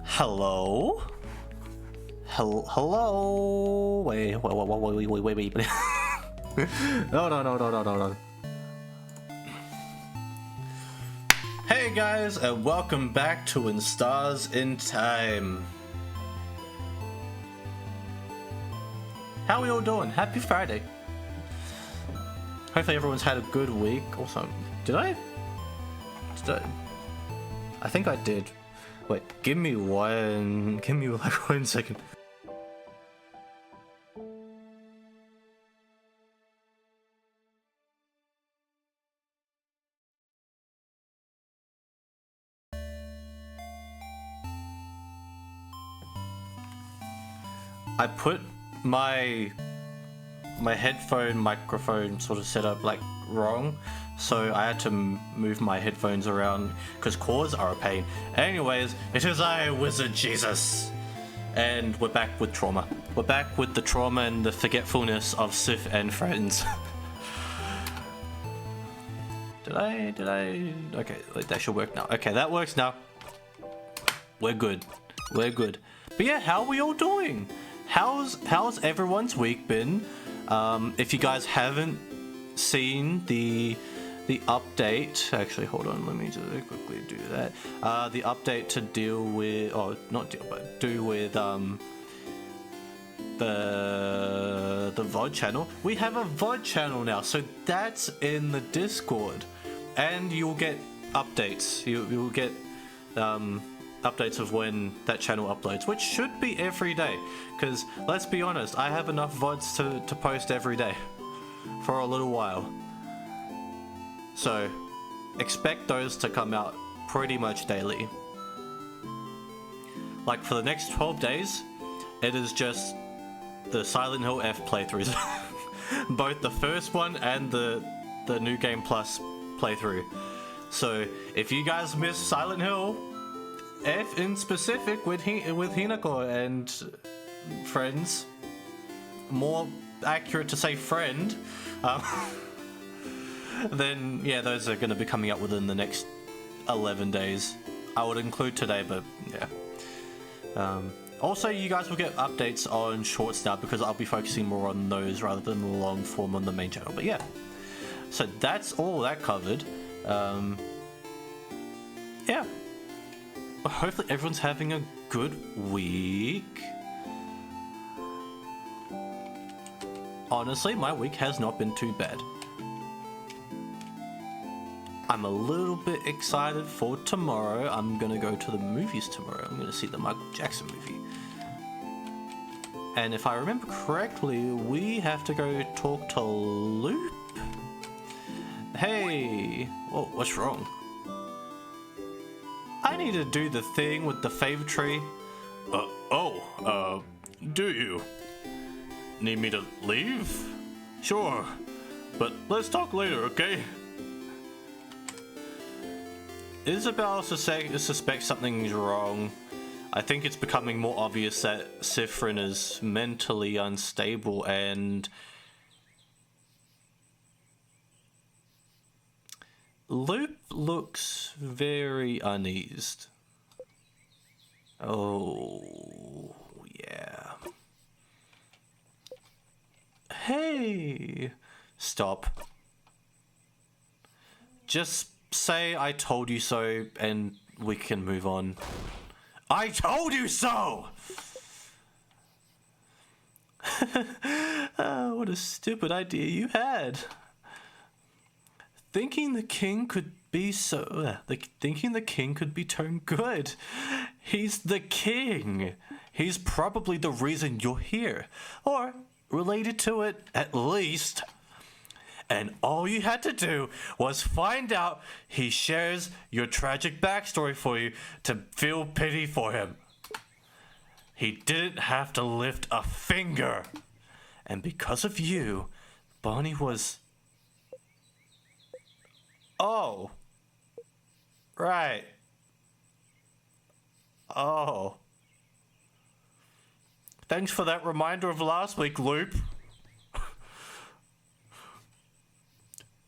Hello? Hello? Wait. No. Hey guys, and welcome back to In Stars in Time. How are we all doing? Happy Friday. Hopefully everyone's had a good week. Also, did I? I think I did. Wait, give me like 1 second. I put my headphone microphone sort of set up like wrong, so I had to move my headphones around because cords are a pain. Anyways, it is I, Wizard Jesus, and we're back with trauma. We're back with the trauma and the forgetfulness of Sif and friends. Did I? Okay, that should work now. Okay, that works now. We're good. But yeah, how are we all doing? How's everyone's week been? If you guys haven't seen the update, actually hold on, let me just quickly do that. The update to deal with, or not deal, but do with the VOD channel. We have a VOD channel now, so that's in the Discord, and you'll get updates. You'll get updates of when that channel uploads, which should be every day, because let's be honest, I have enough VODs to post every day for a little while, so expect those to come out pretty much daily. Like for the next 12 days, it is just the Silent Hill F playthroughs. Both the first one and the New Game Plus playthrough. So if you guys miss Silent Hill F in specific with Hinako and friends, more accurate to say friend, then yeah, those are going to be coming up within the next 11 days. I would include today, but yeah. Also, you guys will get updates on shorts now because I'll be focusing more on those rather than the long form on the main channel. But yeah, so that's all that covered. Yeah. Hopefully everyone's having a good week. Honestly, my week has not been too bad. I'm a little bit excited for tomorrow. I'm gonna go to the movies tomorrow. I'm gonna see the Michael Jackson movie. And if I remember correctly, we have to go talk to Loop. Hey! Whoa, what's wrong? I need to do the thing with the favor tree. Do you? Need me to leave? Sure, but let's talk later, okay? Isabel suspects something's wrong. I think it's becoming more obvious that Sifrin is mentally unstable and Loop looks very uneased. Oh, yeah. Hey! Stop. Just say I told you so and we can move on. I told you so! What a stupid idea you had. Thinking the king could be turned good. He's the king. He's probably the reason you're here, or related to it at least. And all you had to do was find out he shares your tragic backstory for you to feel pity for him. He didn't have to lift a finger. And because of you, Bonnie was... Oh. Right. Oh. Thanks for that reminder of last week, Loop.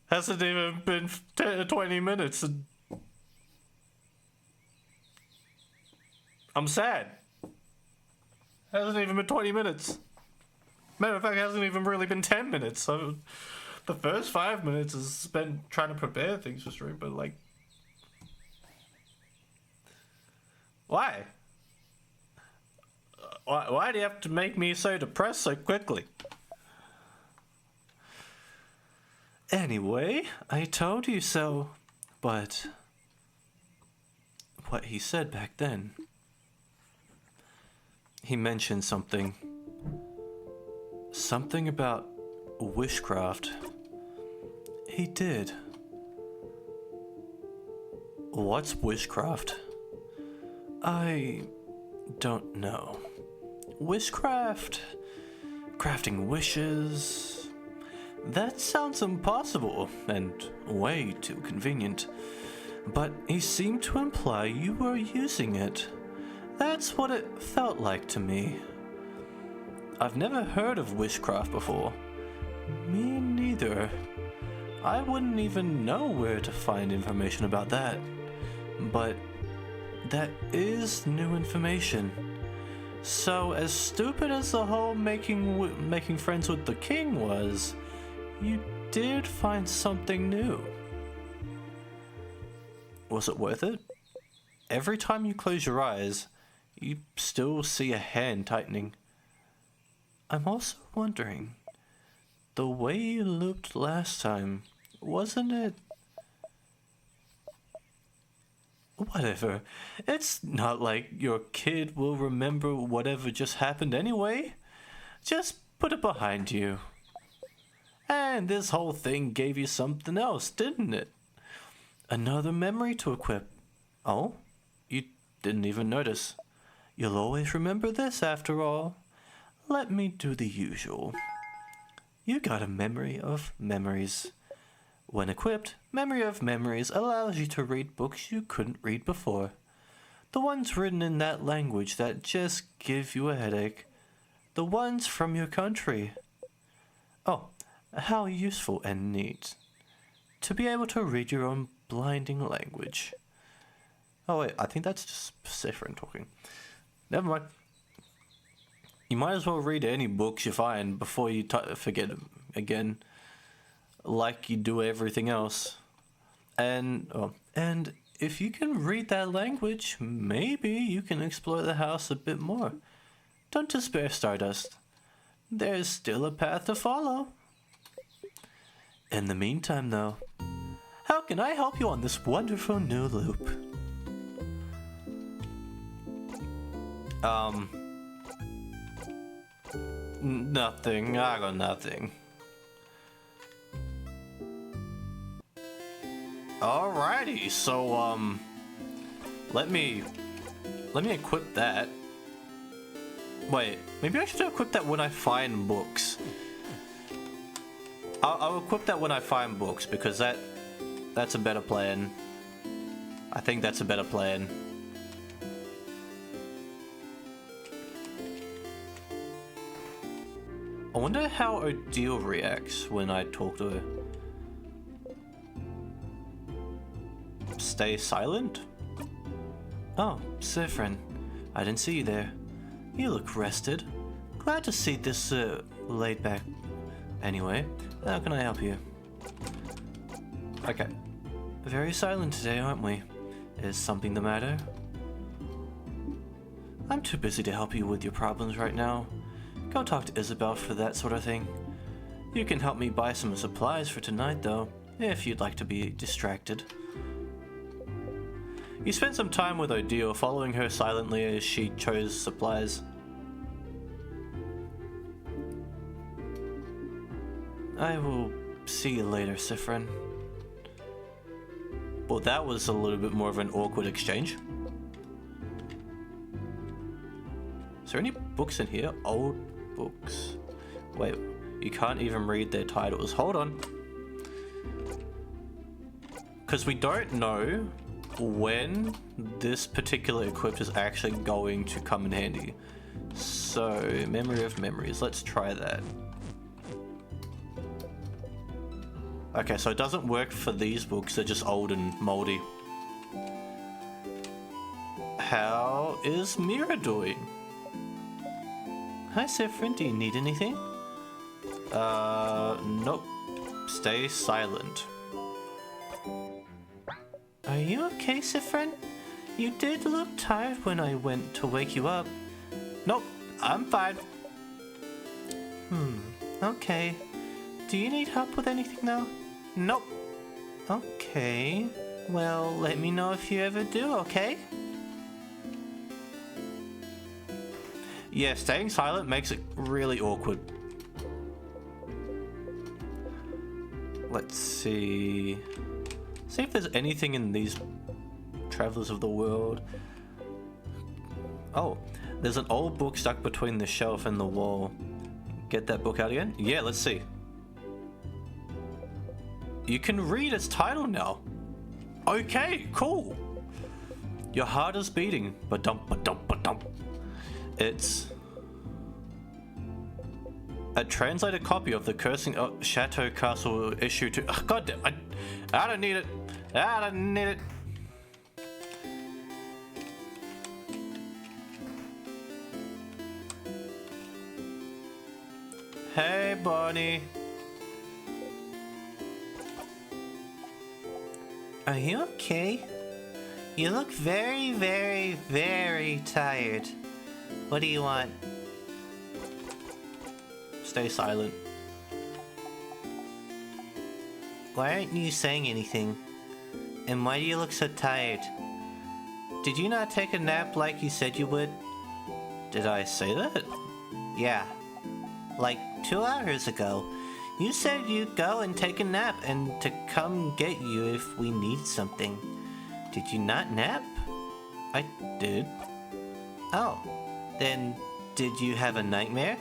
Hasn't even been 10 or 20 minutes and I'm sad. Hasn't even been 20 minutes. Matter of fact, it hasn't even really been 10 minutes. So the first 5 minutes is spent trying to prepare things for stream, but like... Why? Why do you have to make me so depressed so quickly? Anyway, I told you so, but... what he said back then... he mentioned something. Something about witchcraft. He did. What's witchcraft? I don't know. Witchcraft? Crafting wishes? That sounds impossible and way too convenient. But he seemed to imply you were using it. That's what it felt like to me. I've never heard of witchcraft before. Me neither. I wouldn't even know where to find information about that. But that is new information. So as stupid as the whole making friends with the king was, you did find something new. Was it worth it? Every time you close your eyes, you still see a hand tightening. I'm also wondering, the way you looped last time, wasn't it... Whatever. It's not like your kid will remember whatever just happened anyway. Just put it behind you. And this whole thing gave you something else, didn't it? Another memory to equip. Oh? You didn't even notice. You'll always remember this after all. Let me do the usual. You got a memory of memories. When equipped, Memory of Memories allows you to read books you couldn't read before. The ones written in that language that just give you a headache. The ones from your country. Oh, how useful and neat. To be able to read your own blinding language. Oh wait, I think that's just Sephirin talking. Never mind. You might as well read any books you find before you forget them again. Like you do everything else. And if you can read that language, maybe you can explore the house a bit more. Don't despair, Stardust. There's still a path to follow. In the meantime, though, how can I help you on this wonderful new loop? Nothing. I got nothing. Alrighty, so let me equip that. Wait, maybe I should equip that when I find books. I'll equip that when I find books because that's a better plan. I think that's a better plan. I wonder how Odile reacts when I talk to her. Stay silent? Oh, Sephirin. I didn't see you there. You look rested. Glad to see this laid back. Anyway, how can I help you? Okay. Very silent today, aren't we? Is something the matter? I'm too busy to help you with your problems right now. Go talk to Isabel for that sort of thing. You can help me buy some supplies for tonight, though, if you'd like to be distracted. You spent some time with Odile, following her silently as she chose supplies. I will see you later, Sephirin. Well, that was a little bit more of an awkward exchange. Is there any books in here? Old books. Wait, you can't even read their titles. Hold on. Because we don't know when this particular equip is actually going to come in handy. So, Memory of Memories. Let's try that. Okay, so it doesn't work for these books. They're just old and moldy. how is Mira doing? Hi, Sifrin, do you need anything? Nope. Stay silent. Are you okay, Sifrin? You did look tired when I went to wake you up. Nope, I'm fine. Okay. Do you need help with anything now? Nope. Okay. Well, let me know if you ever do, okay? Yeah, staying silent makes it really awkward. Let's see. See if there's anything in these Travelers of the World. Oh, there's an old book stuck between the shelf and the wall. Get that book out again? Yeah, let's see. You can read its title now. Okay, cool. Your heart is beating. Ba-dump, ba-dump, ba-dump. It's a translated copy of the Cursing Chateau Castle issue to. Oh, God damn! I don't need it. I don't need it. Hey, Bonnie. Are you okay? You look very, very, very tired. What do you want? Stay silent. Why aren't you saying anything? And why do you look so tired? Did you not take a nap like you said you would? Did I say that? Yeah. Like 2 hours ago. You said you'd go and take a nap and to come get you if we need something. Did you not nap? I did. Oh. Then, did you have a nightmare?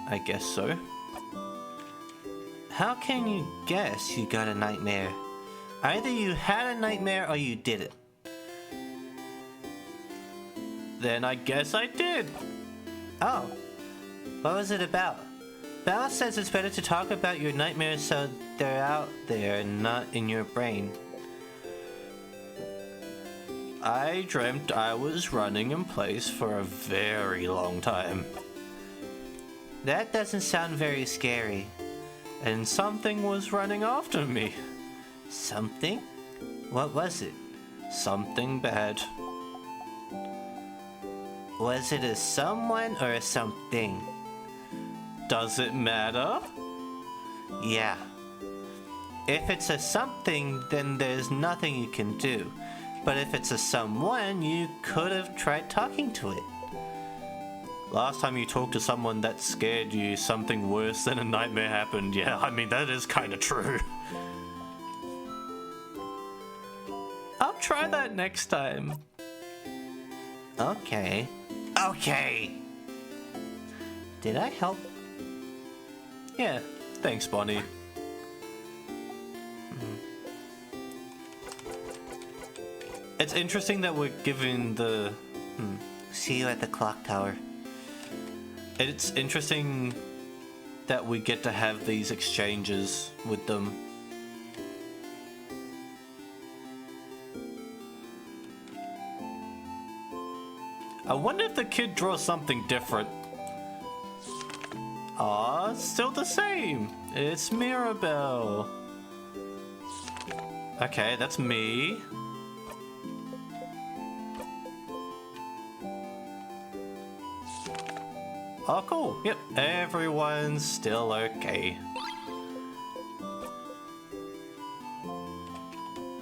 I guess so. How can you guess you got a nightmare? Either you had a nightmare or you didn't. Then I guess I did. Oh. What was it about? Belle says it's better to talk about your nightmares so they're out there and not in your brain. I dreamt I was running in place for a very long time. That doesn't sound very scary. And something was running after me. Something? What was it? Something bad. Was it a someone or a something? Does it matter? Yeah. If it's a something, then there's nothing you can do. But if it's a someone, you could have tried talking to it. Last time you talked to someone that scared you, something worse than a nightmare happened. Yeah, I mean, that is kind of true. I'll try that next time. Okay. Okay! Did I help? Yeah, thanks, Bonnie. It's interesting that we're given the... See you at the clock tower. It's interesting that we get to have these exchanges with them. I wonder if the kid draws something different. Aw, it's still the same. It's Mirabelle. Okay, that's me. Oh, cool. Yep, everyone's still okay.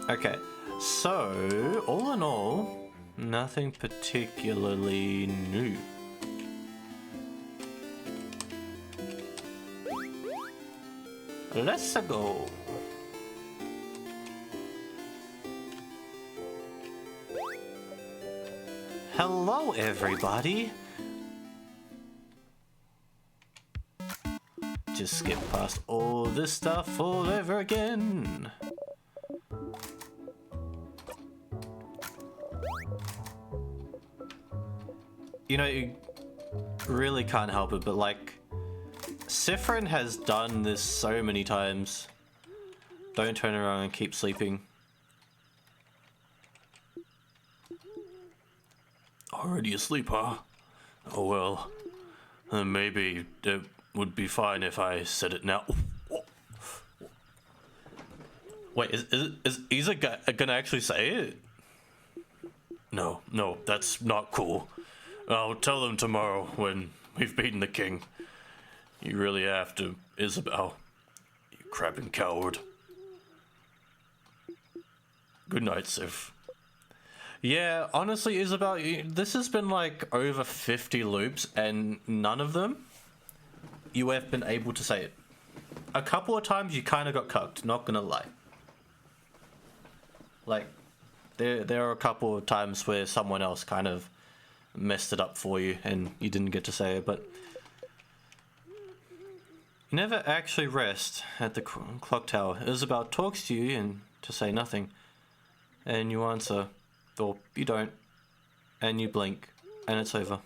Okay, so, all in all, nothing particularly new. Let's go. Hello, everybody. Just skip past all this stuff all over again. You know, you really can't help it, but like, Sifrin has done this so many times. Don't turn around and keep sleeping. already asleep, huh? Oh well. Then maybe it would be fine if I said it now. Wait, is Isa gonna actually say it? No, that's not cool. I'll tell them tomorrow when we've beaten the king. You really have to, Isabel. You crapping coward. Good night, Sif. Yeah, honestly, Isabel, this has been like over 50 loops, and none of them you have been able to say it. A couple of times you kind of got cucked, not gonna lie. Like, there are a couple of times where someone else kind of messed it up for you and you didn't get to say it, but you never actually rest at the clock tower. Isabel talks to you and to say nothing, and you answer, or you don't, and you blink, and it's over.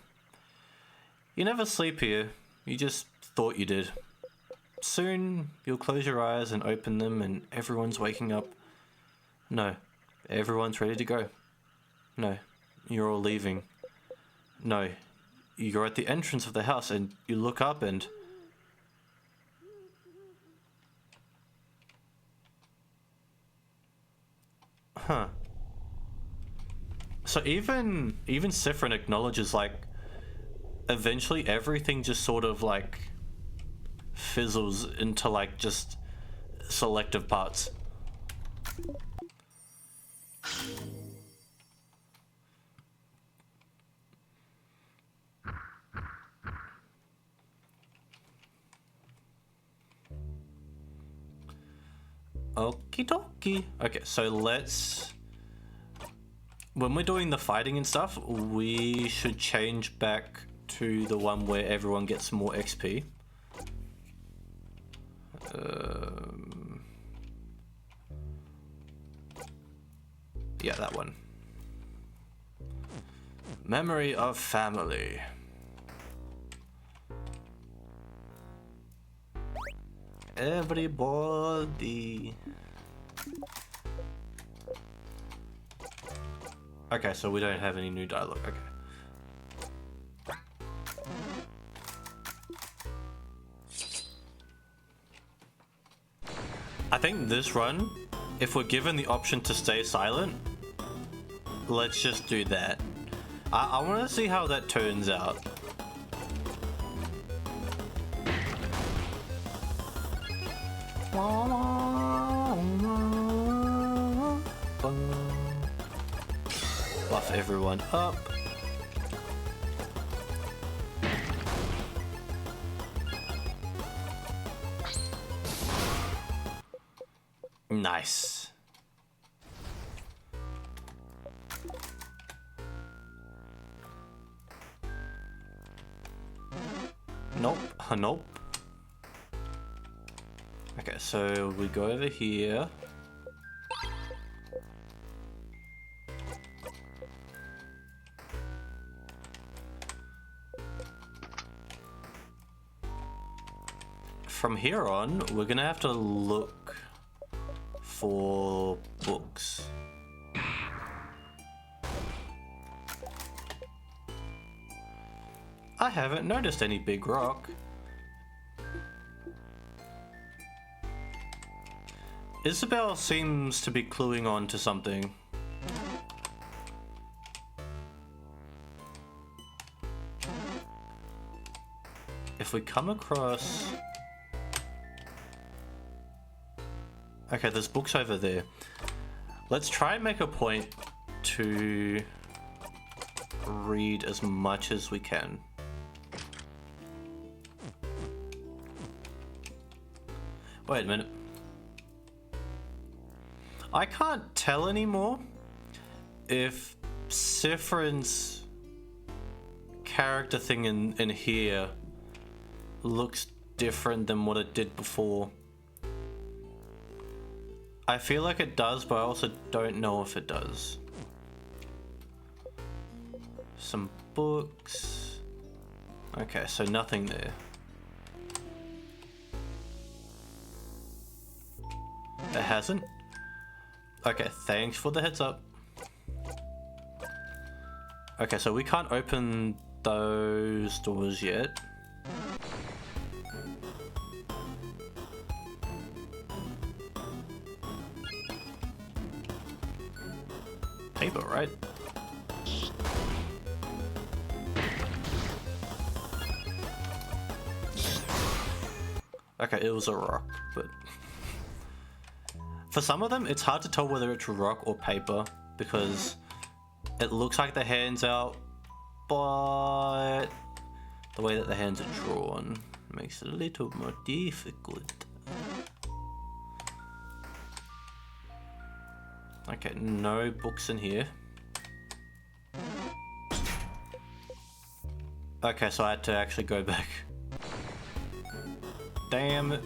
You never sleep here, you just thought you did. Soon you'll close your eyes and open them and everyone's waking up. No, everyone's ready to go. No, you're all leaving. No, you're at the entrance of the house and you look up and... Huh. So even Sifrin acknowledges, like, eventually everything just sort of like fizzles into like just selective parts. Okie dokie. Okay, so let's... When we're doing the fighting and stuff, we should change back to the one where everyone gets more XP. Yeah, that one. Memory of family. Everybody. Okay, so we don't have any new dialogue. Okay. I think this run, if we're given the option to stay silent, let's just do that. I want to see how that turns out. Buff everyone up. Nice. Nope. Nope. Okay, so we go over here. From here on, we're gonna have to look for books. I haven't noticed any big rock. Isabel seems to be cluing on to something. If we come across... Okay, there's books over there. Let's try and make a point to read as much as we can. Wait a minute. I can't tell anymore if Sifrin's character thing in here looks different than what it did before. I feel like it does, but I also don't know if it does. Some books. Okay, so nothing there. It hasn't? Okay, thanks for the heads up. Okay, so we can't open those doors yet. Paper, right? Okay, it was a rock, but for some of them, it's hard to tell whether it's rock or paper because it looks like the hand's out, but the way that the hands are drawn makes it a little more difficult. Okay, no books in here. Okay, so I had to actually go back. Damn it.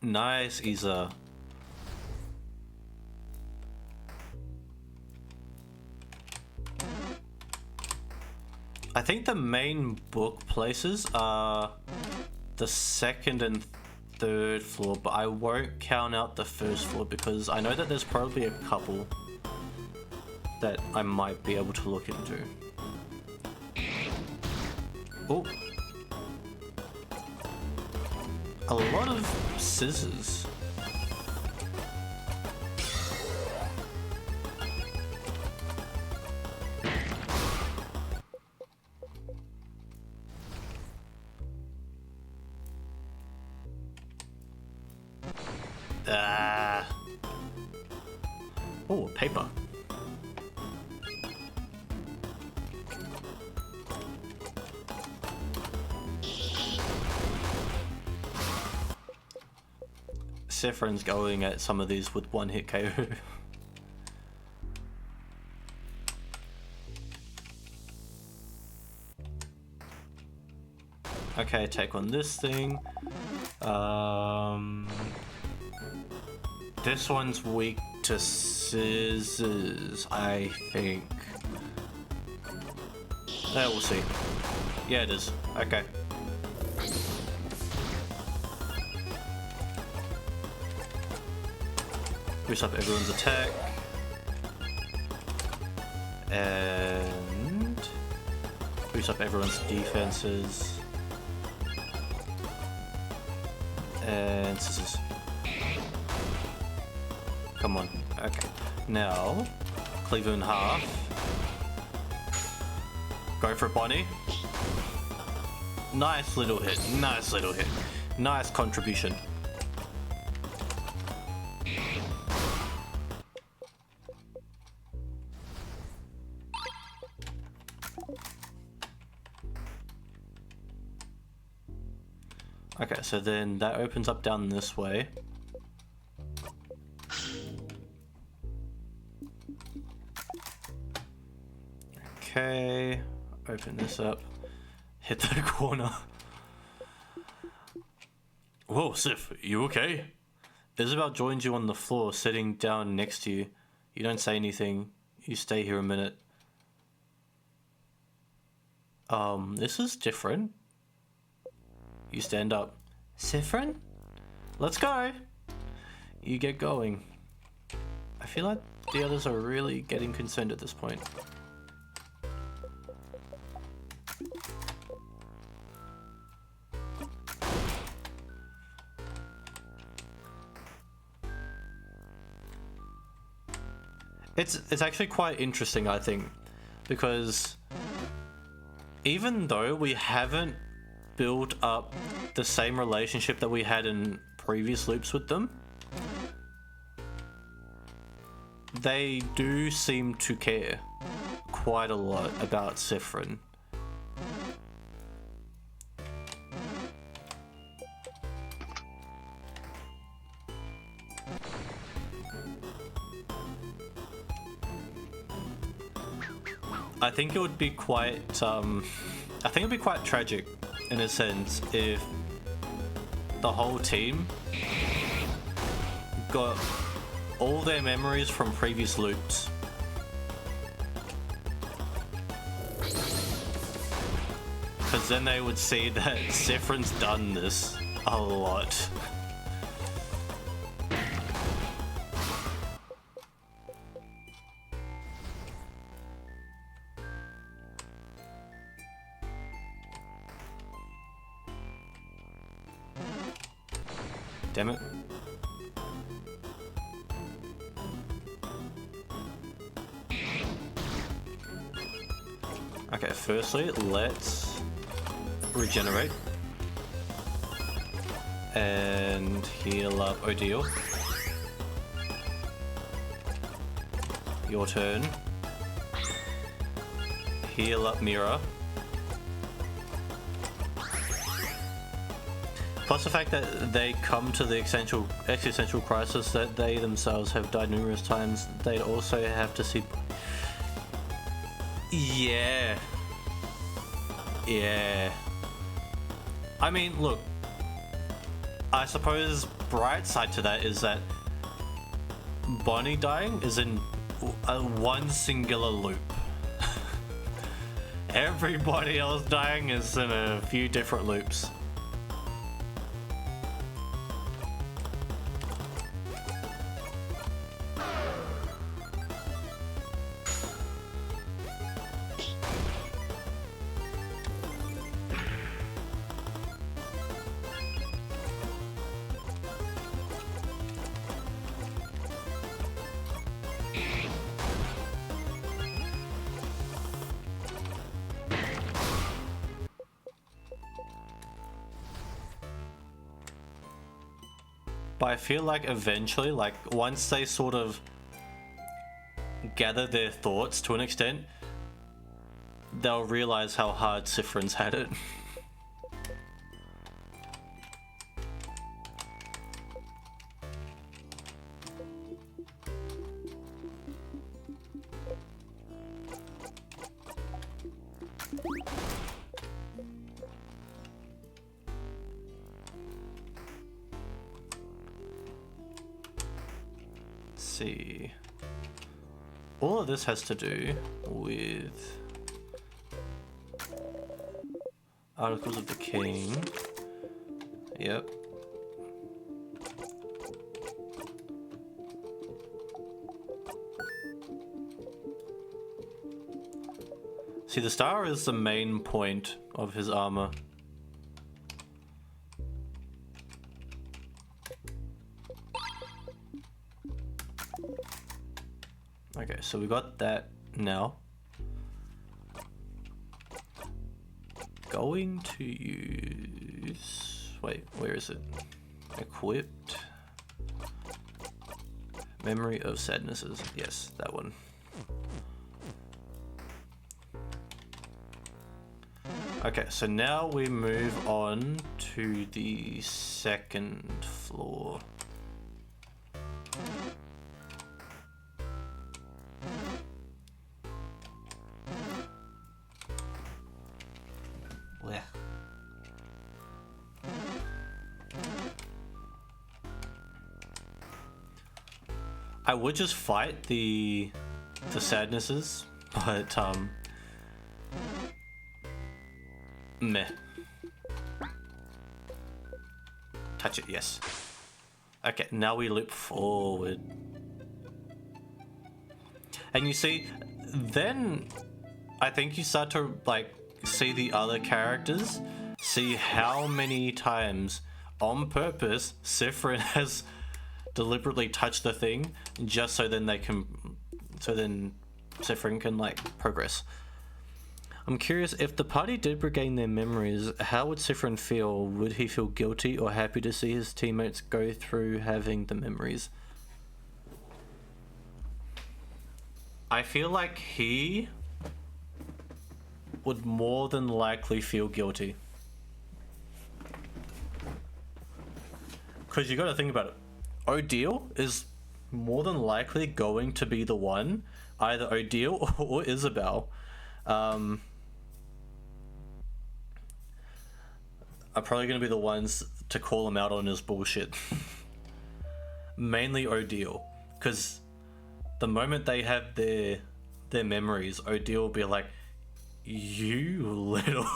Nice, Isa. I think the main book places are the second and third floor, but I won't count out the first floor because I know that there's probably a couple that I might be able to look into. Oh. A lot of scissors. Oh, paper. Saffron's going at some of these with one hit KO. Okay, take on this thing. This one's weak to scissors, I think. We'll see. Yeah, it is. Okay. Boost up everyone's attack. And boost up everyone's defenses. And scissors. Come on. Okay. Now, cleave in half. Go for it, Bonnie. Nice little hit. Nice little hit. Nice contribution. Okay, so then that opens up down this way. Okay, open this up, hit the corner. Whoa, Sif, you okay? Isabel joins you on the floor, sitting down next to you. You don't say anything. You stay here a minute. This is different. You stand up. Saffron? Let's go! You get going. I feel like the others are really getting concerned at this point. It's actually quite interesting, I think, because even though we haven't built up the same relationship that we had in previous loops with them, they do seem to care quite a lot about Saffron. I think it would be quite, I think it'd be quite tragic, in a sense, if the whole team got all their memories from previous loops. Because then they would see that Sifrin's done this a lot. Damn it. Okay, firstly, let's regenerate and heal up Odile. Your turn. Heal up Mira. Plus the fact that they come to the existential crisis that they themselves have died numerous times, they'd also have to see... Yeah. Yeah. I mean, look. I suppose bright side to that is that Bonnie dying is in one singular loop. Everybody else dying is in a few different loops. But I feel like eventually, like once they sort of gather their thoughts to an extent, they'll realize how hard Sifrin's had it. See, all of this has to do with Articles of the King. Yep. See, the star is the main point of his armor. Okay, so we got that now. Going to use... Wait, where is it? Equipped. Memory of Sadnesses. Yes, that one. Okay, so now we move on to the second floor. I would just fight the sadnesses, but meh. Touch it, yes. Okay, now we loop forward. And you see, then I think you start to like see the other characters, see how many times on purpose Sifrin has deliberately touched the thing just so then Sifrin can like progress. I'm curious, if the party did regain their memories, how would Sifrin feel? Would he feel guilty or happy to see his teammates go through having the memories? I feel like he would more than likely feel guilty. Because you got to think about it. Odile is more than likely going to be the one, either Odile or Isabel, are probably going to be the ones to call him out on his bullshit. Mainly Odile. because the moment they have their memories, OD will be like, "You little,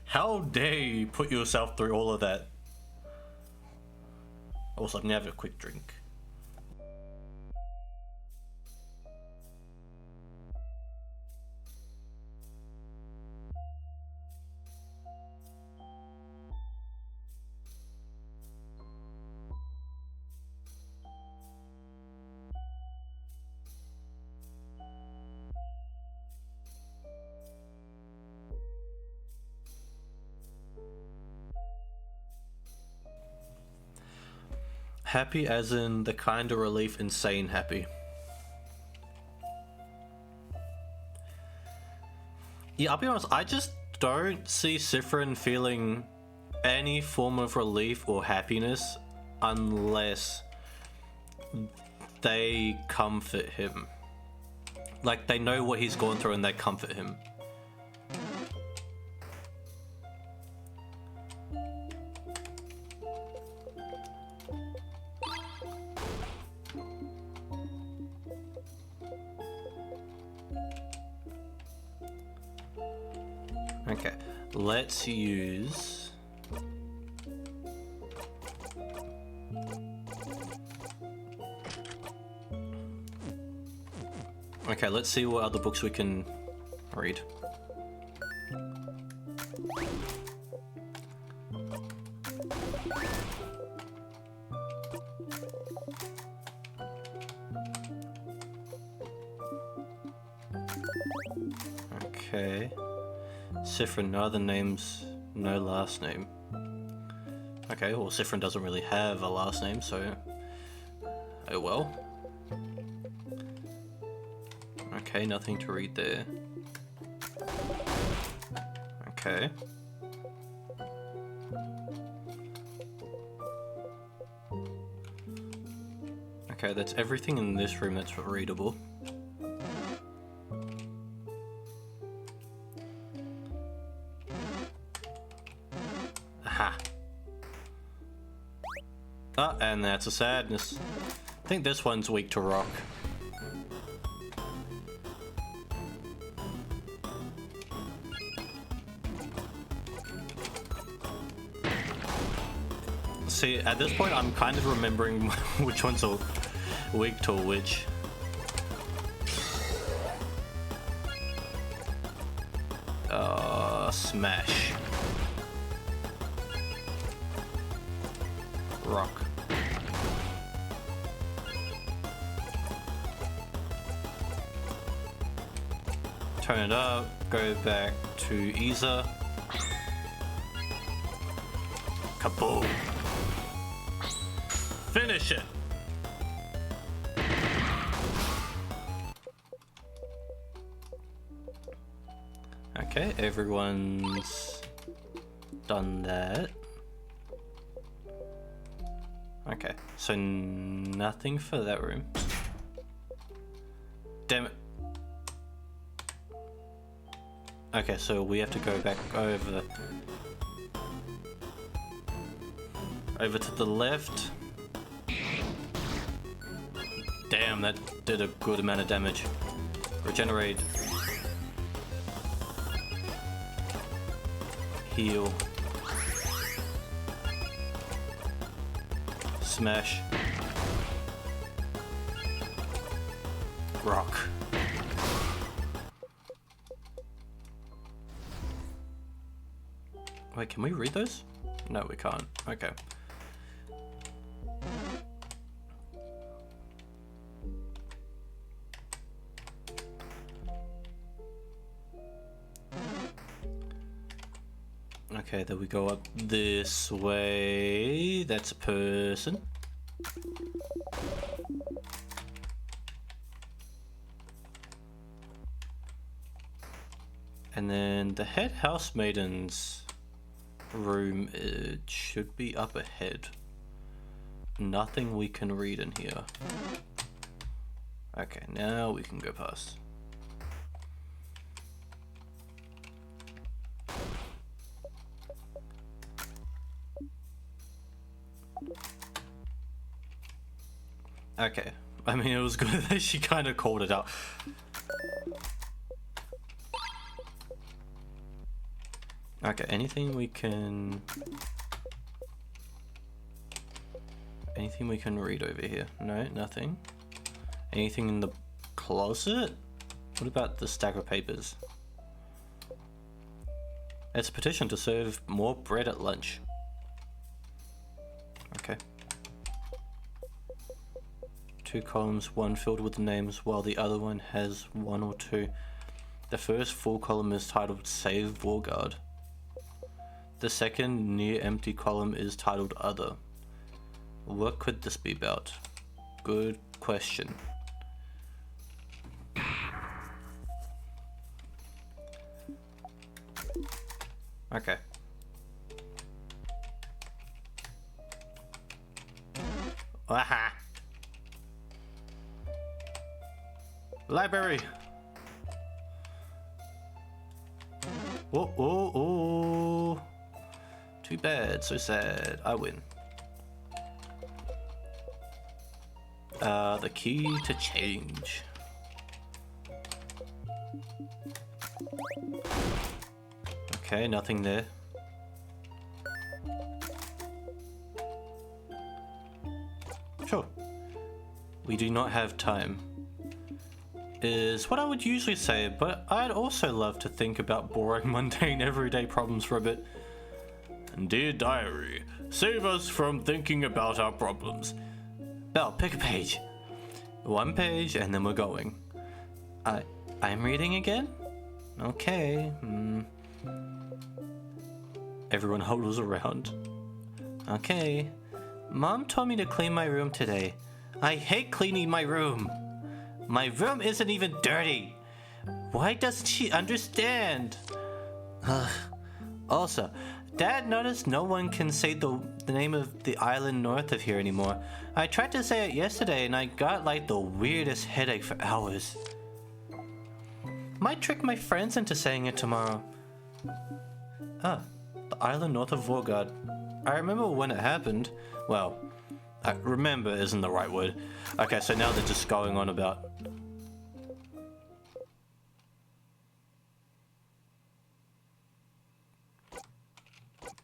how dare you put yourself through all of that?" Also, I'm gonna have a quick drink. Happy as in the kind of relief, insane happy. Yeah, I'll be honest, I just don't see Sifrin feeling any form of relief or happiness unless they comfort him. Like, they know what he's gone through and they comfort him. Okay, let's use... Okay, let's see what other books we can read. Okay. Sifrin, no other names, no last name. Okay, well, Sifrin doesn't really have a last name, so... Oh well. Okay, nothing to read there. Okay. Okay, that's everything in this room that's readable. Aha. Ah, and that's a sadness. I think this one's weak to rock. See, at this point, I'm kind of remembering which ones are weak to which. Smash. Rock. Turn it up, go back to Isa. Kaboom! Finish it! Okay, everyone's done that. Okay, so nothing for that room. Damn it. Okay, so we have to go back over to the left. Damn, that did a good amount of damage. Regenerate. Heal. Smash. Rock. Wait, can we read those? No, we can't. Okay. Okay, then we go up this way. That's a person. And then the head housemaiden's room, it should be up ahead. Nothing we can read in here. Okay, now we can go past. Okay. I mean, it was good that she kind of called it out. Okay, anything we can read over here? No, nothing. Anything in the closet? What about the stack of papers? It's a petition to serve more bread at lunch. Okay. 2 columns, one filled with names, while the other one has 1 or 2. The first full column is titled Save Vorgard. The second near empty column is titled Other. What could this be about? Good question. Okay. Aha! Library! Oh, oh, oh! Too bad, so sad. I win. The key to change. Okay, nothing there. Sure. We do not have time. Is what I would usually say, but I'd also love to think about boring, mundane, everyday problems for a bit. Dear diary, save us from thinking about our problems. Belle, pick a page. 1 page and then we're going. I'm reading again? Okay. Everyone huddles around. Okay. Mom told me to clean my room today. I hate cleaning my room. My room isn't even dirty. Why doesn't she understand? Also, Dad noticed no one can say the name of the island north of here anymore. I tried to say it yesterday and I got like the weirdest headache for hours. Might trick my friends into saying it tomorrow. The island north of Vorgard. I remember when it happened. Well, remember isn't the right word. Okay, so now they're just going on about...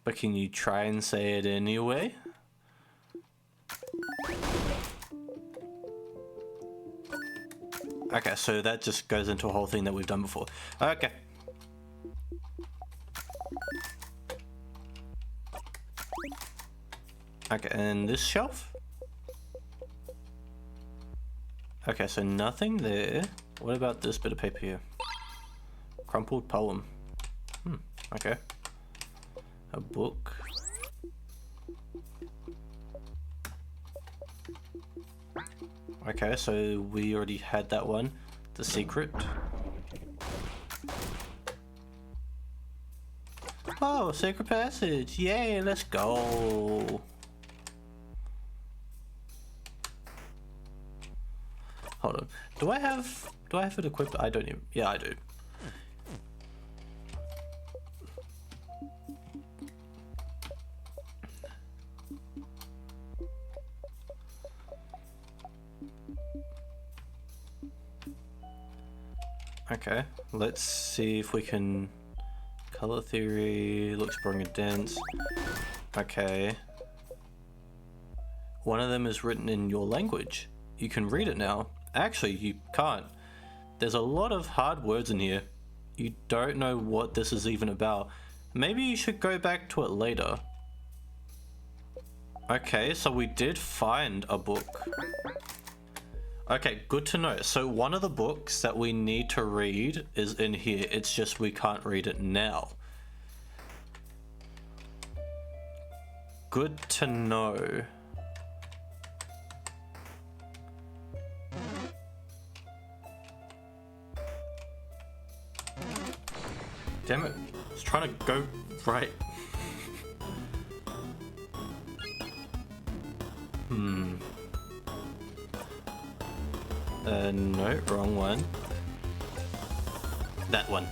But can you try and say it anyway? Okay, so that just goes into a whole thing that we've done before. Okay. Okay, and this shelf? Okay, so nothing there. What about this bit of paper here? Crumpled poem. Okay. A book. Okay, so we already had that one. The secret. Oh, secret passage. Yay, let's go. Hold on. Do I have it equipped? I don't even. Yeah, I do. Okay, let's see if we can... Color theory, looks boring and dense. Okay. One of them is written in your language. You can read it now. Actually, you can't. There's a lot of hard words in here. You don't know what this is even about. Maybe you should go back to it later. Okay, so we did find a book. Okay, good to know. So one of the books that we need to read is in here. It's just we can't read it now. Good to know. Damn it. I was trying to go right. No, wrong one. That one.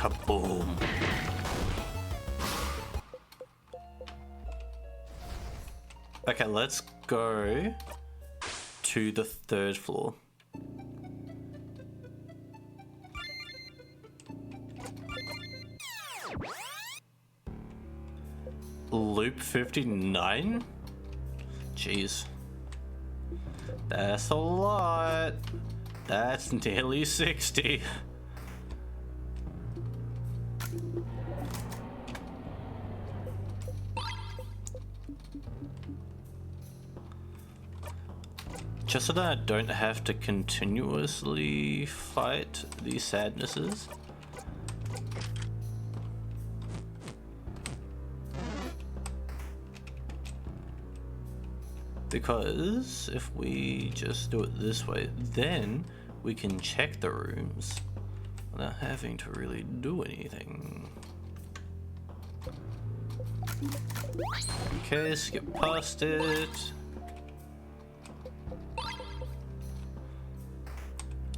Kaboom. Okay, let's go to the 3rd floor. Loop 59? Jeez. That's a lot. That's nearly 60. Just so that I don't have to continuously fight these sadnesses. Because if we just do it this way, then we can check the rooms without having to really do anything. Okay, skip past it.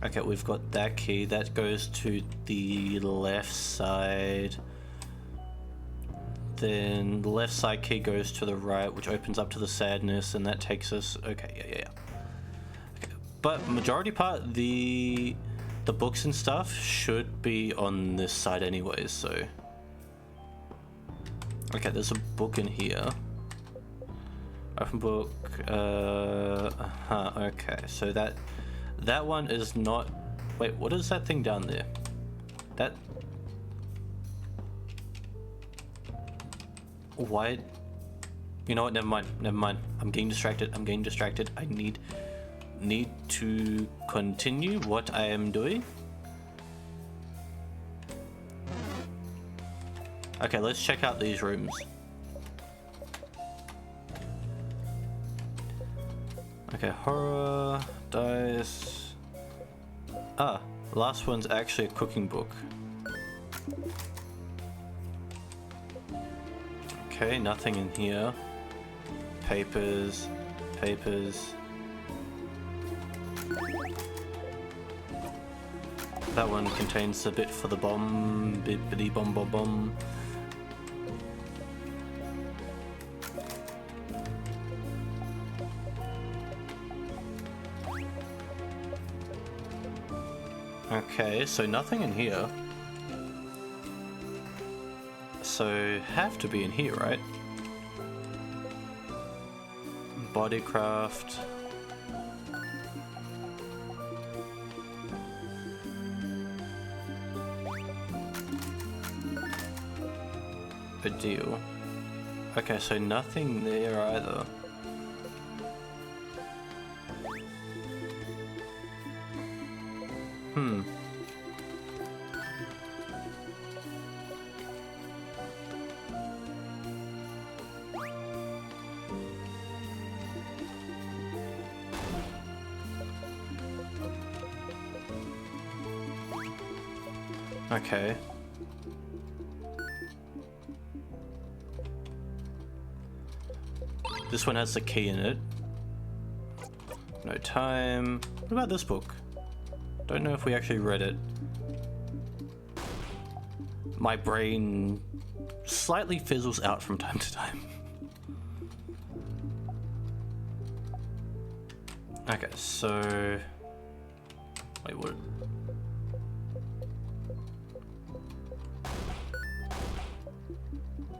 Okay, we've got that key. That goes to the left side. Then the left side key goes to the right, which opens up to the sadness, and that takes us... Okay, yeah. Okay. But majority part, the books and stuff should be on this side anyways, so... Okay, there's a book in here. Open book. Okay, so that one is not... Wait, what is that thing down there? That... Why? You know what? Never mind. I'm getting distracted. I need to continue what I am doing. Okay, let's check out these rooms. Okay, horror, dice. Ah, last one's actually a cooking book. Okay, nothing in here. Papers. That one contains a bit for the bomb. Bippity bomb bomb bomb. Okay, so nothing in here. So have to be in here, right? Bodycraft. A deal. Okay, so nothing there either. Okay. This one has the key in it. No time. What about this book? Don't know if we actually read it. My brain slightly fizzles out from time to time. Okay, so... Wait, what?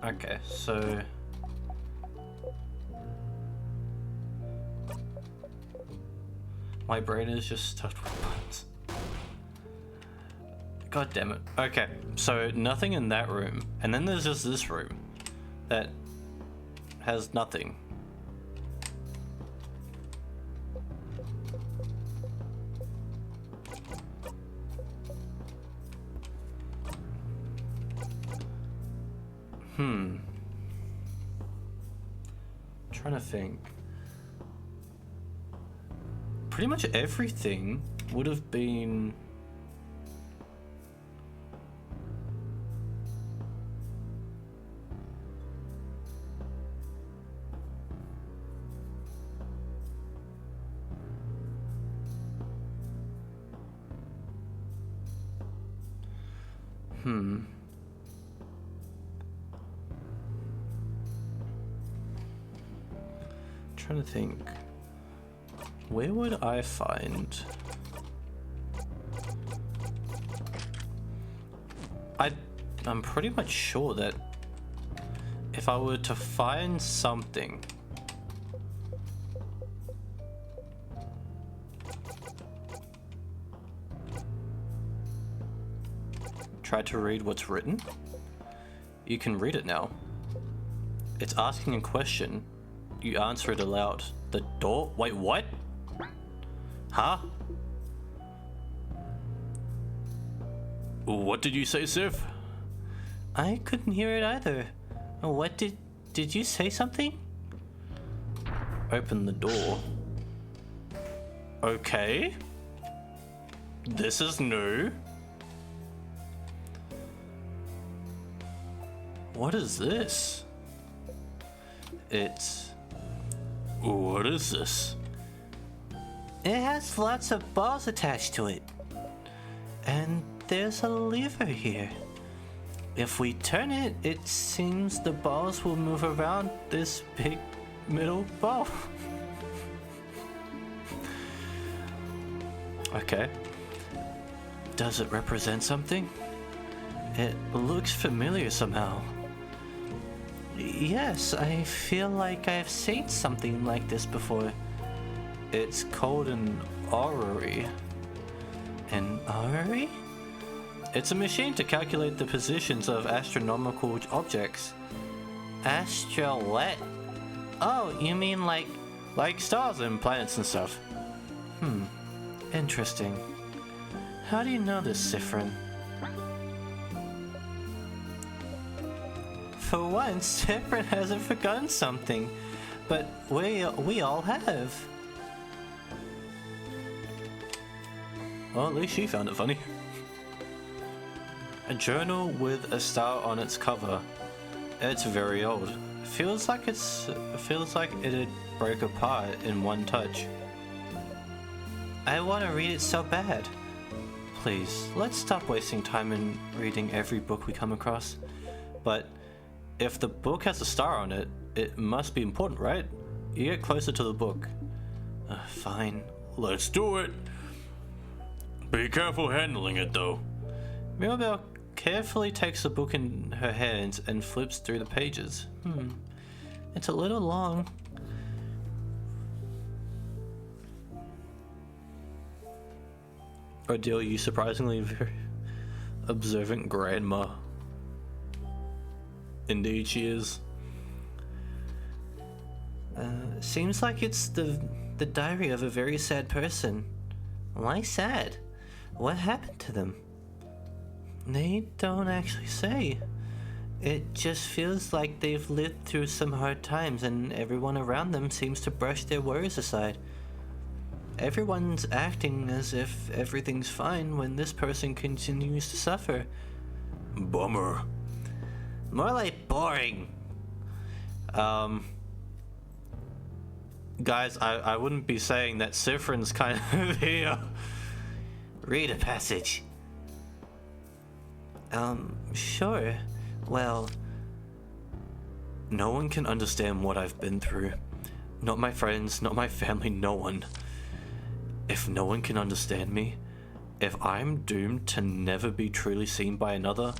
Okay, so... My brain is just stuffed with buttons. God damn it. Okay, so nothing in that room. And then there's just this room that has nothing. Trying to think. Pretty much everything would have been... Trying to think. Where would I find? I'm pretty much sure that if I were to find something, try to read what's written. You can read it now. It's asking a question. You answer it aloud. The door? Wait, what? Huh? What did you say, Sif? I couldn't hear it either. What did you say something? Open the door. Okay. This is new. What is this? What is this? It has lots of balls attached to it. And there's a lever here. If we turn it, it seems the balls will move around this big middle ball. Okay. Does it represent something? It looks familiar somehow. Yes, I feel like I've seen something like this before. It's called an orrery. An orrery? It's a machine to calculate the positions of astronomical objects. What? Oh, you mean like stars and planets and stuff? Interesting. How do you know this, Sifrin? For once, Sifrin hasn't forgotten something, but we all have. Well, at least she found it funny. A journal with a star on its cover. It's very old. Feels like it'd break apart in one touch. I want to read it so bad. Please, let's stop wasting time in reading every book we come across. But if the book has a star on it, it must be important, right? You get closer to the book. Fine. Let's do it. Be careful handling it, though. Mirabelle carefully takes the book in her hands and flips through the pages. It's a little long. Odile, you surprisingly very observant grandma. Indeed she is. Seems like it's the diary of a very sad person. Why sad? What happened to them? They don't actually say. It just feels like they've lived through some hard times and everyone around them seems to brush their worries aside. Everyone's acting as if everything's fine when this person continues to suffer. Bummer. More like boring. Guys, I wouldn't be saying that Sifrin's kind of here. Read a passage. Sure. Well, no one can understand what I've been through. Not my friends, not my family, no one. If no one can understand me, if I'm doomed to never be truly seen by another,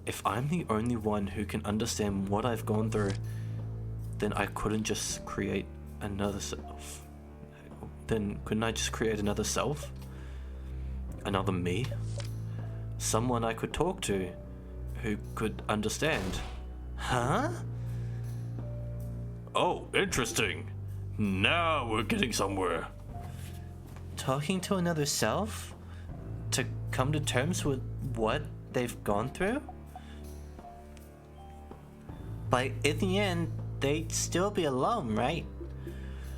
if I'm the only one who can understand what I've gone through, then I couldn't just create another self. Then couldn't I just create another self? Another me? Someone I could talk to, who could understand. Huh? Oh, interesting. Now we're getting somewhere. Talking to another self? To come to terms with what they've gone through? But in the end, they'd still be alone, right?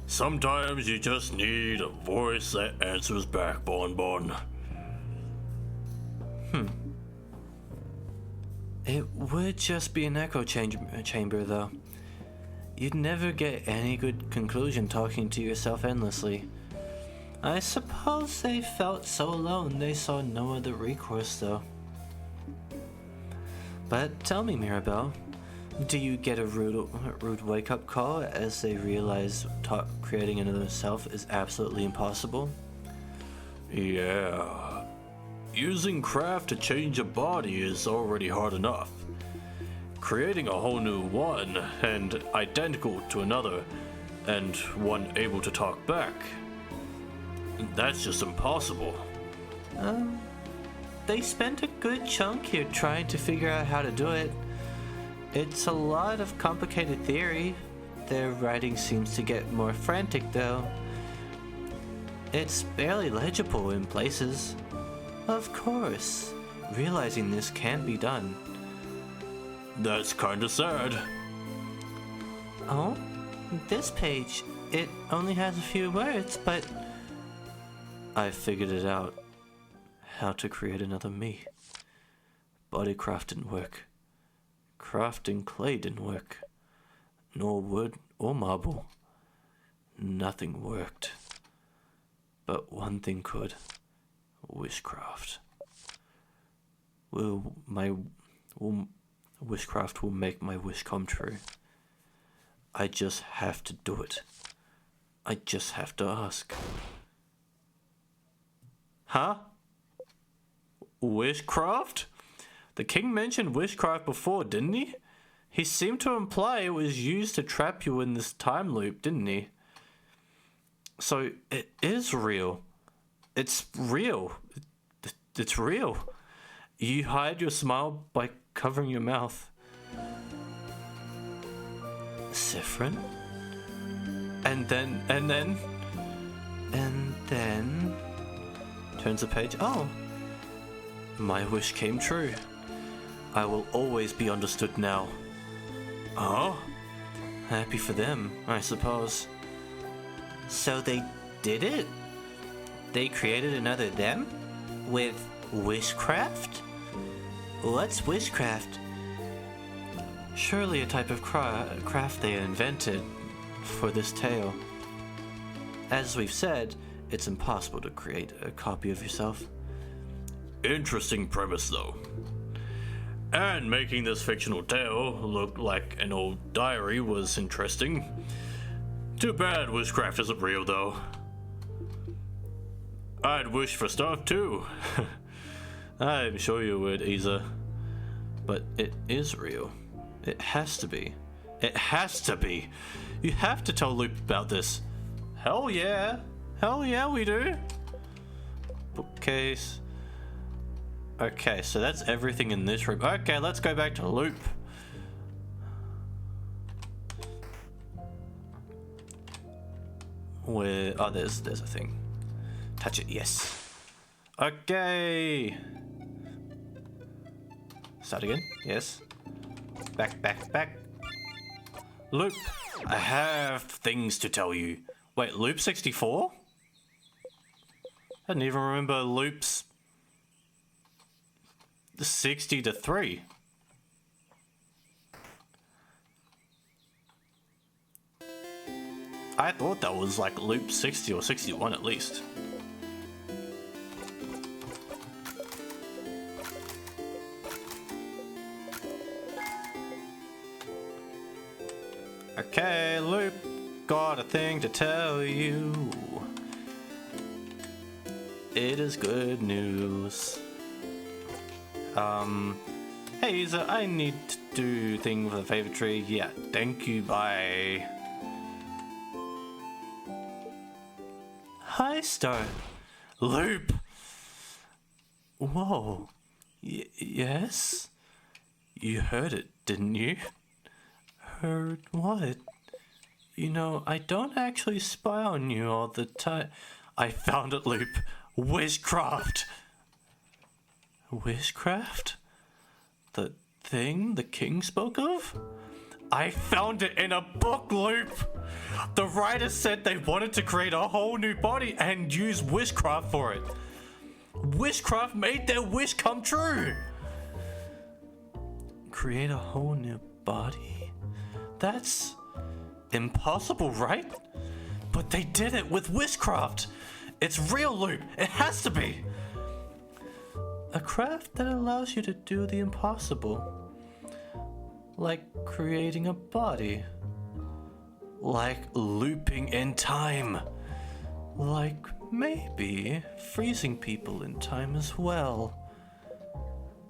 Sometimes you just need a voice that answers back, Bon. It would just be an echo chamber, though. You'd never get any good conclusion talking to yourself endlessly. I suppose they felt so alone they saw no other recourse, though. But tell me, Mirabelle, do you get a rude wake-up call as they realize creating another self is absolutely impossible? Yeah. Using craft to change a body is already hard enough. Creating a whole new one, and identical to another, and one able to talk back, that's just impossible. They spent a good chunk here trying to figure out how to do it. It's a lot of complicated theory. Their writing seems to get more frantic though. It's barely legible in places. Of course, realizing this can be done. That's kinda sad. Oh? This page, it only has a few words, but... I figured it out. How to create another me. Bodycraft didn't work. Crafting clay didn't work. Nor wood or marble. Nothing worked. But one thing could. Wishcraft. Wishcraft will make my wish come true. I just have to do it. I just have to ask. Huh? Wishcraft? The king mentioned wishcraft before, didn't he? He seemed to imply it was used to trap you in this time loop, didn't he? So it is real. It's real. It's real. You hide your smile by covering your mouth. Siffrin? And then... Turns the page. Oh. My wish came true. I will always be understood now. Oh? Happy for them, I suppose. So they did it? They created another them? With wishcraft? What's wishcraft? Surely a type of craft they invented for this tale. As we've said, it's impossible to create a copy of yourself. Interesting premise, though. And making this fictional tale look like an old diary was interesting. Too bad wishcraft isn't real, though. I'd wish for stuff, too. I'm sure you would, Isa. But it is real. It has to be. It has to be. You have to tell Loop about this. Hell yeah. Hell yeah, we do. Bookcase. Okay, so that's everything in this room. Okay, let's go back to Loop. Where? Oh, there's a thing. Touch it, yes. Okay. Start again, yes. Back. Loop, I have things to tell you. Wait, Loop 64? I didn't even remember Loops 60 to 3. I thought that was like Loop 60 or 61 at least. Okay, Loop, got a thing to tell you. It is good news. Hey Isa, I need to do thing for the favorite tree. Yeah, thank you, bye. Hi, Star. Loop! Whoa. Yes? You heard it, didn't you? Heard what? You know, I don't actually spy on you all the time. I found it, Loop. Wishcraft! Wishcraft? The thing the king spoke of? I found it in a book, Loop! The writer said they wanted to create a whole new body and use wishcraft for it. Wishcraft made their wish come true! Create a whole new body? That's impossible, right? But they did it with wishcraft! It's real, Loop! It has to be! A craft that allows you to do the impossible. Like creating a body. Like looping in time. Like maybe freezing people in time as well.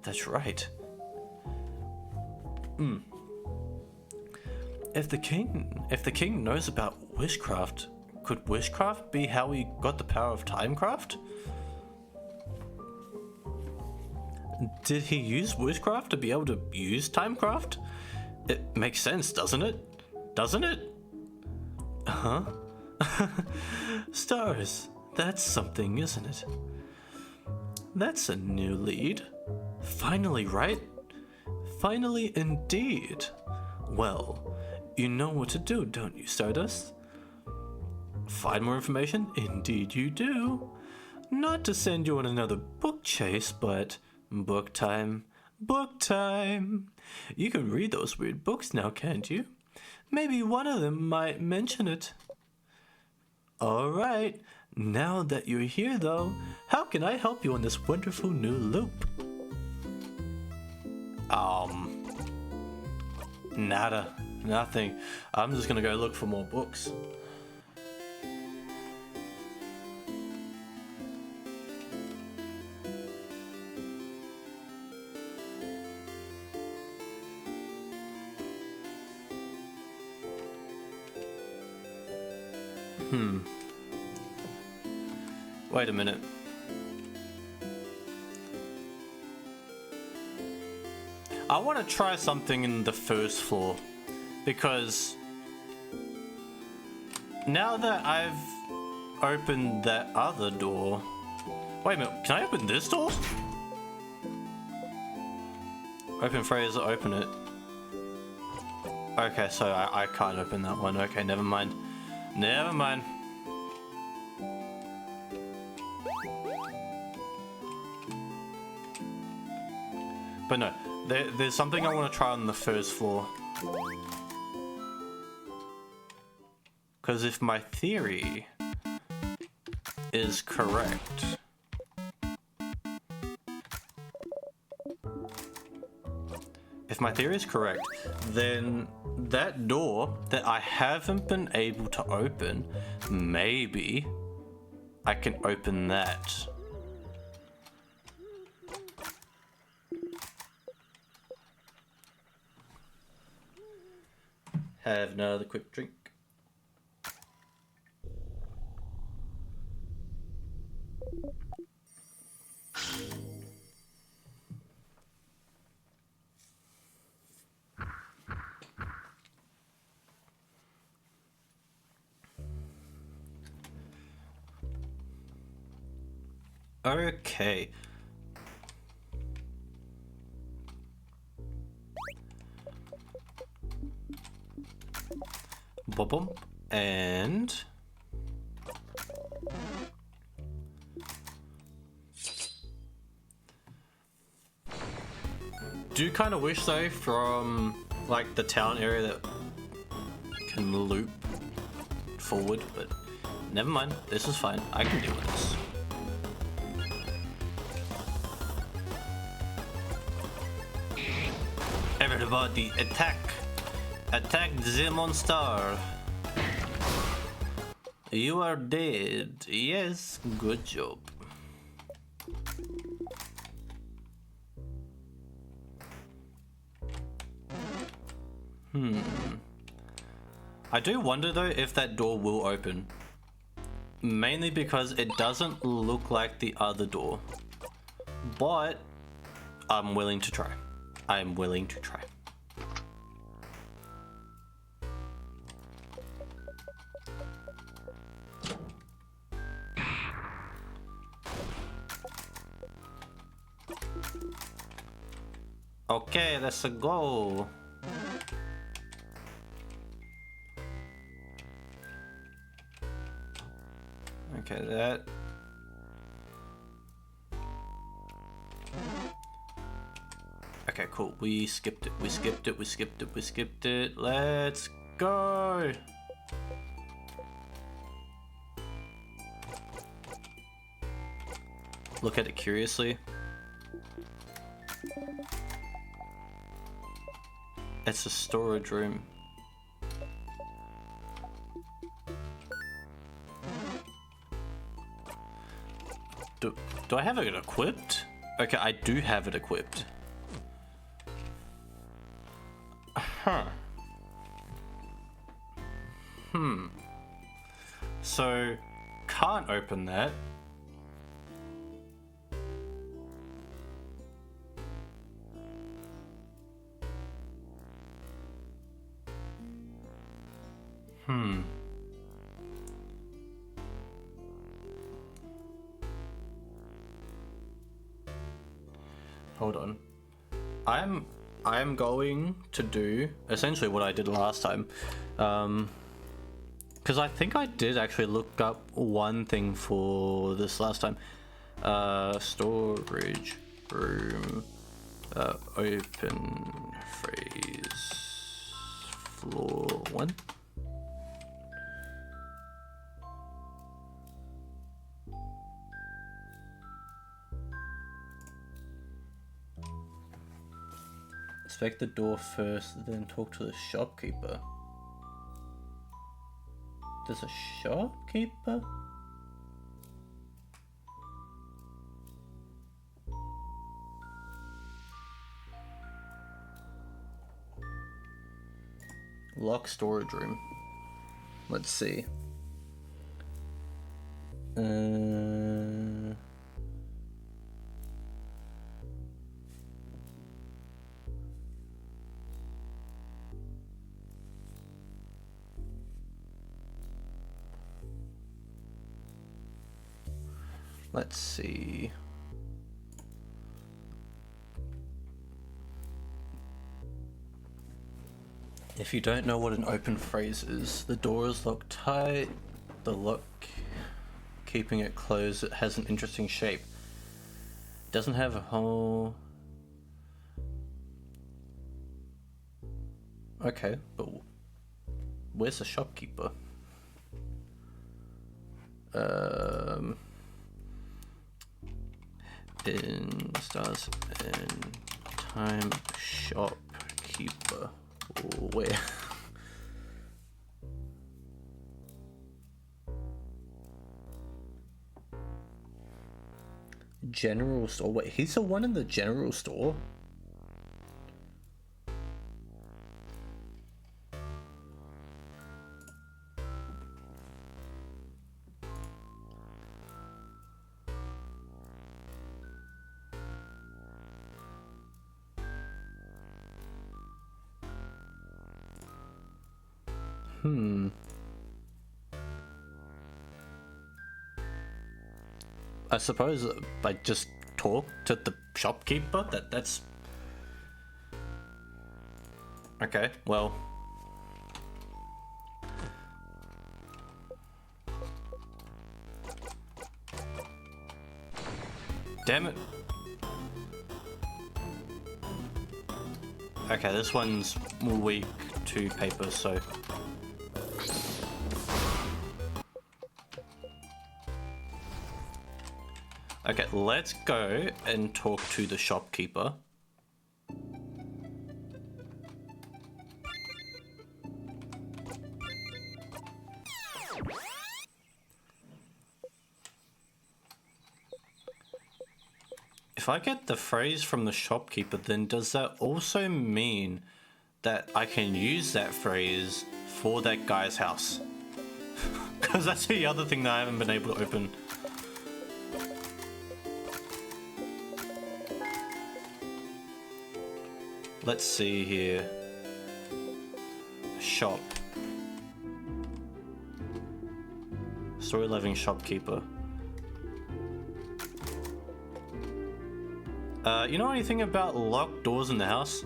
That's right. If the king knows about wishcraft, could wishcraft be how he got the power of timecraft? Did he use wishcraft to be able to use timecraft? It makes sense, doesn't it? Doesn't it? Huh? Stars. That's something, isn't it? That's a new lead. Finally, right? Finally indeed. Well, you know what to do, don't you, Stardust? Find more information? Indeed you do. Not to send you on another book chase, but book time. Book time! You can read those weird books now, can't you? Maybe one of them might mention it. Alright, now that you're here though, how can I help you on this wonderful new loop? Nada. Nothing. I'm just gonna go look for more books. Wait a minute. I want to try something in the first floor, because now that I've opened that other door... Wait a minute, can I open this door? Open phrase, open it. Okay, so I can't open that one. Okay, never mind. Never mind. But no, there's something I want to try on the first floor. Because if my theory is correct... If my theory is correct, then that door that I haven't been able to open, maybe I can open that. Have another quick drink. Okay. Bob and do kind of wish though from like the town area that can loop forward, but never mind, this is fine, I can deal with this. Everybody attack! Attack the monster! You are dead. Yes, good job. I do wonder though if that door will open. Mainly because it doesn't look like the other door. But I'm willing to try. I'm willing to try. Okay, let's go. Okay, that. Okay, cool. We skipped it. We skipped it. We skipped it. We skipped it. Let's go. Look at it curiously. It's a storage room. Do I have it equipped? Okay, I do have it equipped. Huh. So, can't open that. Hold on. I'm going to do essentially what I did last time. Because I think I did actually look up one thing for this last time. Storage room, open phrase, floor 1. Inspect the door first, then talk to the shopkeeper. There's a shopkeeper? Lock storage room. Let's see. Let's see. If you don't know what an open phrase is, the door is locked tight. The lock keeping it closed, it has an interesting shape. Doesn't have a hole. Okay, but where's the shopkeeper? In stars and time shopkeeper. Where? General store. Wait, he's the one in the general store? I suppose I just talk to the shopkeeper. That's okay. Well, damn it. Okay, this one's weak to paper, so. Okay, let's go and talk to the shopkeeper. If I get the phrase from the shopkeeper, then does that also mean that I can use that phrase for that guy's house? Because that's the other thing that I haven't been able to open. Let's see here. Shop. Story living shopkeeper. You know anything about locked doors in the house?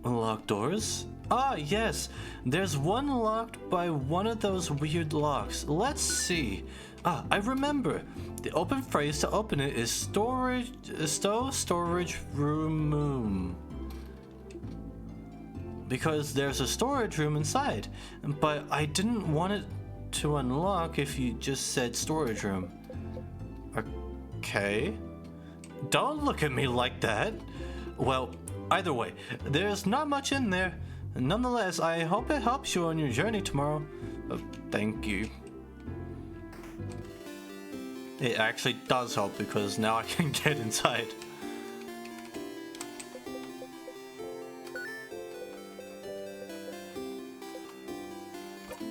Locked doors? Ah, yes. There's one locked by one of those weird locks. Let's see. Ah, I remember. The open phrase to open it is storage room. Because there's a storage room inside, but I didn't want it to unlock if you just said storage room. Okay. Don't look at me like that. Well, Either way, there's not much in there. Nonetheless, I hope it helps you on your journey tomorrow. Thank you. It actually does help because now I can get inside.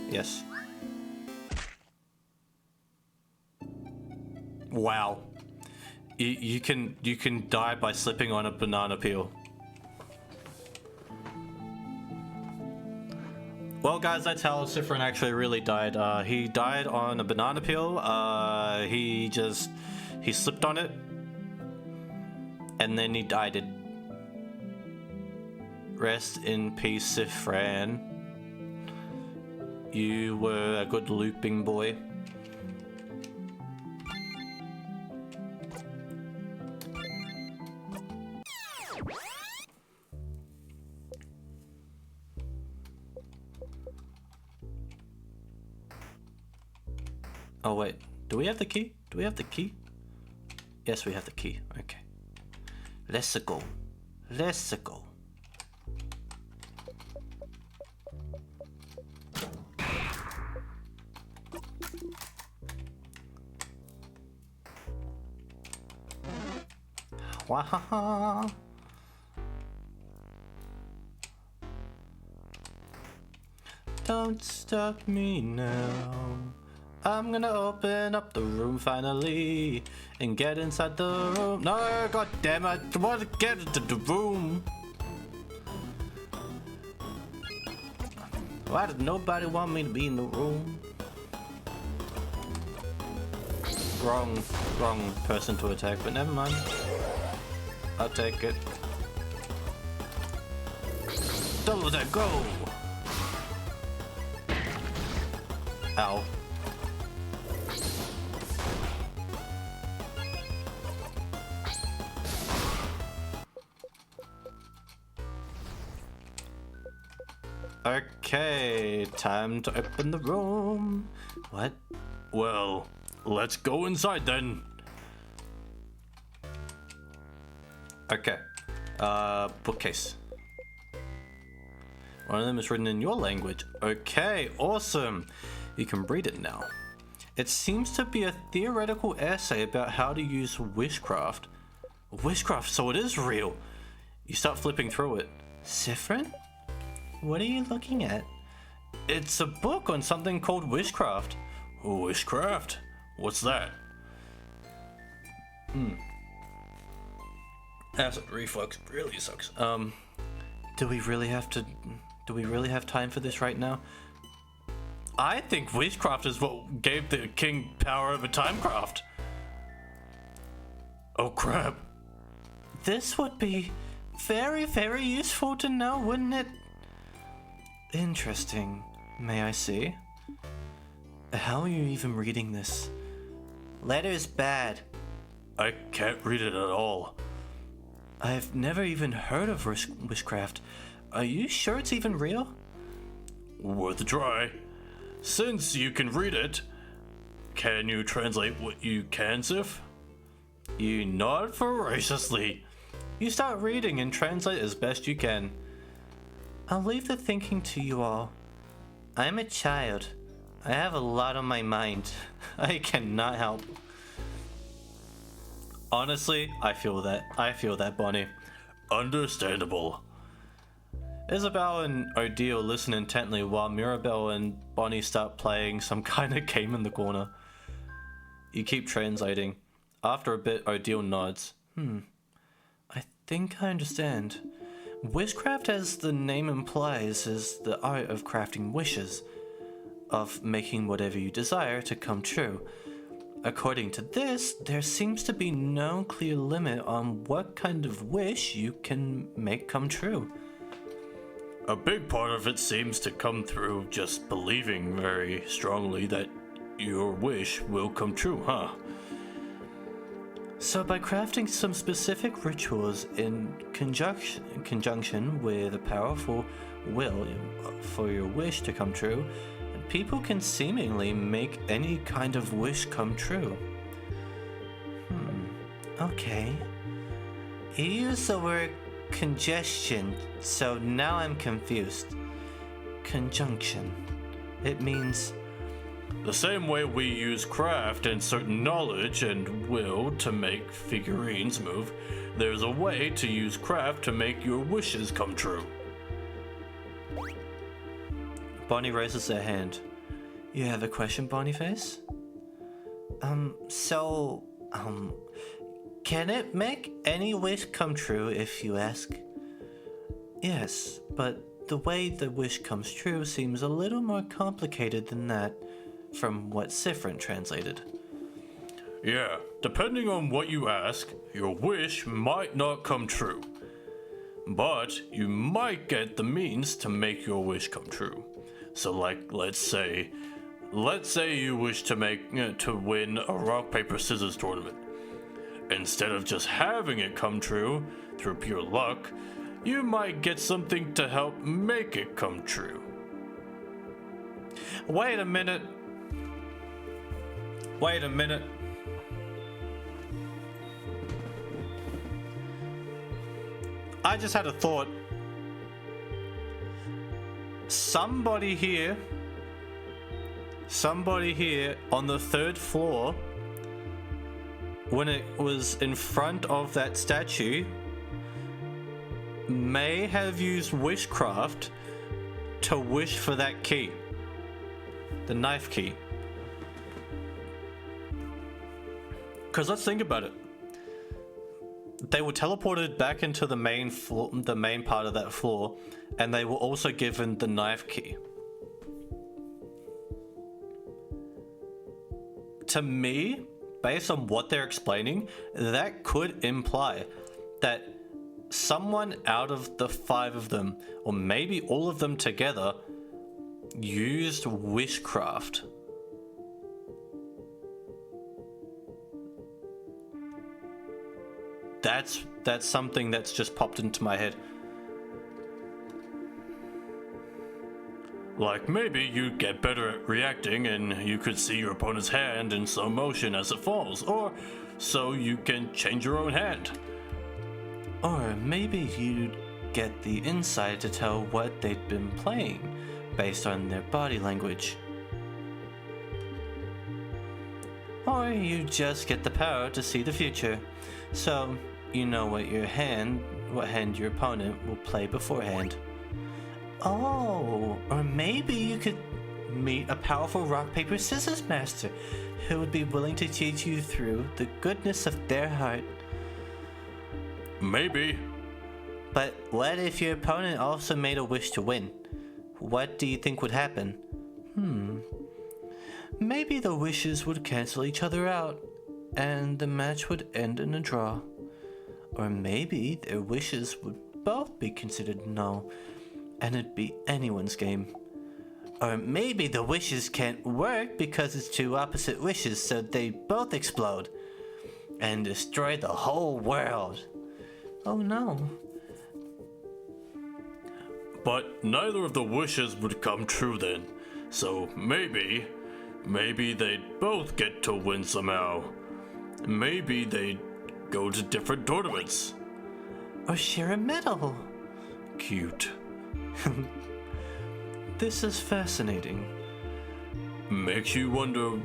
Yes. Wow. You can die by slipping on a banana peel. Well, guys, that's how Sifrin actually really died. He died on a banana peel. He slipped on it, and then he died. Rest in peace, Sifran. You were a good looping boy. Oh wait, do we have the key? Do we have the key? Yes, we have the key. Okay. Let's go. Let's go. Wahaha. Don't stop me now. I'm gonna open up the room finally and get inside the room. No, god damn it, I want to get into the room. Why does nobody want me to be in the room? Wrong person to attack, but never mind. I'll take it. Double that, go! Ow. Okay, time to open the room. What? Well, let's go inside then. Okay. Bookcase. One of them is written in your language. Okay, awesome. You can read it now. It seems to be a theoretical essay about how to use wishcraft. Wishcraft, so it is real. You start flipping through it. Sifrin? What are you looking at? It's a book on something called wishcraft. Wishcraft? What's that? Acid reflux really sucks. Do we really have time for this right now? I think wishcraft is what gave the king power over timecraft. Oh crap. This would be very, very useful to know, wouldn't it? Interesting. May I see? How are you even reading this? Letter's bad. I can't read it at all. I've never even heard of wishcraft. Are you sure it's even real? Worth a try. Since you can read it, can you translate what you can, Sif? You nod voraciously. You start reading and translate as best you can. I'll leave the thinking to you all. I'm a child. I have a lot on my mind. I cannot help. Honestly, I feel that, Bonnie. Understandable. Isabel and Odile listen intently while Mirabelle and Bonnie start playing some kind of game in the corner. You keep translating. After a bit, Odile nods. I think I understand. Wishcraft, as the name implies, is the art of crafting wishes, of making whatever you desire to come true. According to this, there seems to be no clear limit on what kind of wish you can make come true. A big part of it seems to come through just believing very strongly that your wish will come true, huh? So by crafting some specific rituals in conjunction with a powerful will for your wish to come true, people can seemingly make any kind of wish come true. Okay. You use the word congestion, so now I'm confused. Conjunction. It means... The same way we use craft and certain knowledge and will to make figurines move, there's a way to use craft to make your wishes come true. Bonnie raises their hand. You have a question, Boniface? Can it make any wish come true if you ask? Yes, but the way the wish comes true seems a little more complicated than that, from what Sifrin translated. Yeah, depending on what you ask, your wish might not come true. But you might get the means to make your wish come true. So like, let's say you wish to win a rock, paper, scissors tournament. Instead of just having it come true through pure luck, you might get something to help make it come true. Wait a minute. I just had a thought. Somebody here on the 3rd floor, when it was in front of that statue, may have used witchcraft to wish for that key. The knife key. Because let's think about it. They were teleported back into the main floor, the main part of that floor, and they were also given the knife key. To me, based on what they're explaining, that could imply that someone out of the 5 of them, or maybe all of them together, used witchcraft. That's something that's just popped into my head. Like maybe you get better at reacting and you could see your opponent's hand in slow motion as it falls, or so you can change your own hand. Or maybe you'd get the insight to tell what they'd been playing based on their body language. Or you just get the power to see the future, so you know what hand your opponent will play beforehand. Oh, or maybe you could meet a powerful rock, paper, scissors master who would be willing to teach you through the goodness of their heart. Maybe. But what if your opponent also made a wish to win? What do you think would happen? Maybe the wishes would cancel each other out, and the match would end in a draw. Or maybe their wishes would both be considered null, and it'd be anyone's game. Or maybe the wishes can't work because it's 2 opposite wishes, so they both explode and destroy the whole world. Oh no. But neither of the wishes would come true then, so maybe they'd both get to win somehow. Maybe they'd go to different tournaments. Or share a medal. Cute. This is fascinating. Makes you want to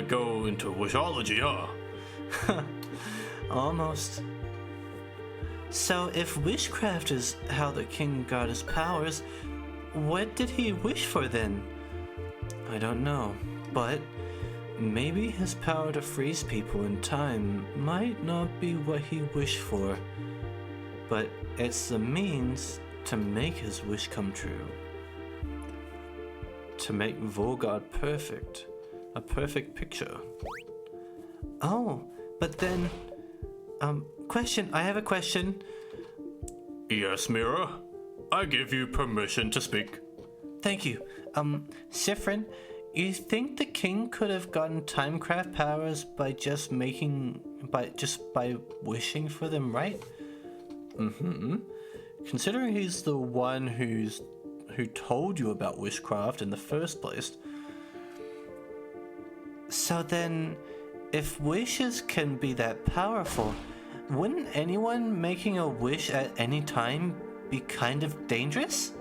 go into wishology, huh? Almost. So if witchcraft is how the king got his powers, what did he wish for then? I don't know, but maybe his power to freeze people in time might not be what he wished for, but it's the means to make his wish come true. To make Volgard perfect. A perfect picture. Oh, but then... I have a question. Yes, Mira. I give you permission to speak. Thank you. Sifrin, you think the king could have gotten timecraft powers by wishing for them, right? Considering he's the one who told you about witchcraft in the first place. So then, if wishes can be that powerful, wouldn't anyone making a wish at any time be kind of dangerous?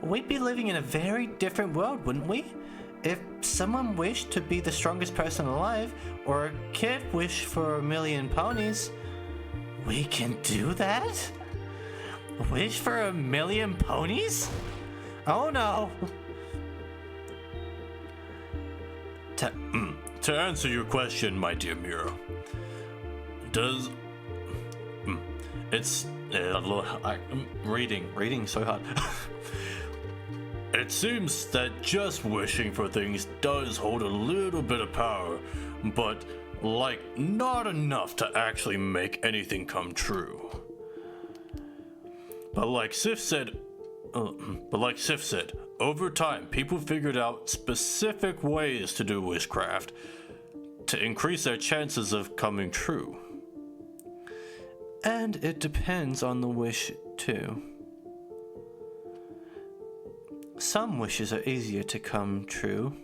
We'd be living in a very different world, wouldn't we? If someone wished to be the strongest person alive, or a kid wished for 1,000,000 ponies, we can do that? Wish for 1,000,000 ponies? Oh no! To answer your question, my dear Mira, does it's I'm reading so hard. it seems that just wishing for things does hold a little bit of power, but like not enough to actually make anything come true. But like Sif said, over time, people figured out specific ways to do witchcraft to increase their chances of coming true. And it depends on the wish, too. Some wishes are easier to come true.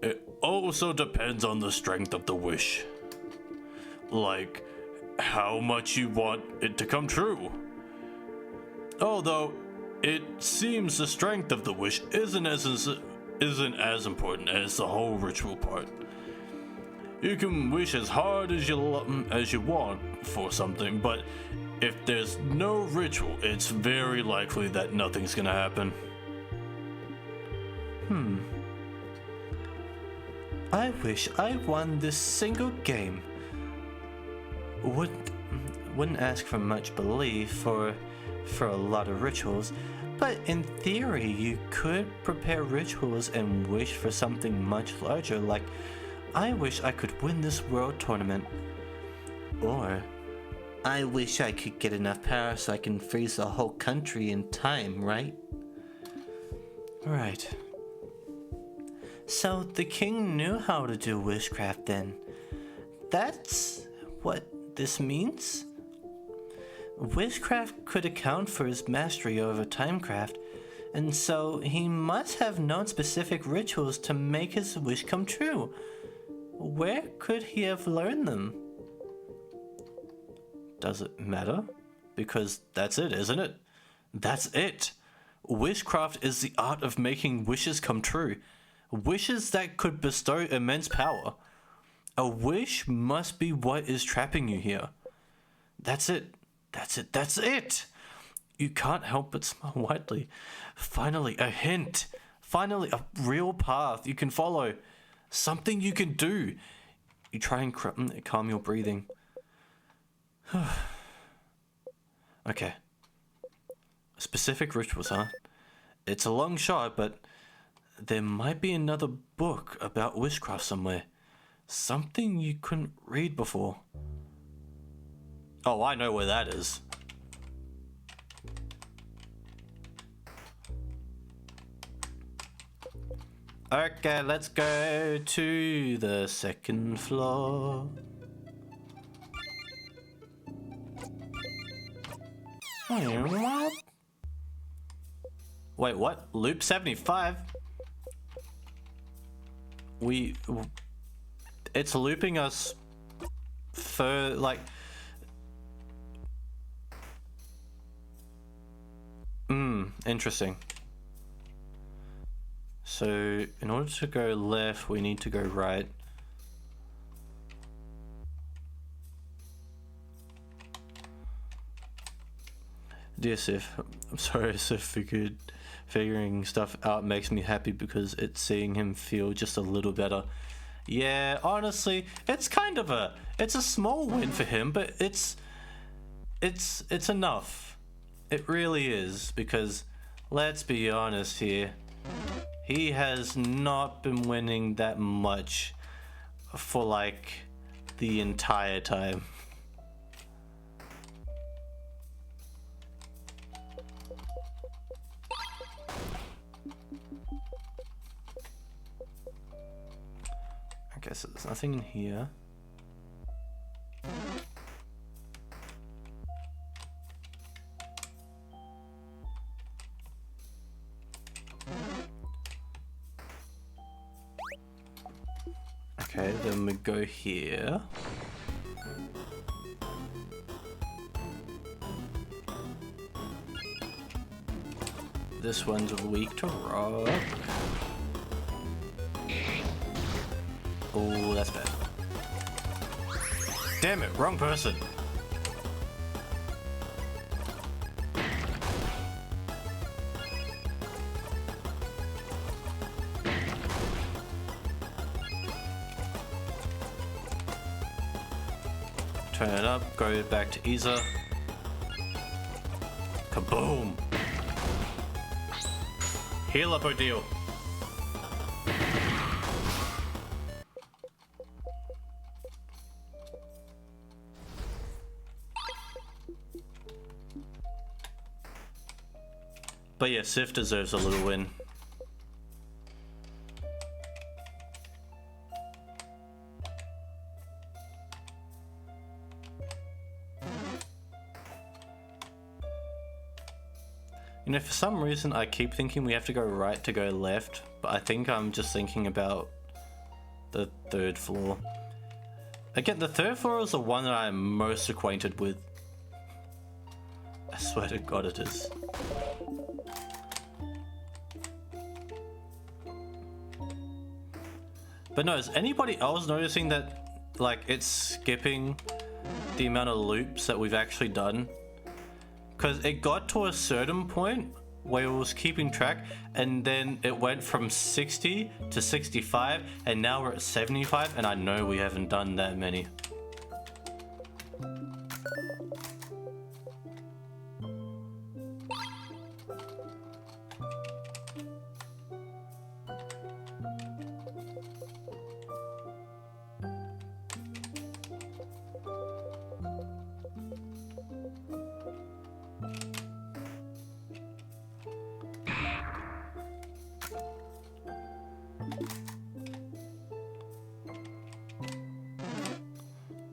It also depends on the strength of the wish. Like, how much you want it to come true. Although, it seems the strength of the wish isn't as important as the whole ritual part. You can wish as hard as you want for something, but if there's no ritual, it's very likely that nothing's gonna happen. I wish I won this single game. Wouldn't ask for much belief for a lot of rituals, but in theory you could prepare rituals and wish for something much larger, like I wish I could win this world tournament. Or I wish I could get enough power so I can freeze the whole country in time, right? Right. So the king knew how to do witchcraft then. That's what this means? Witchcraft could account for his mastery over timecraft, and so he must have known specific rituals to make his wish come true. Where could he have learned them? Does it matter? Because that's it, isn't it? That's it! Witchcraft is the art of making wishes come true. Wishes that could bestow immense power. A wish must be what is trapping you here. That's it. That's it. That's it! You can't help but smile widely. Finally, a hint. Finally, a real path you can follow. Something you can do. You try and calm your breathing. Okay. Specific rituals, huh? It's a long shot, but there might be another book about witchcraft somewhere. Something you couldn't read before. Oh, I know where that is. Okay, let's go to the second floor. Wait, what? Loop 75? It's looping us for, like... Interesting. So, in order to go left, we need to go right. Dear Sif, I'm sorry Sif figuring stuff out makes me happy because it's seeing him feel just a little better. Yeah, honestly, it's kind of it's a small win for him, but it's enough. It really is, because let's be honest here, he has not been winning that much for like the entire time. Okay, so there's nothing in here. Okay, Then we go here. This one's weak to rock. Oh, that's bad. Damn it, wrong person. Turn it up, go back to Isa. Kaboom! Heal up, Odile. But yeah, Sif deserves a little win. You know, for some reason I keep thinking we have to go right to go left, but I think I'm just thinking about the third floor. Again, the third floor is the one that I'm most acquainted with. I swear to God it is. But no, is anybody else noticing that, like, it's skipping the amount of loops that we've actually done? Because it got to a certain point where it was keeping track, and then it went from 60 to 65, and now we're at 75, and I know we haven't done that many.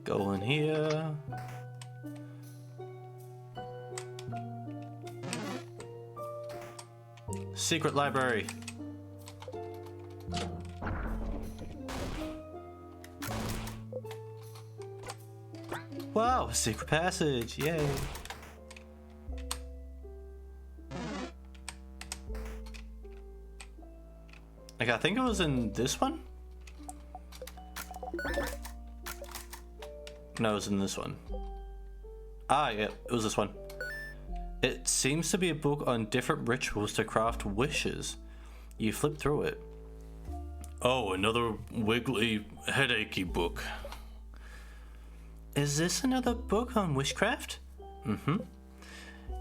Go in here. Secret library. Wow, secret passage, yay. Like, I think it was in this one? No, it was in this one. Ah, yeah, it was this one. It seems to be a book on different rituals to craft wishes. You flip through it. Oh, another wiggly, headachy book. Is this another book on wishcraft? Mm-hmm.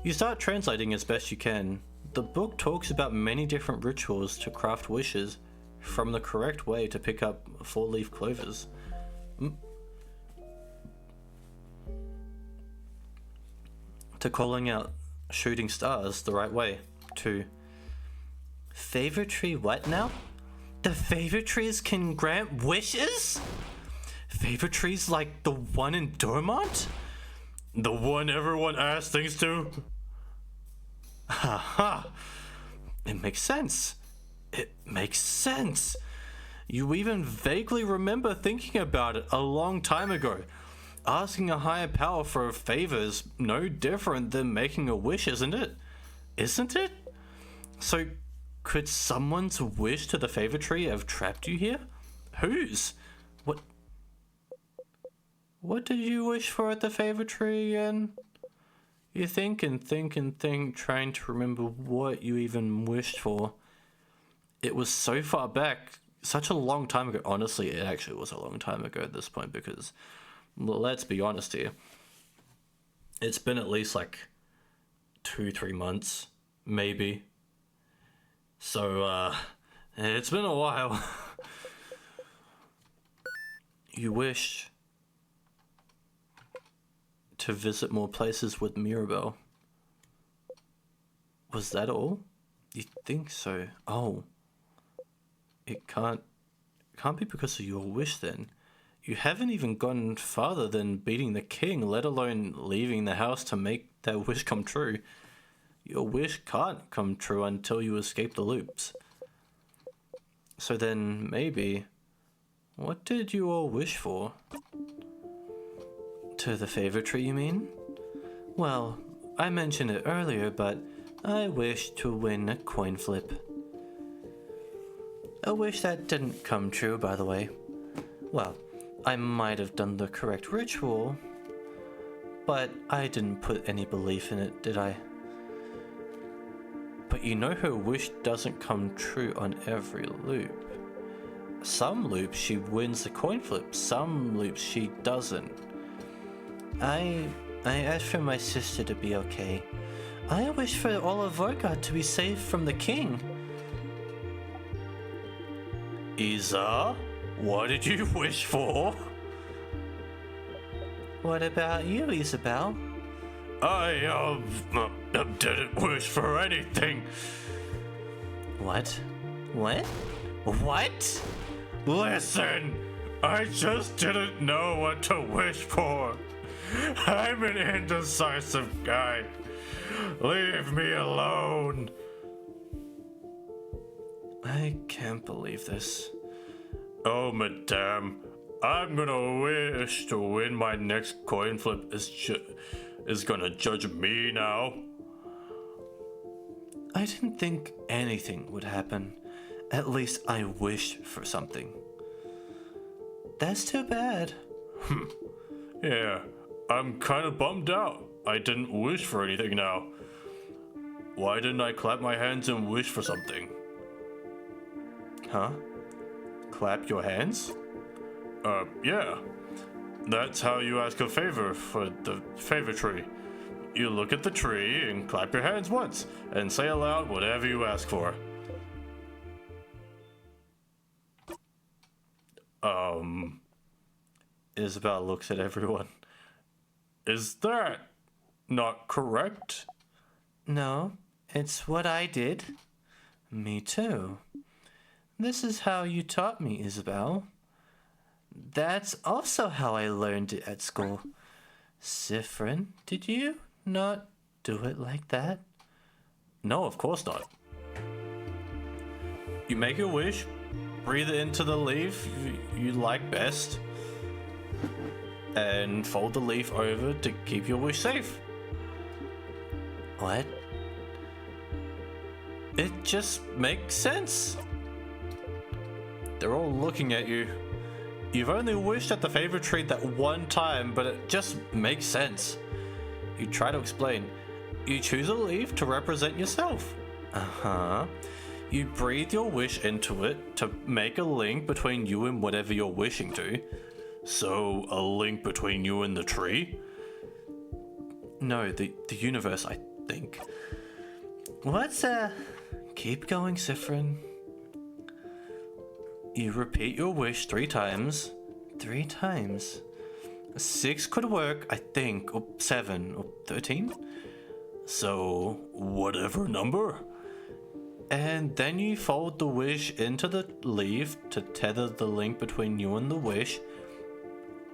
You start translating as best you can. The book talks about many different rituals to craft wishes, from the correct way to pick up 4-leaf clovers. To calling out shooting stars the right way, to favorite tree what now? The favorite trees can grant wishes? Favorite trees like the one in Dormont? The one everyone asks things to? Haha! It makes sense. It makes sense. You even vaguely remember thinking about it a long time ago. Asking a higher power for a favor is no different than making a wish, isn't it? Isn't it? So, could someone's wish to the favor tree have trapped you here? Whose? What did you wish for at the favor tree again? You think and think and think, trying to remember what you even wished for. It was so far back, such a long time ago. Honestly, it actually was a long time ago at this point, because let's be honest here. It's been at least like 2-3 months, maybe. So, it's been a while. You wished to visit more places with Mirabelle. Was that all? You think so? Oh. It can't be because of your wish then. You haven't even gone farther than beating the king, let alone leaving the house to make that wish come true. Your wish can't come true until you escape the loops. So then maybe What did you all wish for? To the favor tree, you mean? Well, I mentioned it earlier, but I wish to win a coin flip. A wish that didn't come true, by the way. Well, I might have done the correct ritual, but I didn't put any belief in it, did I? But you know her wish doesn't come true on every loop. Some loops she wins the coin flip, some loops she doesn't. I asked for my sister to be okay. I wish for all of Vorgod to be saved from the king. Isa, what did you wish for? What about you, Isabel? I didn't wish for anything. What? What? What? Listen, I just didn't know what to wish for. I'm an indecisive guy. Leave me alone. I can't believe this. Oh, madame, I'm gonna wish to win my next coin flip is gonna judge me now. I didn't think anything would happen. At least I wished for something. That's too bad. Yeah, I'm kinda bummed out. I didn't wish for anything now. Why didn't I clap my hands and wish for something? Huh? Clap your hands? Yeah. That's how you ask a favor for the favor tree. You look at the tree and clap your hands once, and say aloud whatever you ask for. Isabel looks at everyone. Is that not correct? No, it's what I did. Me too. This is how you taught me, Isabel. That's also how I learned it at school. Siffrin, did you not do it like that? No, of course not. You make a wish, breathe it into the leaf you like best, and fold the leaf over to keep your wish safe. What? It just makes sense. They're all looking at you. You've only wished at the favor tree that one time, but it just makes sense. You try to explain. You choose a leaf to represent yourself. Uh-huh. You breathe your wish into it to make a link between you and whatever you're wishing to. So, a link between you and the tree? No, the universe, I think. Let's, keep going, Siffrin. You repeat your wish 3 times. 3 times. 6 could work, I think, or 7, or 13. So, whatever number? And then you fold the wish into the leaf to tether the link between you and the wish,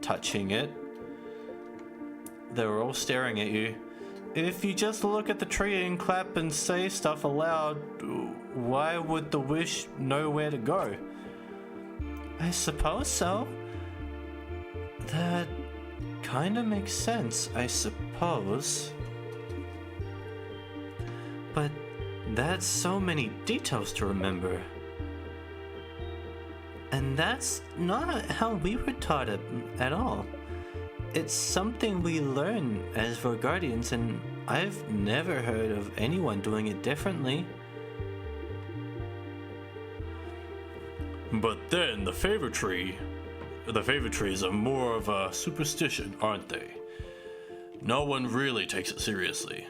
touching it. They're all staring at you. If you just look at the tree and clap and say stuff aloud, why would the wish know where to go? I suppose so. That kinda makes sense, I suppose. But that's so many details to remember. And that's not how we were taught it at all. It's something we learn as Vorguardians, and I've never heard of anyone doing it differently. But then the favor trees are more of a superstition, aren't they? No one really takes it seriously.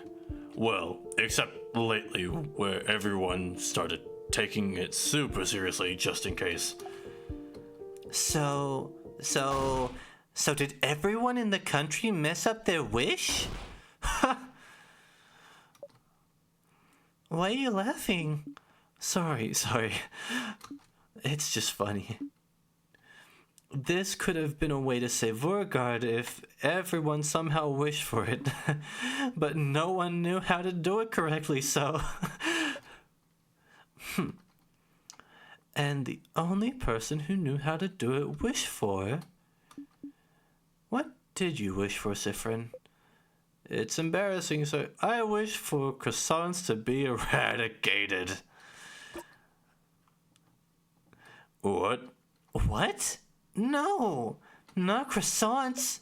Well, except lately, where everyone started taking it super seriously just in case. So did everyone in the country mess up their wish? Why are you laughing? Sorry. It's just funny. This could have been a way to save Vorgard if everyone somehow wished for it. But no one knew how to do it correctly, so... And the only person who knew how to do it wished for... What did you wish for, Sifrin? It's embarrassing, so I wish for croissants to be eradicated. What? What? No, not croissants.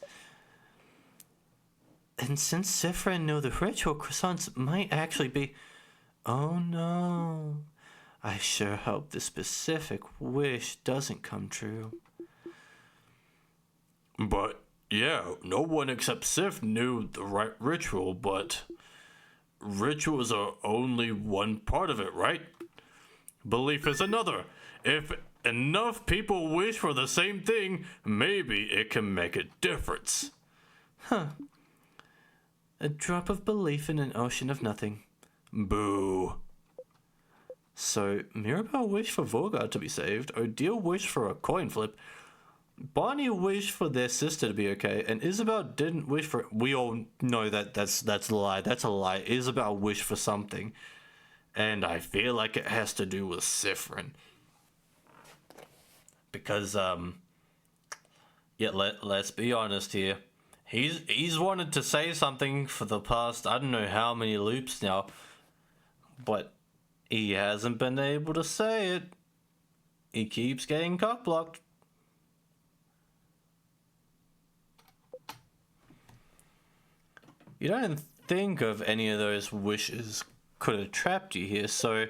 And since Sifrin knew the ritual, croissants might actually be... Oh no. I sure hope the specific wish doesn't come true. But, yeah, no one except Sif knew the right ritual, but rituals are only one part of it, right? Belief is another. If enough people wish for the same thing, maybe it can make a difference. Huh. A drop of belief in an ocean of nothing. Boo. So, Mirabelle wished for Vorgard to be saved, Odile wished for a coin flip, Bonnie wished for their sister to be okay, and Isabel didn't wish for... We all know that that's a lie. That's a lie. Isabel wished for something. And I feel like it has to do with Sifrin. Because, yeah, let's be honest here. He's wanted to say something for the past, I don't know how many loops now, but he hasn't been able to say it. He keeps getting cock-blocked. You don't think of any of those wishes could have trapped you here, so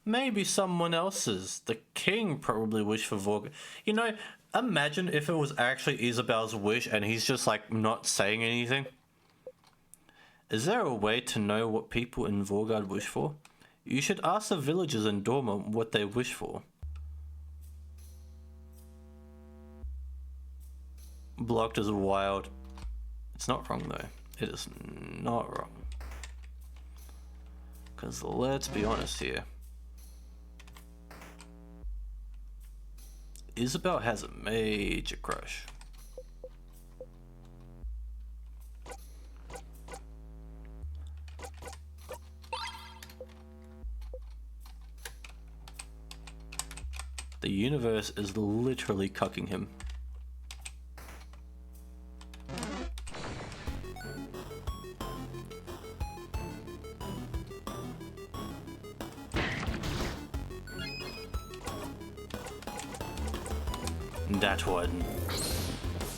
maybe someone else's. The king probably wished for Vorgard. You know, imagine if it was actually Isabel's wish and he's just like not saying anything. Is there a way to know what people in Vorgard wish for? You should ask the villagers in Dorma what they wish for. Blocked is wild. It's not wrong though. It is not wrong. Because let's be honest here. Isabel has a major crush. The universe is literally cucking him. That one.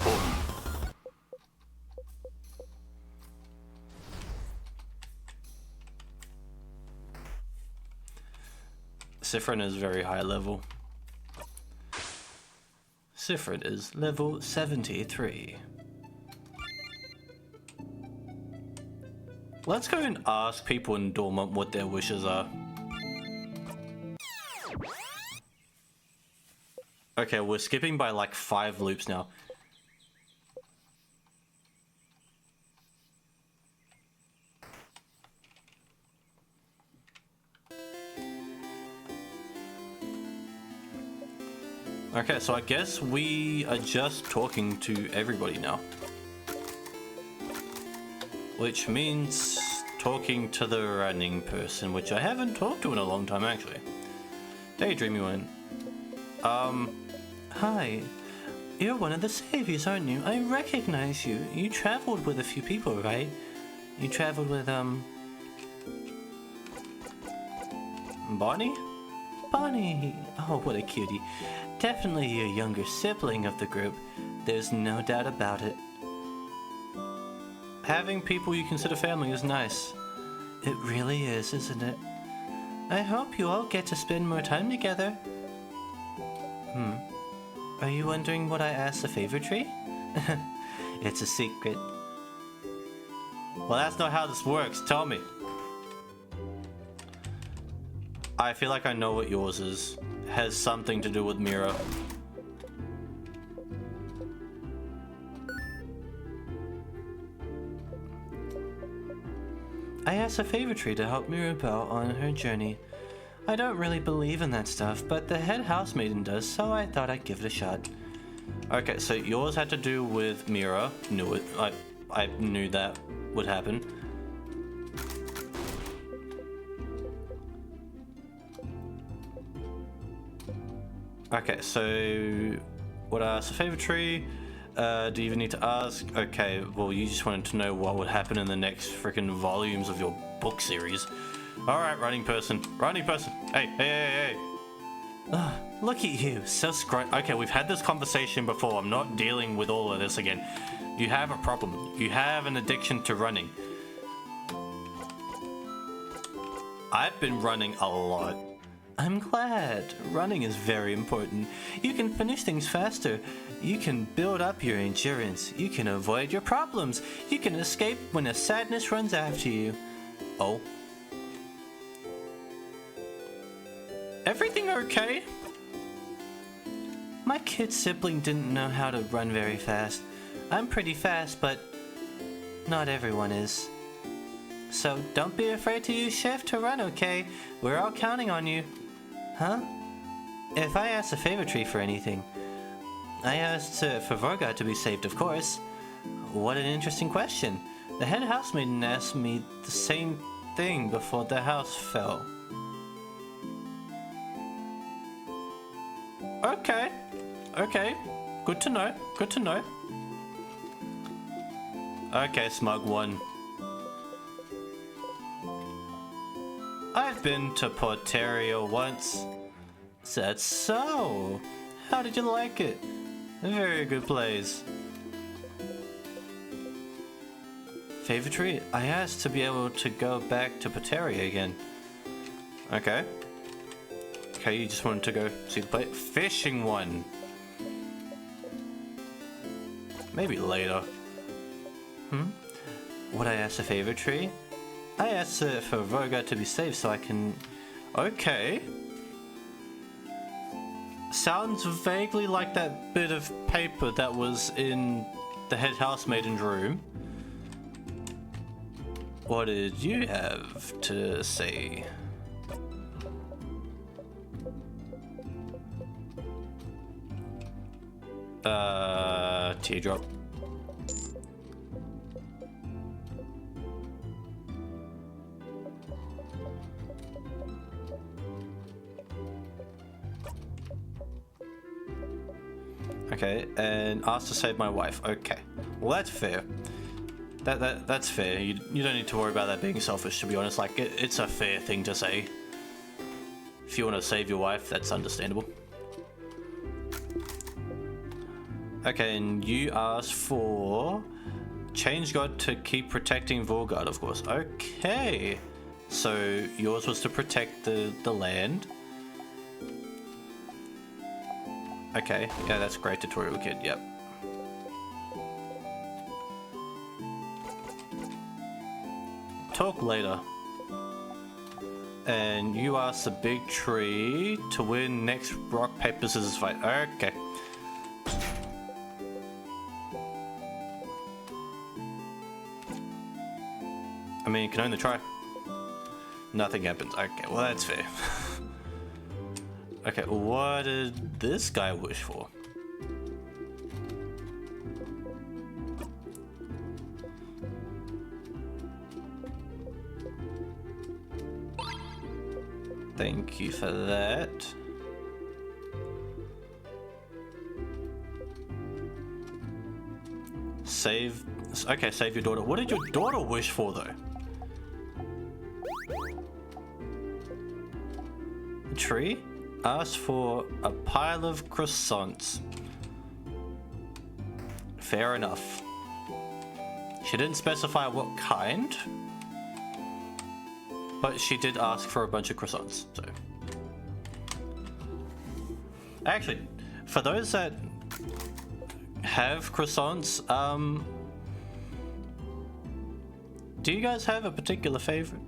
Boom. Sifrin is very high level. Sifrin is level 73. Let's go and ask people in Dormont what their wishes are. Okay, we're skipping by like 5 loops now. Okay, so I guess we are just talking to everybody now. Which means talking to the running person, which I haven't talked to in a long time actually. Daydreamy one. Hi. You're one of the saviors, aren't you? I recognize you. You traveled with a few people, right? You traveled with, Bonnie? Bonnie! Oh, what a cutie. Definitely your younger sibling of the group. There's no doubt about it. Having people you consider family is nice. It really is, isn't it? I hope you all get to spend more time together. Are you wondering what I asked the favor tree? It's a secret. Well, that's not how this works. Tell me. I feel like I know what yours is. Has something to do with Mira. I asked a favor tree to help Mirabelle on her journey. I don't really believe in that stuff, but the head housemaiden does, so I thought I'd give it a shot. Okay, so yours had to do with Mira. Knew it. I knew that would happen. Okay, so what ask a favorite tree? Do you even need to ask? Okay, well, you just wanted to know what would happen in the next freaking volumes of your book series. Alright, running person. Running person. Hey. Look at you, so okay, we've had this conversation before. I'm not dealing with all of this again. You have a problem. You have an addiction to running. I've been running a lot. I'm glad. Running is very important. You can finish things faster. You can build up your endurance. You can avoid your problems. You can escape when a sadness runs after you. Oh. Everything okay? My kid sibling didn't know how to run very fast. I'm pretty fast, but not everyone is. So don't be afraid to use shift to run, okay? We're all counting on you. Huh? If I asked a favorite tree for anything, I asked for Vorga to be saved, of course. What an interesting question. The head housemaiden asked me the same thing before the house fell. Okay. Good to know. Okay, Smug One. I've been to Porteria once. That's so. How did you like it? A very good place. Favorite tree? I asked to be able to go back to Porteria again. Okay. Okay, you just wanted to go see the place. Fishing one. Maybe later. Would I ask a favorite tree? I asked for Vorga to be saved so I can... Okay. Sounds vaguely like that bit of paper that was in the head housemaiden's room. What did you have to say? Teardrop. Okay, and asked to save my wife. Okay, well that's fair. That's fair. You don't need to worry about that being selfish, to be honest. Like, it's a fair thing to say. If you want to save your wife, that's understandable. Okay, and you asked for change God to keep protecting Vorgard, of course. Okay, so yours was to protect the land. Okay, yeah, that's great, tutorial kid. Yep. Talk later. And you asked the big tree to win next rock paper scissors fight. Okay. I mean, you can only try. Nothing happens. Okay, well that's fair. Okay, what did this guy wish for? Thank you for that. Save. Okay, save your daughter. What did your daughter wish for, though? A tree? Asked for a pile of croissants. Fair enough. She didn't specify what kind, but she did ask for a bunch of croissants, so. Actually, for those that have croissants, do you guys have a particular favorite?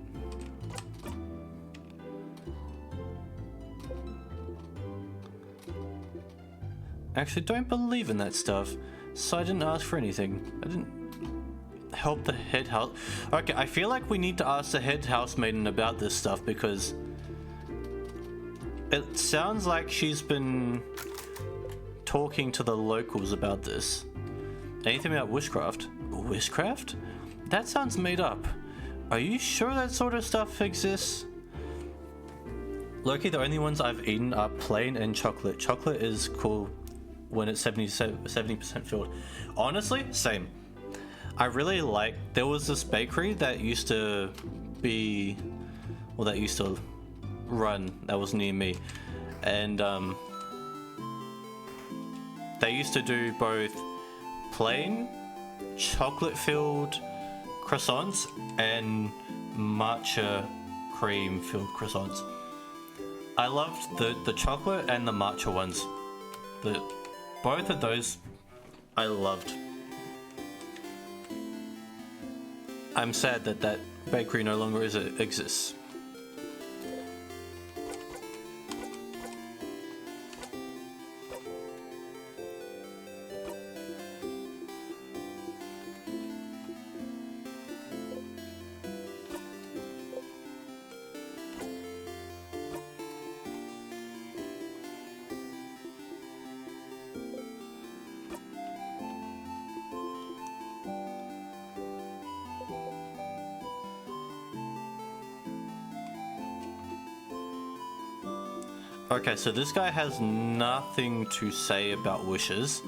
Actually, don't believe in that stuff, so I didn't ask for anything. I didn't help the head house. Okay, I feel like we need to ask the head housemaiden about this stuff because it sounds like she's been talking to the locals about this. Anything about witchcraft? Witchcraft? That sounds made up. Are you sure that sort of stuff exists? Loki, the only ones I've eaten are plain and chocolate. Chocolate is cool when it's 70% filled. Honestly, same. I really like, there was this bakery that used to be, well, that used to run, that was near me. And they used to do both plain, chocolate filled croissants and matcha cream filled croissants. I loved the chocolate and the matcha ones. Both of those I loved. I'm sad that that bakery no longer exists. Okay, so this guy has nothing to say about wishes.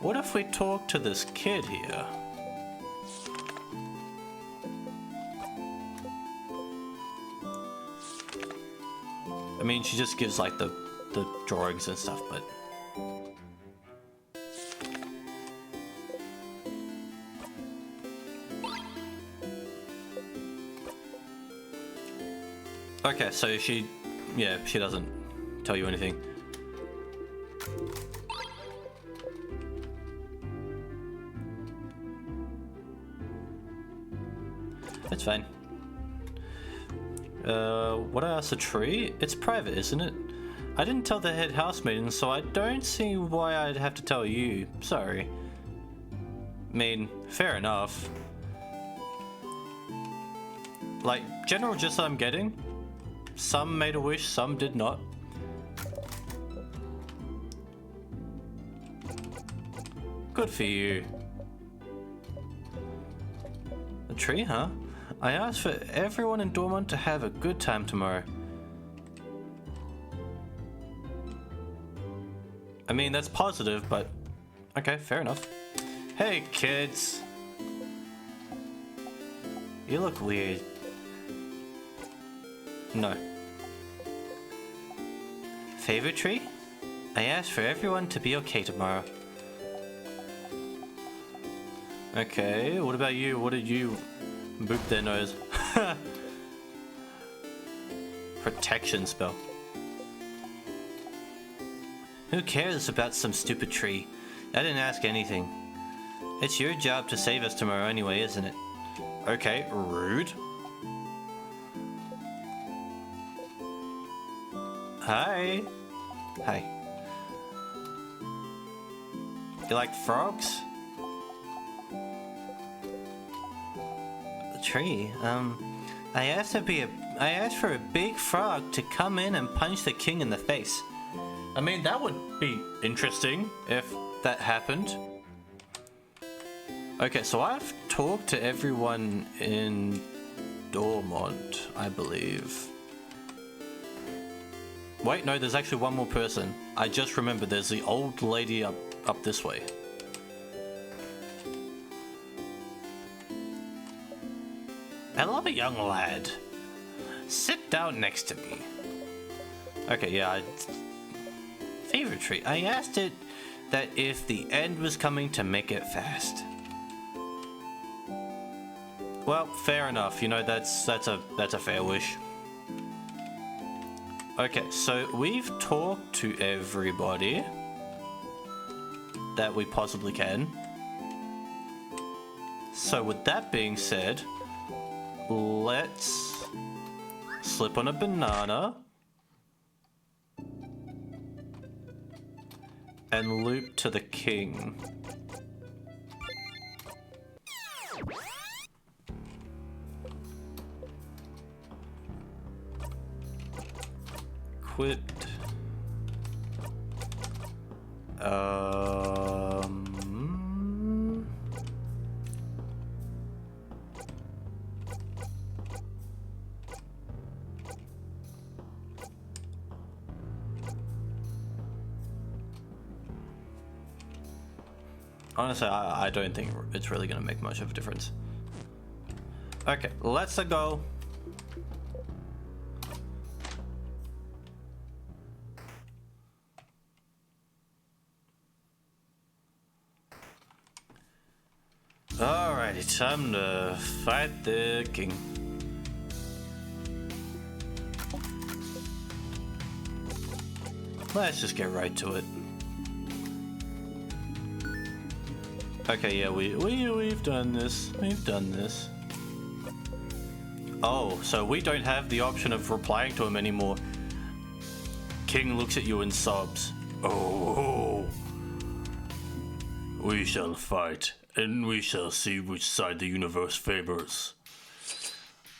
What if we talk to this kid here? I mean, she just gives like the drawings and stuff, but... Okay, so she doesn't tell you anything. It's fine. What I asked the tree? It's private, isn't it? I didn't tell the head housemaiden, so I don't see why I'd have to tell you. Sorry. I mean, fair enough. Like, general gist I'm getting? Some made a wish, some did not. Good for you. A tree, huh? I asked for everyone in Dormont to have a good time tomorrow. I mean, that's positive, but okay, fair enough. Hey, kids. You look weird. No. Favorite tree? I asked for everyone to be okay tomorrow. Okay, what about you? What did you boop their nose? Protection spell. Who cares about some stupid tree? I didn't ask anything. It's your job to save us tomorrow anyway, isn't it? Okay, rude. Hi. Hi. You like frogs? The tree, I asked for a big frog to come in and punch the king in the face. I mean, that would be interesting if that happened. Okay, so I've talked to everyone in Dormont, I believe. Wait, no, there's actually one more person. I just remembered there's the old lady up this way. Hello, young lad. Sit down next to me. Okay, yeah, favorite tree. I asked it that if the end was coming to make it fast. Well, fair enough. You know, that's a fair wish. Okay, so we've talked to everybody that we possibly can. So with that being said, let's slip on a banana and loop to the king. Quit. Honestly, I don't think it's really gonna make much of a difference. Okay, let's go. Alrighty, time to fight the king. Let's just get right to it. Okay, yeah, we've done this. We've done this. Oh, so we don't have the option of replying to him anymore. King looks at you and sobs. Oh, we shall fight, and we shall see which side the universe favors.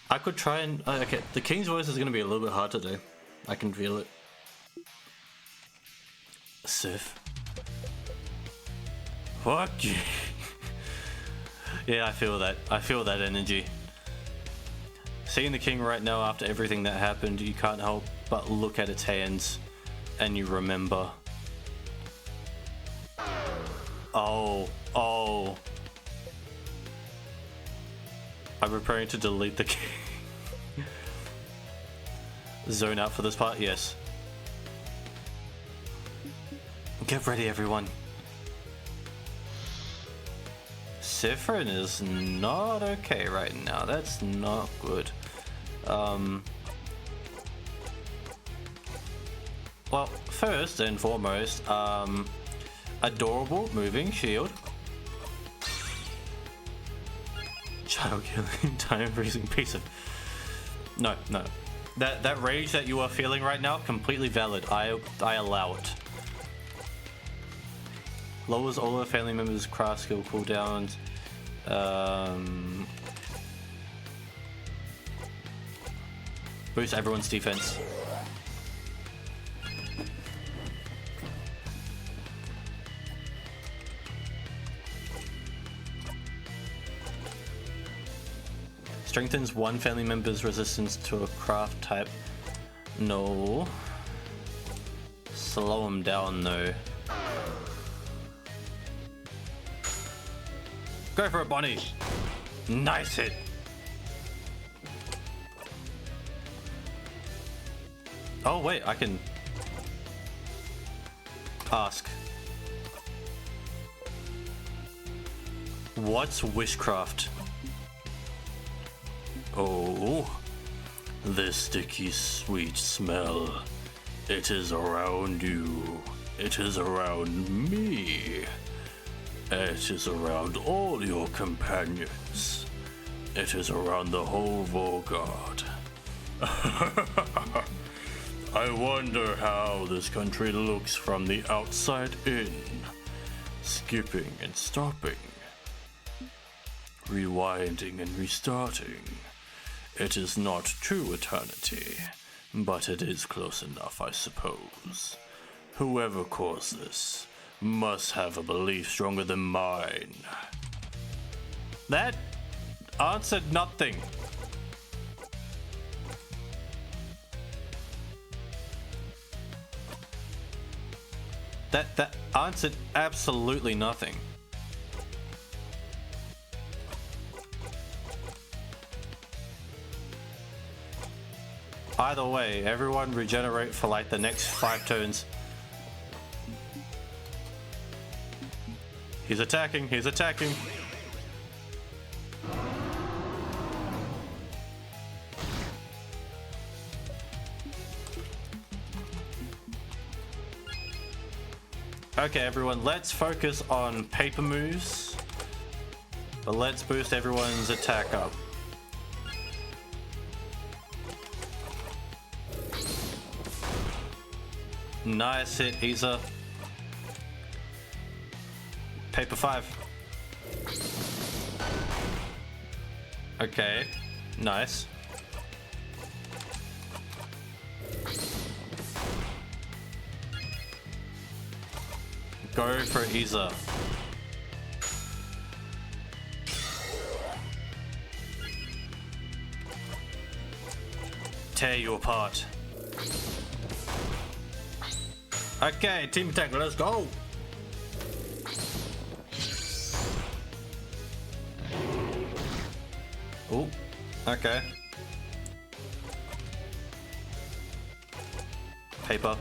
I could try and... okay, the king's voice is going to be a little bit hard to do. I can feel it. Sif. Fuck you. Yeah, I feel that. I feel that energy. Seeing the king right now after everything that happened, you can't help but look at its hands and you remember. Oh. I'm preparing to delete the king. Zone out for this part? Yes. Get ready, everyone. Sifrin is not okay right now. That's not good. Well, first and foremost, adorable moving shield. Child killing, time freezing piece of... No. That rage that you are feeling right now, completely valid. I allow it. Lowers all our family members' craft skill cooldowns. Boost everyone's defense. Strengthens one family member's resistance to a craft type. No. Slow him down though. Go for it, Bonnie. Nice hit. Oh wait, I can ask. What's wishcraft? Oh, the sticky sweet smell. It is around you. It is around me. It is around all your companions. It is around the whole Volgard. I wonder how this country looks from the outside in. Skipping and stopping. Rewinding and restarting. It is not true eternity, but it is close enough, I suppose. Whoever caused this must have a belief stronger than mine. That answered nothing. That answered absolutely nothing. Either way, everyone regenerate for like the next 5 turns. He's attacking, he's attacking. Okay, everyone, let's focus on paper moves. But let's boost everyone's attack up. Nice hit, Isa. Paper 5. Okay, nice. Go for Isa. Tear you apart. Okay, team attack, let's go. Oh, okay. Paper.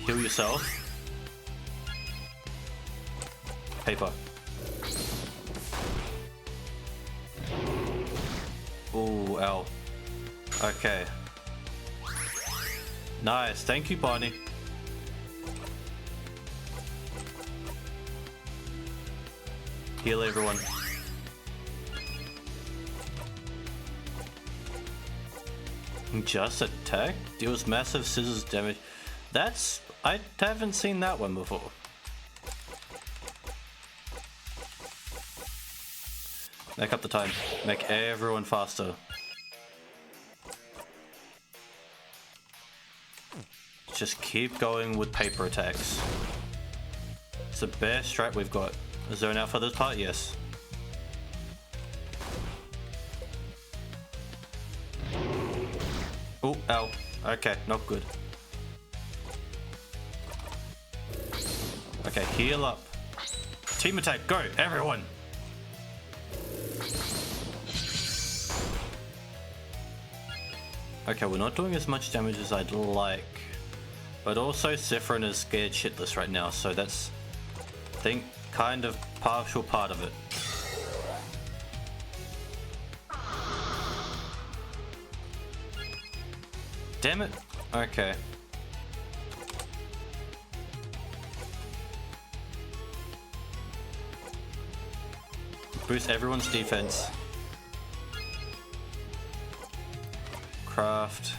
Heal yourself. Paper. Ooh, ow. Okay. Nice, thank you, Bonnie. Heal everyone. Just attack? Deals massive scissors damage. That's... I haven't seen that one before. Make up the time. Make everyone faster. Just keep going with paper attacks. It's the best strat we've got. Zone out for this part? Yes. Oh, ow. Okay, not good. Okay, heal up. Team attack, go, everyone! Okay, we're not doing as much damage as I'd like. But also, Sephirin is scared shitless right now, so that's, I think, kind of partial part of it. Damn it! Okay. Boost everyone's defense. Craft.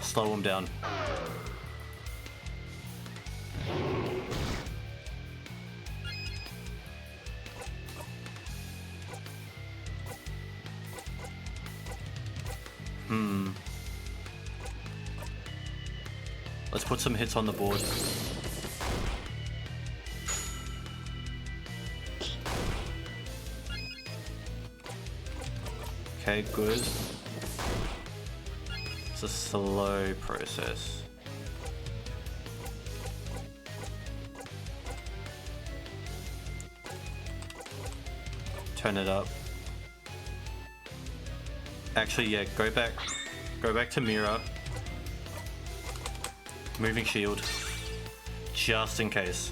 Slow them down. Let's put some hits on the board. Okay, good. It's a slow process. Turn it up. Actually, yeah, go back to mirror. Moving shield, just in case.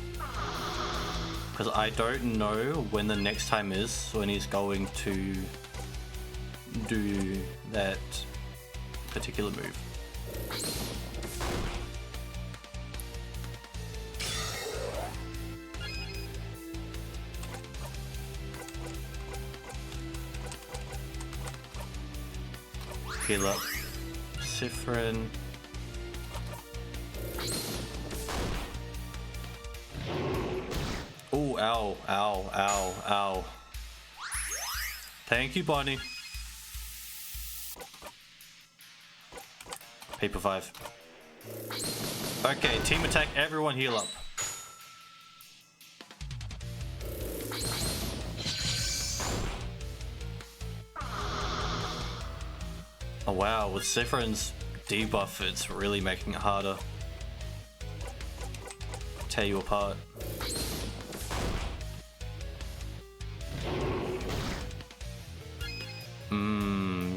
Because I don't know when the next time is when he's going to do that particular move. Heal up. Sephirin. Oh, ow, ow, ow, ow. Thank you, Bonnie. Paper 5. Okay, team attack, everyone heal up. Oh wow, with Sephirin's debuff, it's really making it harder. Tear you apart.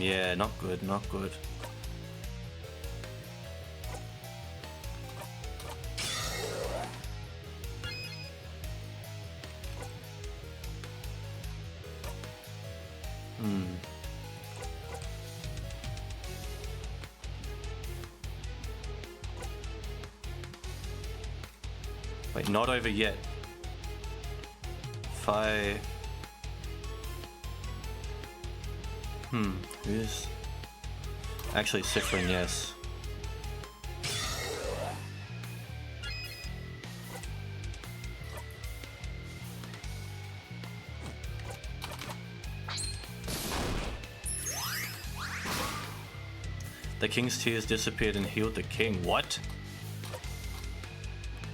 Yeah, not good, not good. Wait, not over yet. If I... who's... Actually, Sephirin, yes. The king's tears disappeared and healed the king. What?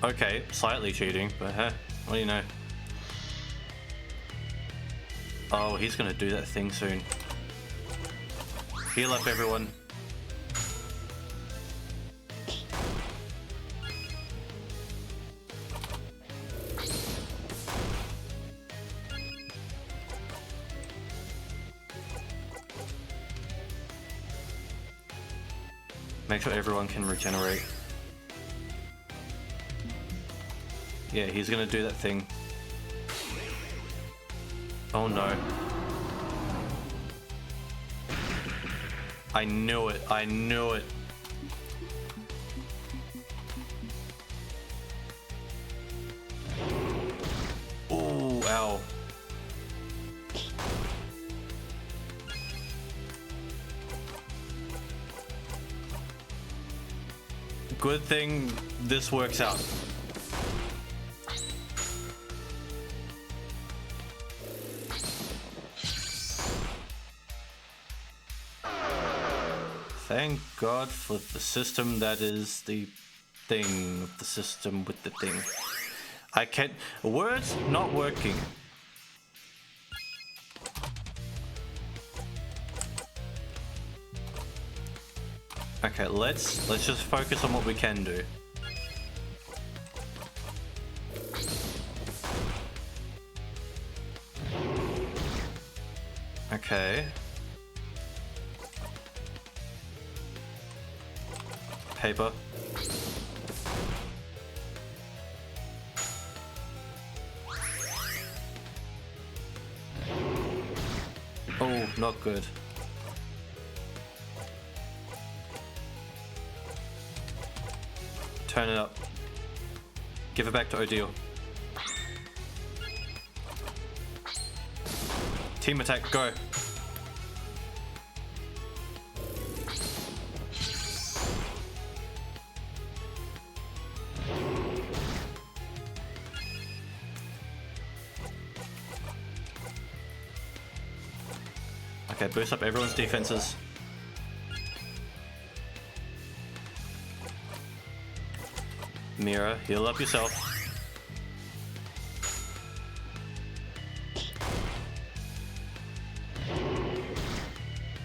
Okay, slightly cheating, but what do you know? Oh, he's gonna do that thing soon. Heal up, everyone. Make sure everyone can regenerate. Yeah, he's gonna do that thing. Oh no. I knew it. I knew it. Ooh, ow. Good thing this works out. Thank God for the system that is the thing, the system with the thing. I can't, words not working. Okay, let's just focus on what we can do. Okay. Paper. Oh, not good. Turn it up. Give it back to Odile. Team attack, go. Okay, boost up everyone's defenses. Mira, heal up yourself.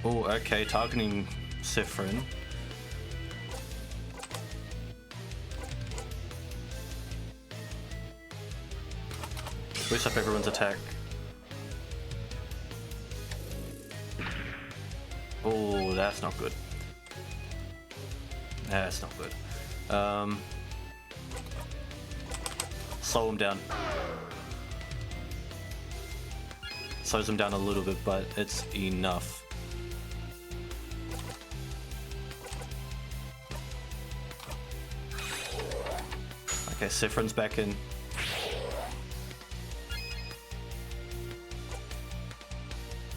Oh, okay, targeting Sifrin. Boost up everyone's attack. Oh, that's not good. That's not good. Slow him down. Slows him down a little bit, but it's enough. Okay, Sifrin's back in.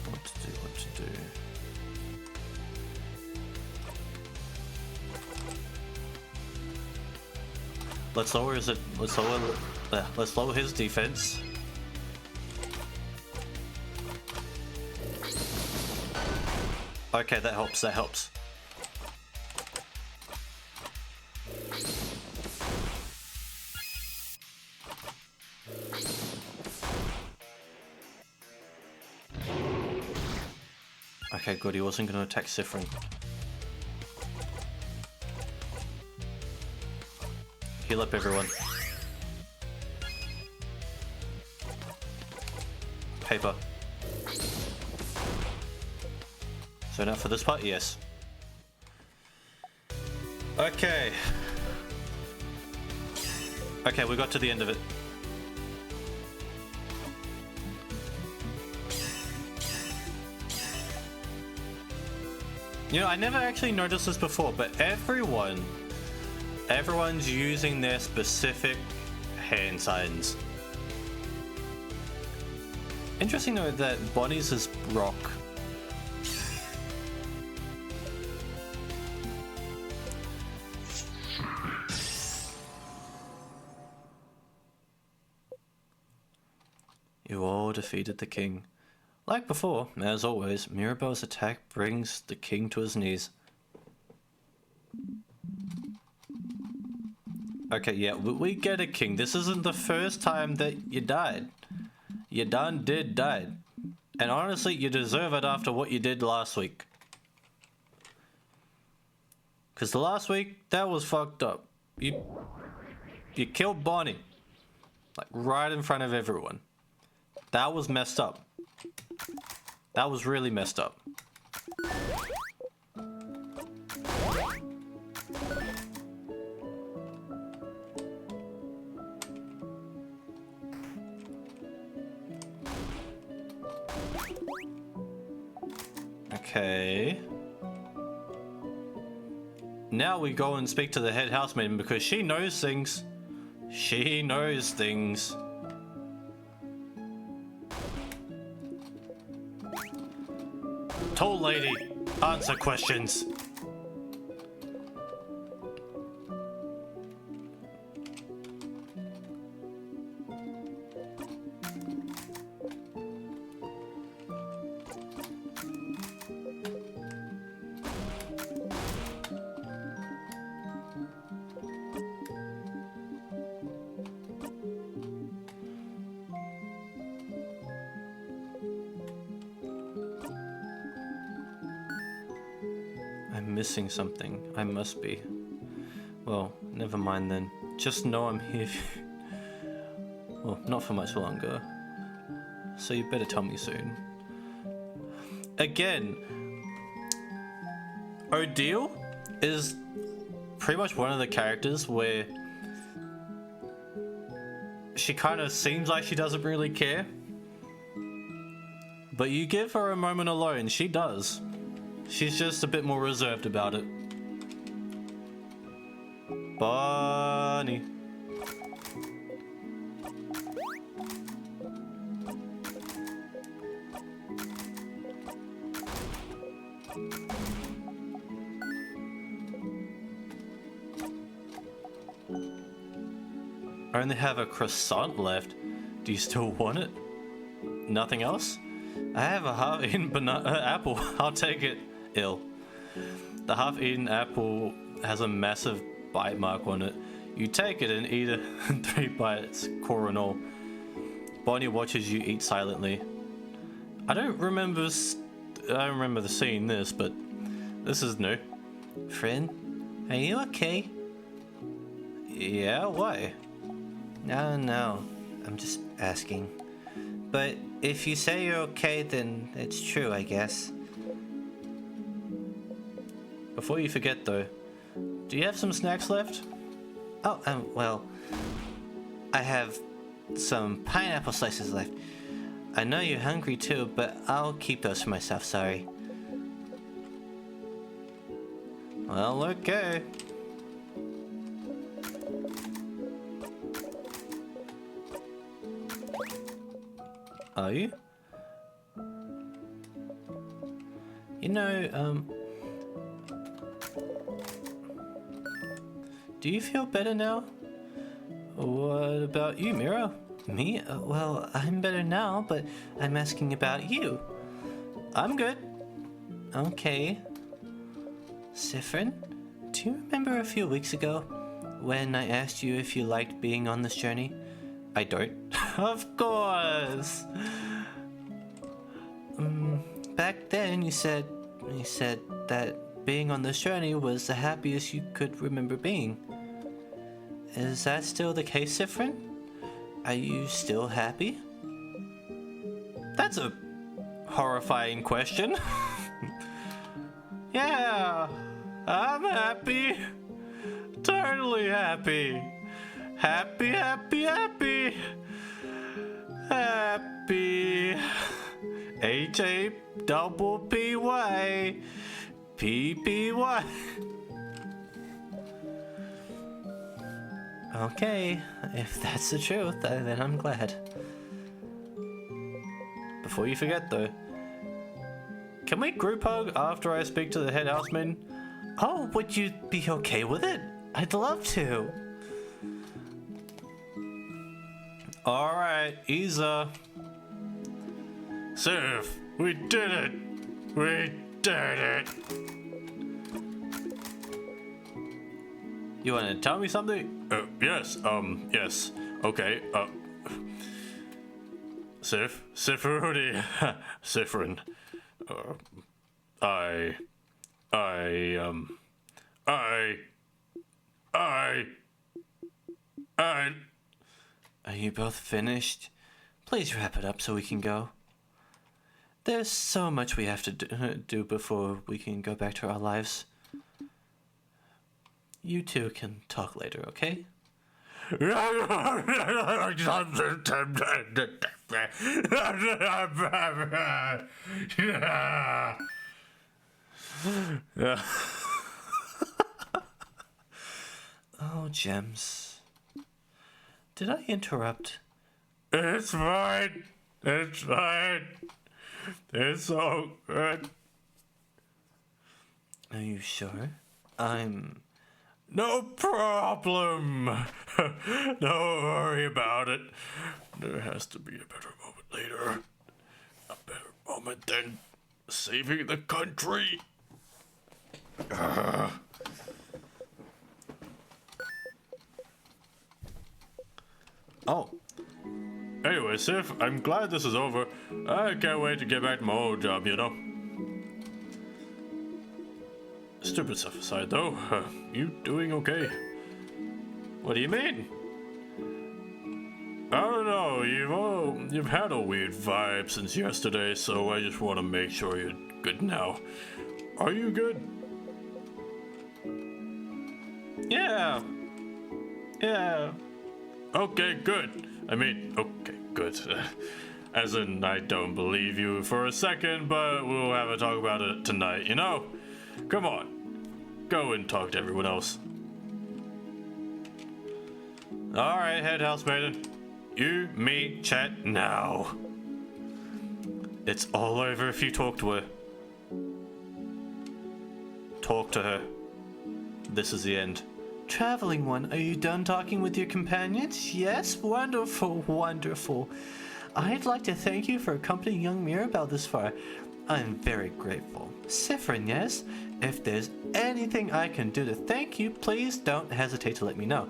What to do, what to do. Let's lower his defense. Okay, that helps, that helps. Okay, good, he wasn't going to attack Sifrin. Heal up everyone. Paper. So now for this part, yes. Okay. Okay, we got to the end of it. You know, I never actually noticed this before, but everyone's using their specific hand signs. Interesting though that Bonnie's is rock. You all defeated the king. Like before, as always, Mirabelle's attack brings the king to his knees. Okay, yeah, we get it, king. This isn't the first time that you died. You done did died. And honestly, you deserve it after what you did last week. Because the last week, that was fucked up. You killed Bonnie. Like, right in front of everyone. That was messed up. That was really messed up. Okay. Now we go and speak to the head housemaid because she knows things. She knows things. Tall lady, answer questions. I'm missing something. I must be. Well, never mind then. Just know I'm here. Well, not for much longer. So you better tell me soon. Again, Odile is pretty much one of the characters where she kind of seems like she doesn't really care. But you give her a moment alone, she does. She's just a bit more reserved about it. Bunny. I only have a croissant left. Do you still want it? Nothing else? I have a half-eaten apple. I'll take it. Ill. The half-eaten apple has a massive bite mark on it. You take it and eat it in 3 bites, core and all. Bonnie watches you eat silently. I don't remember seeing this, but this is new. Friend, are you okay? Yeah, why? No, I'm just asking. But if you say you're okay, then it's true, I guess. Before you forget though, do you have some snacks left? Oh, well, I have some pineapple slices left. I know you're hungry too, but I'll keep those for myself, sorry. Well, okay. Are you? You know, do you feel better now? What about you, Mira? Me? Well, I'm better now, but I'm asking about you. I'm good. Okay. Siffrin, do you remember a few weeks ago when I asked you if you liked being on this journey? I don't. Of course. Back then you said that being on this journey was the happiest you could remember being. Is that still the case, Siffrin? Are you still happy? That's a horrifying question. Yeah, I'm happy. Totally happy. Happy, happy, happy. Happy. H-A-P-P-Y. P-P-Y. Okay, if that's the truth, then I'm glad. Before you forget though, can we group hug after I speak to the head houseman? Oh, would you be okay with it? I'd love to. Alright, Isa. Sif, we did it! We did it! You want to tell me something? Yes, yes. Okay, Sifrudy, Siffrin. Are you both finished? Please wrap it up so we can go. There's so much we have to do before we can go back to our lives. You two can talk later, okay? Yeah. Oh, Gems. Did I interrupt? It's fine. It's fine. It's all good. Are you sure? I'm... No problem. Don't worry about it. There has to be a better moment later. A better moment than saving the country. Oh. Anyway, Sif, I'm glad this is over. I can't wait to get back to my old job, you know? Stupid stuff aside, though, you doing okay? What do you mean? I don't know, you've had a weird vibe since yesterday, so I just want to make sure you're good now. Are you good? Yeah. Yeah. Okay, good. I mean, okay, good. As in, I don't believe you for a second, but we'll have a talk about it tonight, you know? Come on. Go and talk to everyone else. Alright, head housemaiden. You, me, chat now. It's all over if you talk to her. Talk to her. This is the end. Traveling one, are you done talking with your companions? Yes? Wonderful, wonderful. I'd like to thank you for accompanying young Mirabelle this far. I'm very grateful. Siffrin, yes? If there's anything I can do to thank you, please don't hesitate to let me know.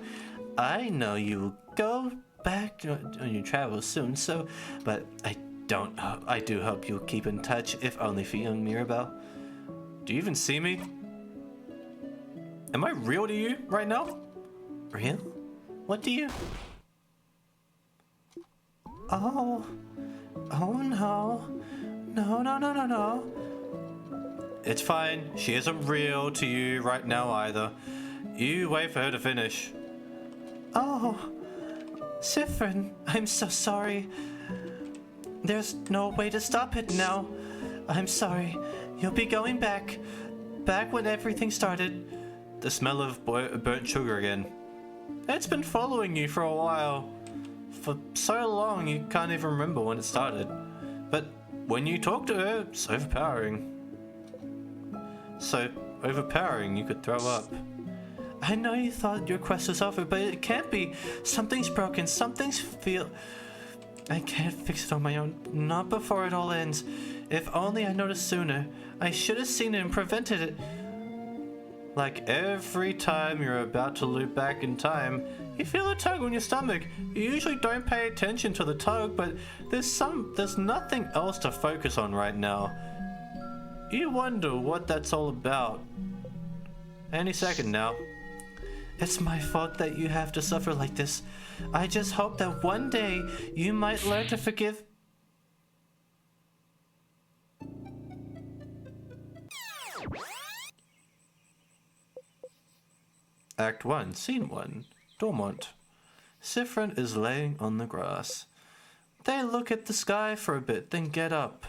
I know you will go back on your travels soon, but I do hope you'll keep in touch, if only for young Mirabelle. Do you even see me? Am I real to you right now? Real? What do you... Oh no. No. It's fine. She isn't real to you right now either. You wait for her to finish. Oh, Siffrin, I'm so sorry. There's no way to stop it now. I'm sorry. You'll be going back when everything started. The smell of burnt sugar again. It's been following you for a while. For so long you can't even remember when it started. But when you talk to her, it's overpowering. So overpowering you could throw up. I know you thought your quest was over, but it can't be. Something's broken, I can't fix it on my own, not before it all ends. If only I noticed sooner. I should have seen it and prevented it. Like every time you're about to loop back in time, you feel a tug on your stomach. You usually don't pay attention to the tug, but there's nothing else to focus on right now. You wonder what that's all about. Any second now. It's my fault that you have to suffer like this. I just hope that one day you might learn to forgive. Act 1, Scene 1, Dormont. Siffrin is laying on the grass. They look at the sky for a bit, then get up.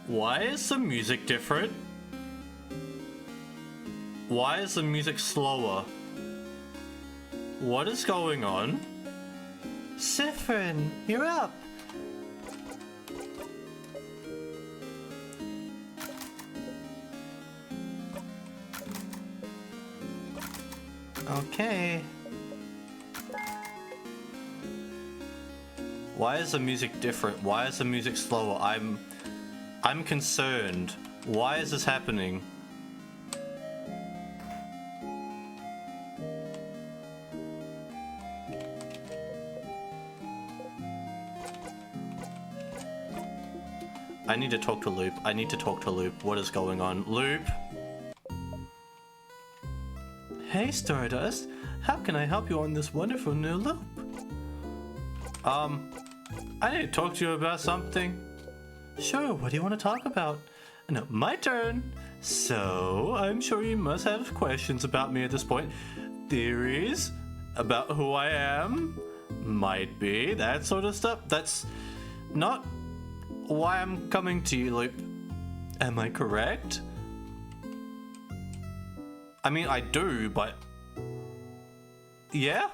Why is the music different? Why is the music slower? What is going on? Siffrin, you're up. Okay. Why is the music different? Why is the music slower? I'm concerned. Why is this happening? I need to talk to Loop. I need to talk to Loop. What is going on? Loop? Hey, Stardust. How can I help you on this wonderful new loop? I need to talk to you about something. Sure, what do you want to talk about? No, my turn. So, I'm sure you must have questions about me at this point. Theories about who I am? Might be, that sort of stuff. That's not why I'm coming to you, Loop. Am I correct? I mean, I do, but... Yeah?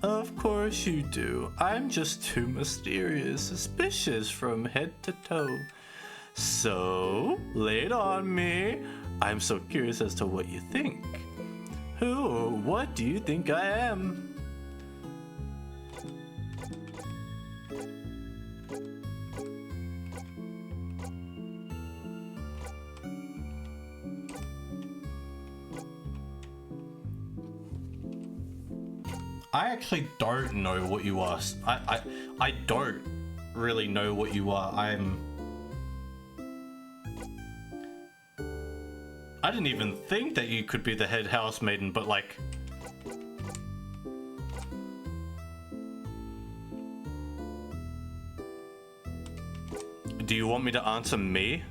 Of course you do. I'm just too mysterious, suspicious from head to toe. So, lay it on me. I'm so curious as to what you think. Who or what do you think I am? I actually don't know what you are. I don't really know what you are. I didn't even think that you could be the head housemaiden, but like... Do you want me to answer me?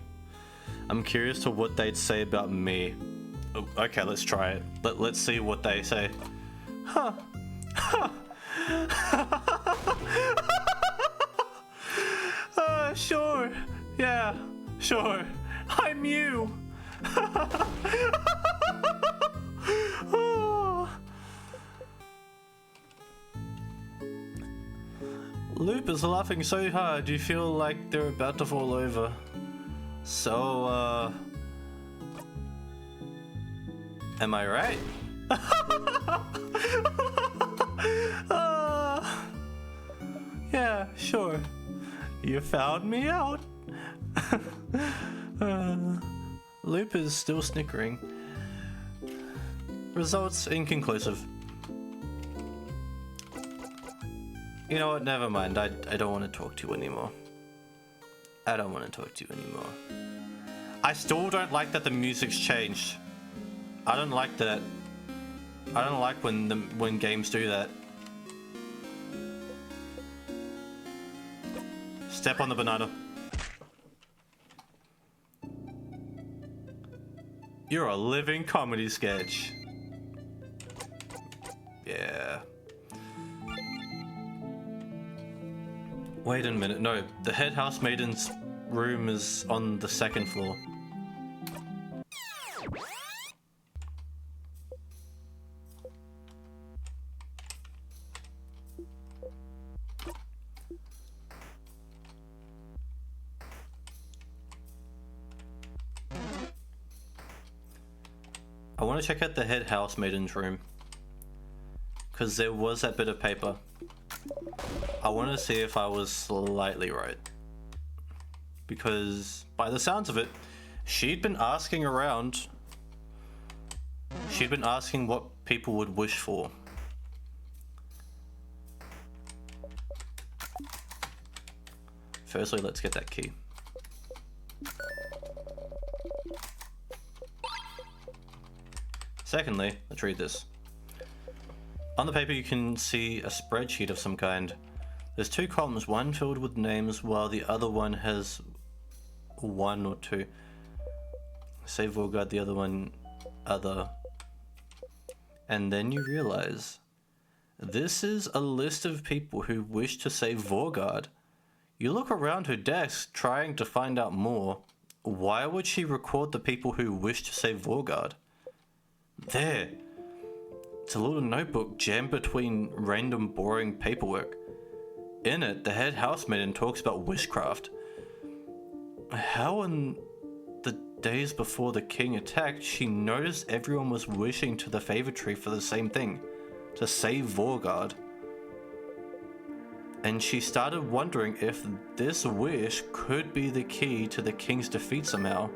I'm curious to what they'd say about me. Oh, okay, let's try it. Let's see what they say. Huh. Sure. Yeah, sure. I'm you. Loop is laughing so hard you feel like they're about to fall over. So, am I right? Yeah, sure. You found me out. Loop is still snickering. Results inconclusive. You know what, never mind. I don't want to talk to you anymore. I don't want to talk to you anymore. I still don't like that the music's changed. I don't like that. I don't like when games do that. Step on the banana. You're a living comedy sketch. Yeah. Wait a minute, no. The head housemaiden's room is on the second floor. I want to check out the head housemaiden's room, because there was that bit of paper. I want to see if I was slightly right, because by the sounds of it, she'd been asking around. She'd been asking what people would wish for. Firstly, let's get that key. Secondly, let's read this. On the paper you can see a spreadsheet of some kind. There's two columns, one filled with names while the other one has one or two. Say Vorgard, the other one other. And then you realize this is a list of people who wish to save Vorgard. You look around her desk trying to find out more. Why would she record the people who wish to save Vorgard? There. It's a little notebook jammed between random boring paperwork. In it, the head housemaiden talks about witchcraft. How in the days before the king attacked, she noticed everyone was wishing to the favor tree for the same thing, to save Vorgard. and she started wondering if this wish could be the key to the king's defeat somehow.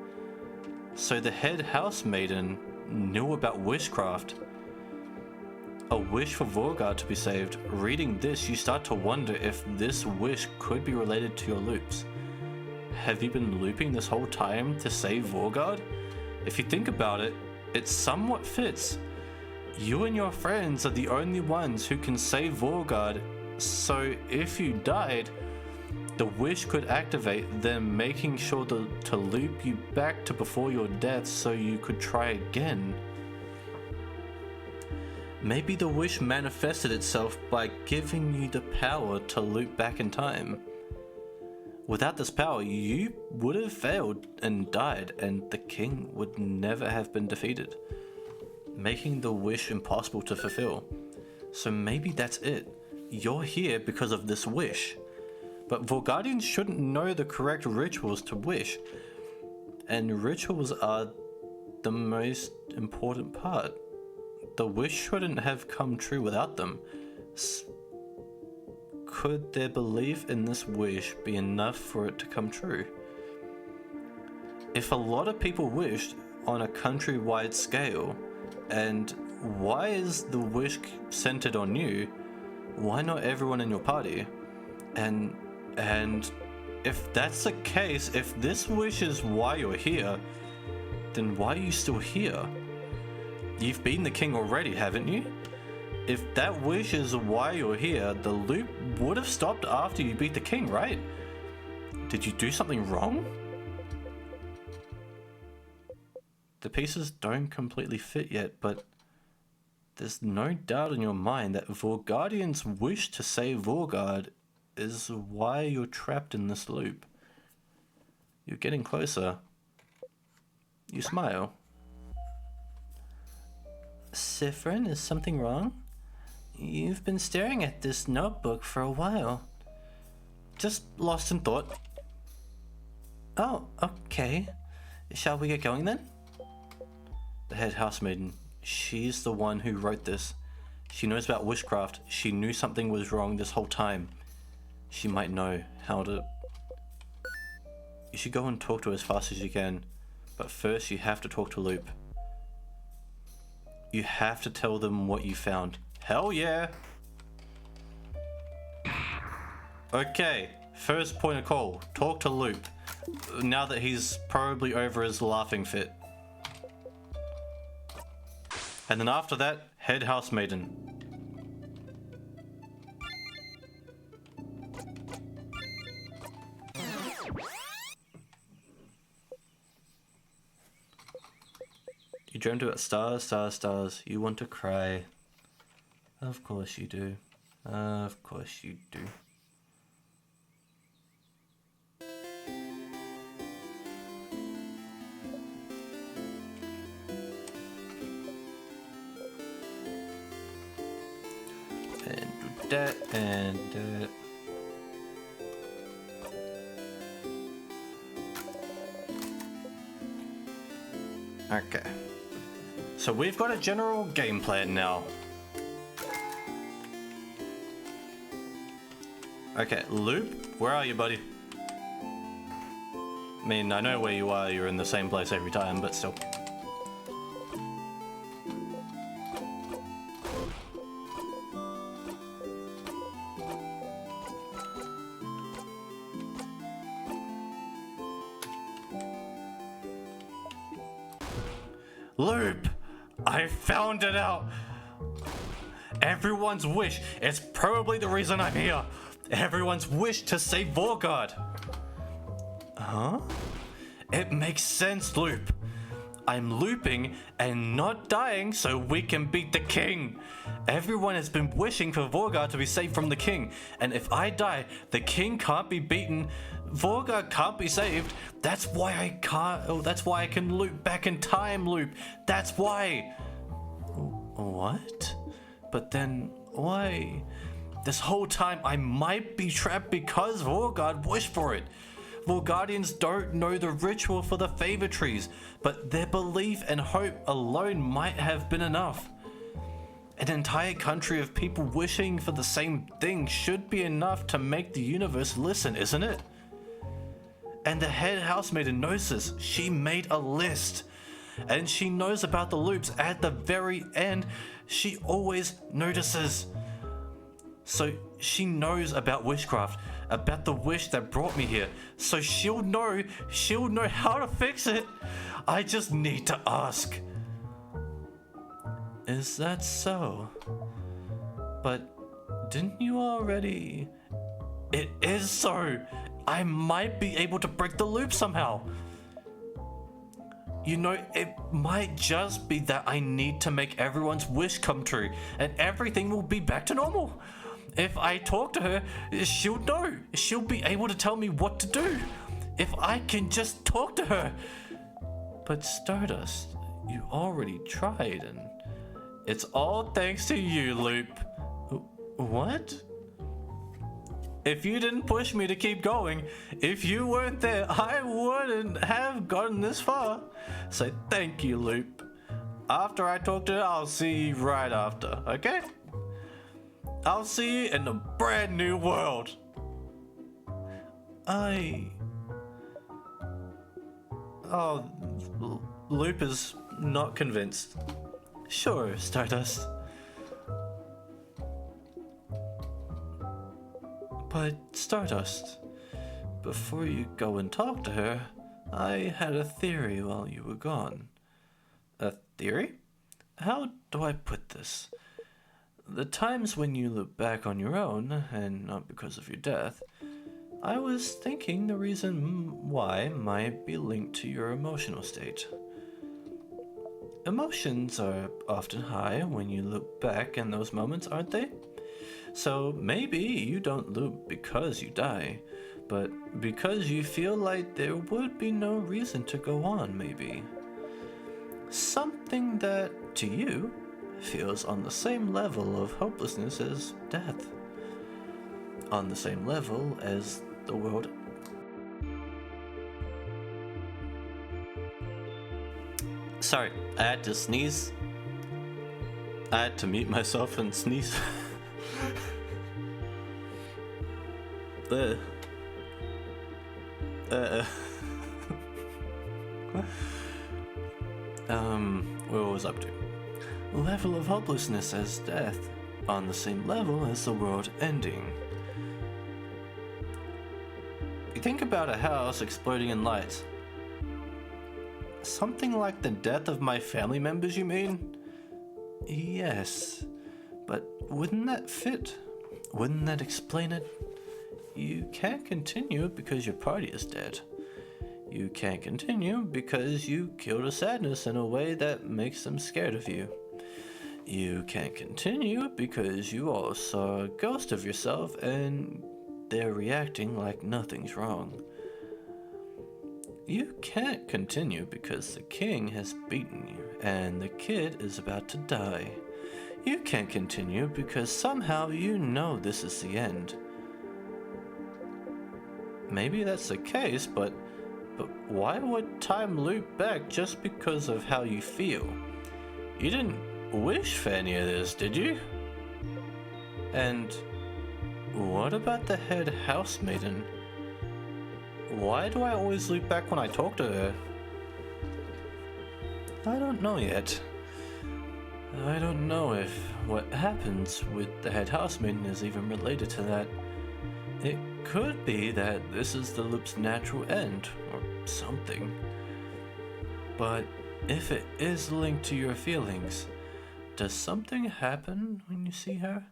So the head housemaiden knew about witchcraft. A wish for Vorgard to be saved. Reading this, you start to wonder if this wish could be related to your loops. Have you been looping this whole time to save Vorgard? If you think about it, it somewhat fits. You and your friends are the only ones who can save Vorgard, so if you died, the wish could activate, them making sure to loop you back to before your death so you could try again. Maybe the wish manifested itself by giving you the power to loop back in time. Without this power, you would have failed and died, and the king would never have been defeated, making the wish impossible to fulfill. So maybe that's it. You're here because of this wish. But Vorgardians shouldn't know the correct rituals to wish, and rituals are the most important part. The wish shouldn't have come true without them. Could their belief in this wish be enough for it to come true? If a lot of people wished on a countrywide scale, and why is the wish centered on you? Why not everyone in your party? And if that's the case, if this wish is why you're here, then why are you still here? You've beaten the king already, haven't you? If that wish is why you're here, the loop would have stopped after you beat the king, right? Did you do something wrong? The pieces don't completely fit yet, but there's no doubt in your mind that Vorgardian's wish to save Vorgard is why you're trapped in this loop. You're getting closer. You smile. Siffrin, is something wrong? You've been staring at this notebook for a while. Just lost in thought. Oh, okay. Shall we get going then? The head housemaiden. She's the one who wrote this. She knows about witchcraft. She knew something was wrong this whole time. She might know how to... You should go and talk to her as fast as you can. But first you have to talk to Loop. You have to tell them what you found. Hell yeah! Okay, first point of call. Talk to Loop. Now that he's probably over his laughing fit. And then after that, head housemaiden. You dreamt about stars, stars, stars. You want to cry. Of course you do. Of course you do. And do that and that. Okay. So we've got a general game plan now. Okay, Loop, where are you, buddy? I mean, I know where you are, you're in the same place every time, but still. Loop! I found it out! Everyone's wish. It's probably the reason I'm here. Everyone's wish to save Vorgard. Huh? It makes sense, Loop. I'm looping and not dying so we can beat the king. Everyone has been wishing for Vorgard to be saved from the king. And if I die, the king can't be beaten. Vorgard can't be saved. That's why I can't. Oh, that's why I can loop back in time, Loop. That's why. What? But then, why? This whole time I might be trapped because Vorgard wished for it. Vorgardians don't know the ritual for the favor trees, but their belief and hope alone might have been enough. An entire country of people wishing for the same thing should be enough to make the universe listen, isn't it? And the head housemaiden knows this. She made a list. And she knows about the loops at the very end. She always notices. So she knows about witchcraft, about the wish that brought me here. So she'll know how to fix it. I just need to ask. Is that so? But didn't you already? It is so. I might be able to break the loop somehow. You know, it might just be that I need to make everyone's wish come true and everything will be back to normal. If I talk to her, she'll know. She'll be able to tell me what to do. If I can just talk to her. But Stardust, you already tried and it's all thanks to you, Loop. What? If you didn't push me to keep going, if you weren't there, I wouldn't have gotten this far. So thank you, Loop. After I talk to her, I'll see you right after, okay? I'll see you in the brand new world. Loop is not convinced. Sure, Stardust. But Stardust, before you go and talk to her, I had a theory while you were gone. A theory? How do I put this? The times when you look back on your own, and not because of your death, I was thinking the reason why might be linked to your emotional state. Emotions are often high when you look back in those moments, aren't they? So maybe you don't loop because you die, but because you feel like there would be no reason to go on, maybe. Something that, to you, feels on the same level of hopelessness as death. On the same level as the world. Sorry, I had to sneeze. I had to mute myself and sneeze. What was I up to? Level of hopelessness as death, on the same level as the world ending. You think about a house exploding in lights. Something like the death of my family members, you mean? Yes, but wouldn't that fit? Wouldn't that explain it? You can't continue because your party is dead. You can't continue because you killed a sadness in a way that makes them scared of you. You can't continue because you all saw a ghost of yourself and they're reacting like nothing's wrong. You can't continue because the king has beaten you and the kid is about to die. You can't continue because somehow you know this is the end. Maybe that's the case, but why would time loop back just because of how you feel? You didn't wish for any of this, did you? And what about the head housemaiden? Why do I always loop back when I talk to her? I don't know yet. I don't know if what happens with the head housemaiden is even related to that. It could be that this is the loop's natural end, or something. But if it is linked to your feelings, does something happen when you see her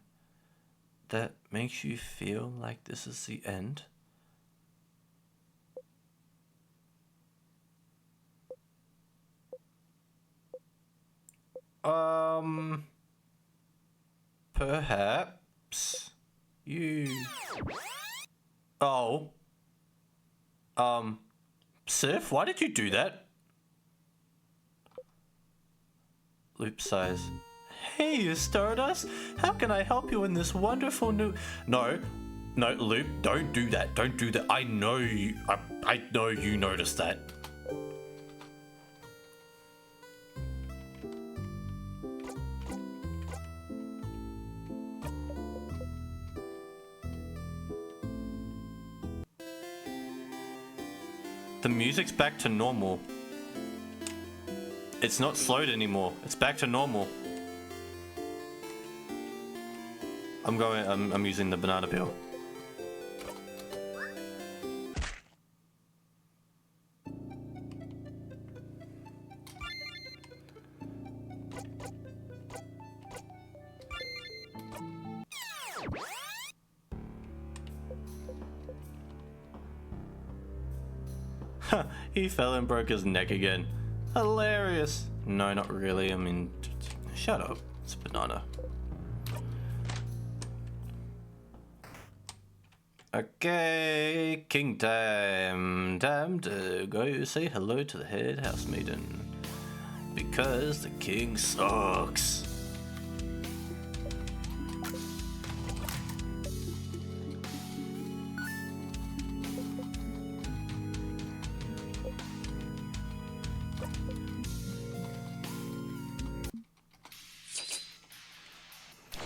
that makes you feel like this is the end? Perhaps you... Oh. Sif, why did you do that? Loop sighs. Hey, Stardust, how can I help you in this wonderful new... No, Loop, don't do that. Don't do that. I know you noticed that. The music's back to normal. It's not slowed anymore. It's back to normal. I'm using the banana peel. He fell and broke his neck again. Hilarious. No, not really. I mean, shut up. It's a banana. Okay, king time. Time to go say hello to the head house maiden. Because the king sucks.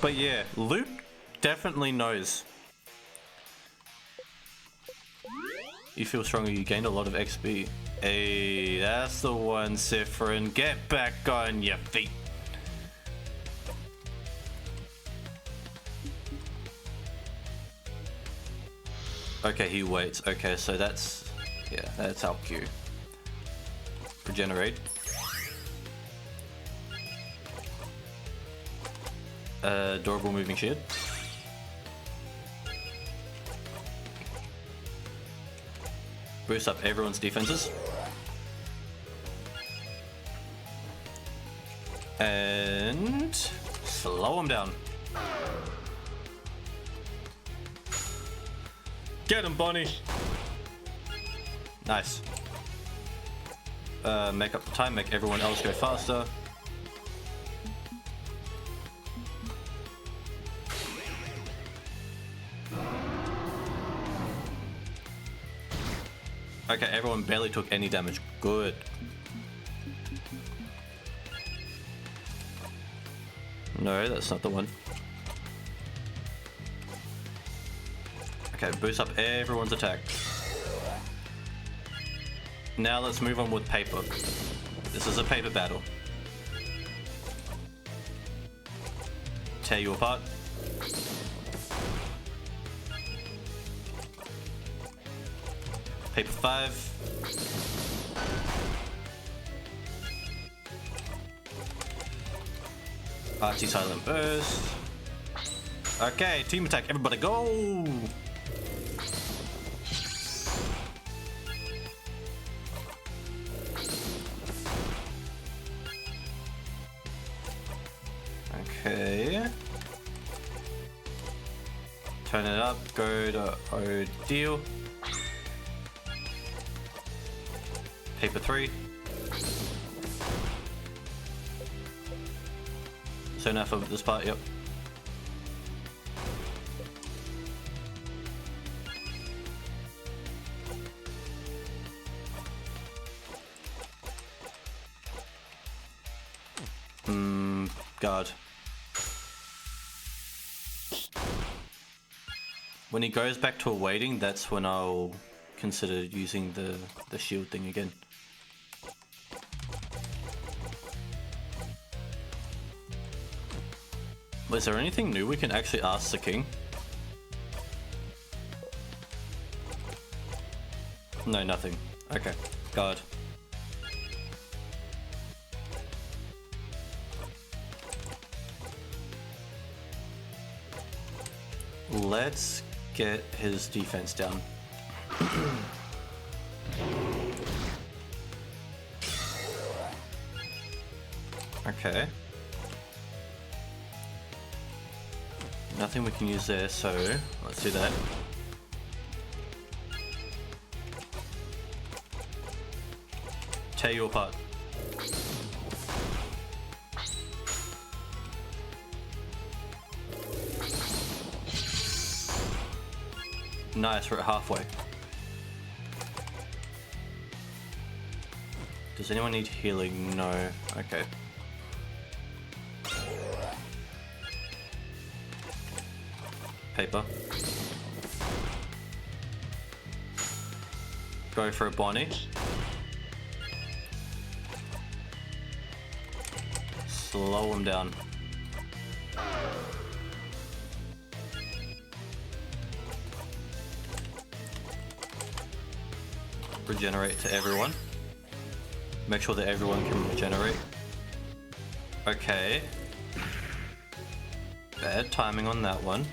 But yeah, Luke definitely knows. You feel stronger, you gained a lot of XP. Hey, that's the one, Sifrin. Get back on your feet. Okay, he waits. Okay, so that's... yeah, that's our cue. Regenerate. Durable moving shield. Boost up everyone's defenses. And slow them down. Get him, Bonnie. Nice. Make up the time, make everyone else go faster. Okay, everyone barely took any damage. Good. No, that's not the one. Okay, boost up everyone's attack. Now let's move on with paper. This is a paper battle. Tear you apart. Paper 5. Archie silent burst. Okay, team attack, everybody go! Okay. Turn it up, go to O'Deal. Paper 3. So now for this part, yep. Guard. When he goes back to awaiting, that's when I'll consider using the shield thing again. Is there anything new we can actually ask the king? No, nothing. Okay, guard. Let's get his defense down. Okay. Nothing we can use there, so let's do that. Tear you apart. Nice, we're at halfway. Does anyone need healing? No. Okay. Paper. Go for it, Bonnie. Slow him down. Regenerate to everyone. Make sure that everyone can regenerate. Okay. Bad timing on that one.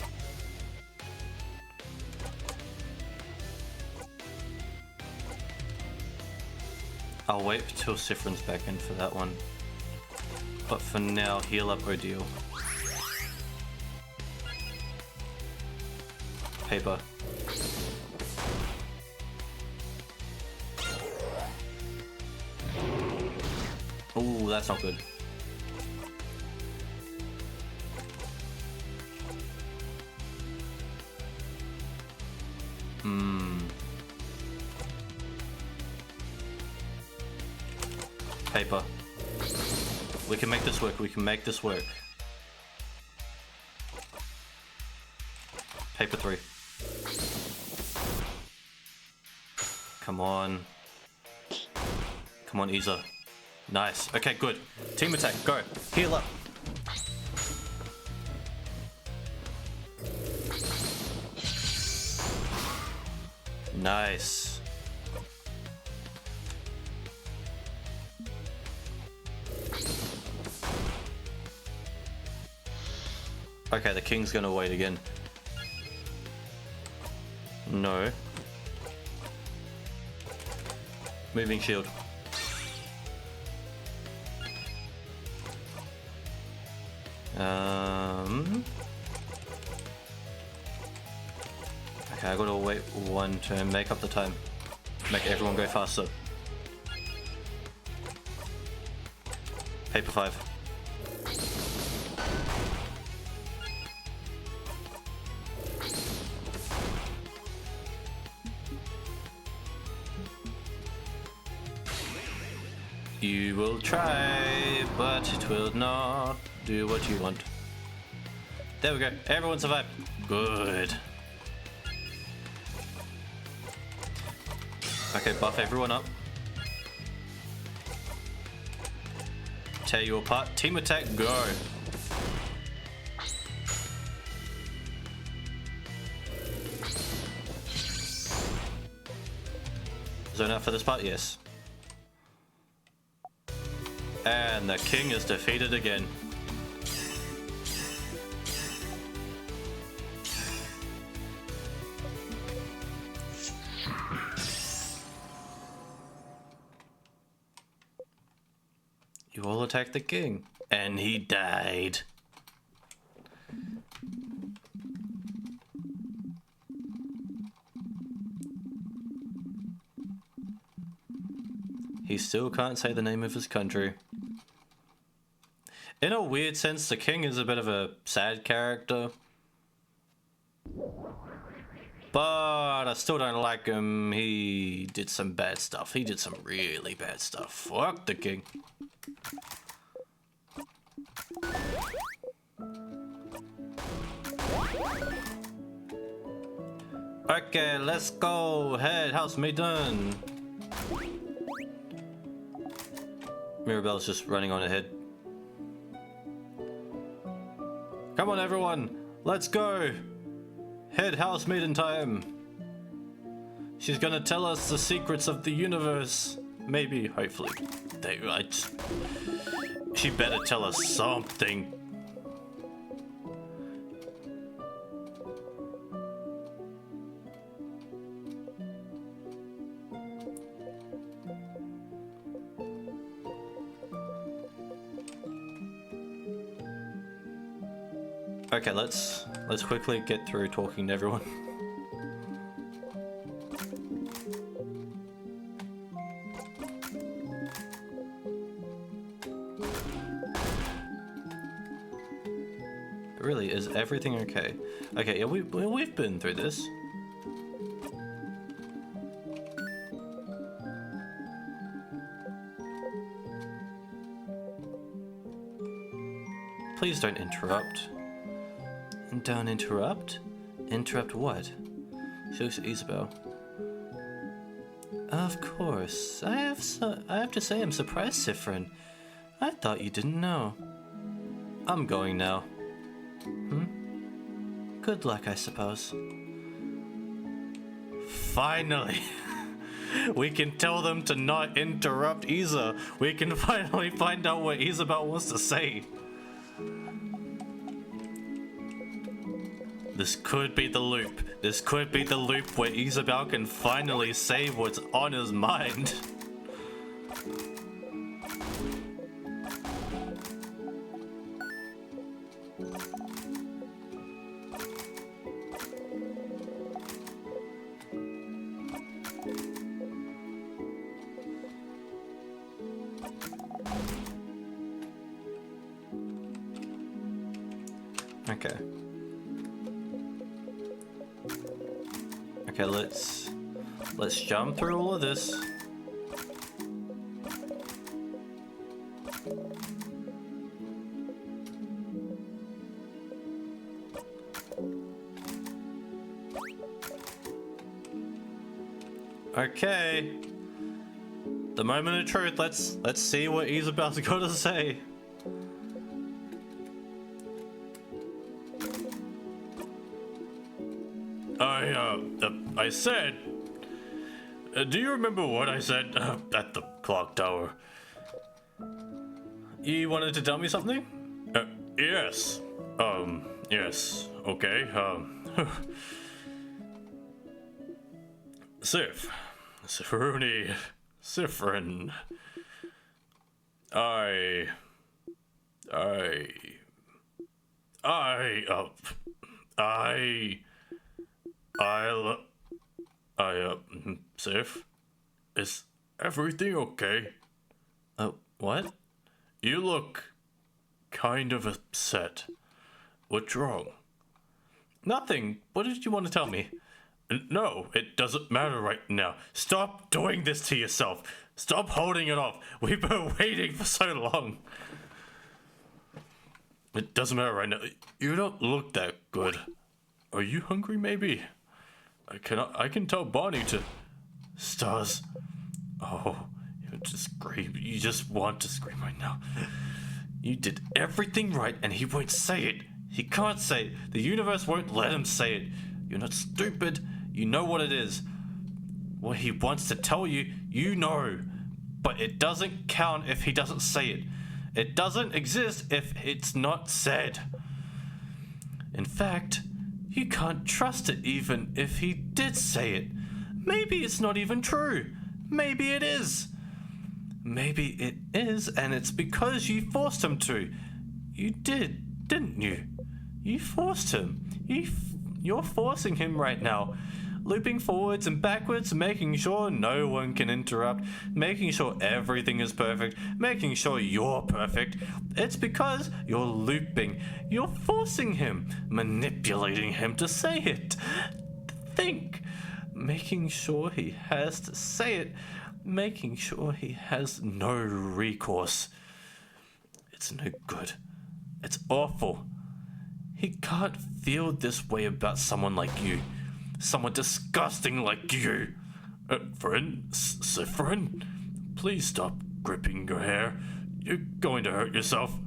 I'll wait till Sifrin's back in for that one. But for now, heal up Odile. Paper. Ooh, that's not good. Paper. We can make this work. We can make this work. Paper 3. Come on. Come on, Isa. Nice. Okay, good. Team attack, go. Heal up. Nice. Okay, the king's gonna wait again. No. Moving shield. Okay, I gotta wait one turn, make up the time. Make everyone go faster. Paper 5. You will try, but it will not do what you want. There we go. Everyone survived. Good. Okay, buff everyone up. Tear you apart. Team attack, go. Zone out for this part? Yes. And the king is defeated again. You all attacked the king, and he died. He still can't say the name of his country. In a weird sense, the king is a bit of a sad character. But I still don't like him. He did some bad stuff. He did some really bad stuff. Fuck the king. Okay, let's go. Head housemaiden. Mirabelle's just running on ahead. Come on, everyone. Let's go. Head housemaiden time. She's gonna tell us the secrets of the universe. Maybe, hopefully. She better tell us something. Okay, let's quickly get through talking to everyone. Really, is everything okay? Okay, yeah, we've been through this. Please don't interrupt. Don't interrupt? Interrupt what? She looks at Isabel. Of course. I have to say I'm surprised, Sifrin. I thought you didn't know. I'm going now. Good luck, I suppose. Finally! We can tell them to not interrupt Isa. We can finally find out what Isabel wants to say. This could be the loop. This could be the loop where Isabel can finally say what's on his mind. Okay. Okay, let's jump through all of this. Okay. The moment of truth. Let's see what Isabel's got to say. I said, do you remember what I said at the clock tower? You wanted to tell me something? Yes. Yes. Okay. Sifruni, Sifrin. Sif, is everything okay? What? You look kind of upset. What's wrong? Nothing. What did you want to tell me? No, it doesn't matter right now. Stop doing this to yourself. Stop holding it off. We've been waiting for so long. It doesn't matter right now. You don't look that good. Are you hungry, maybe? I can tell Bonnie to... Stars. Oh, you just scream. You just want to scream right now. You did everything right and he won't say it. He can't say it. The universe won't let him say it. You're not stupid. You know what it is. What he wants to tell you, you know. But it doesn't count if he doesn't say it. It doesn't exist if it's not said. In fact, you can't trust it even if he did say it. Maybe it's not even true. Maybe it is. Maybe it is, and it's because you forced him to. You did, didn't you? You forced him. You're forcing him right now. Looping forwards and backwards, making sure no one can interrupt, making sure everything is perfect, making sure you're perfect. It's because you're looping. You're forcing him, manipulating him to say it. Think. Making sure he has to say it, making sure he has no recourse. It's no good. It's awful. He can't feel this way about someone like you. Someone disgusting like you. Sifrin, please stop gripping your hair. You're going to hurt yourself.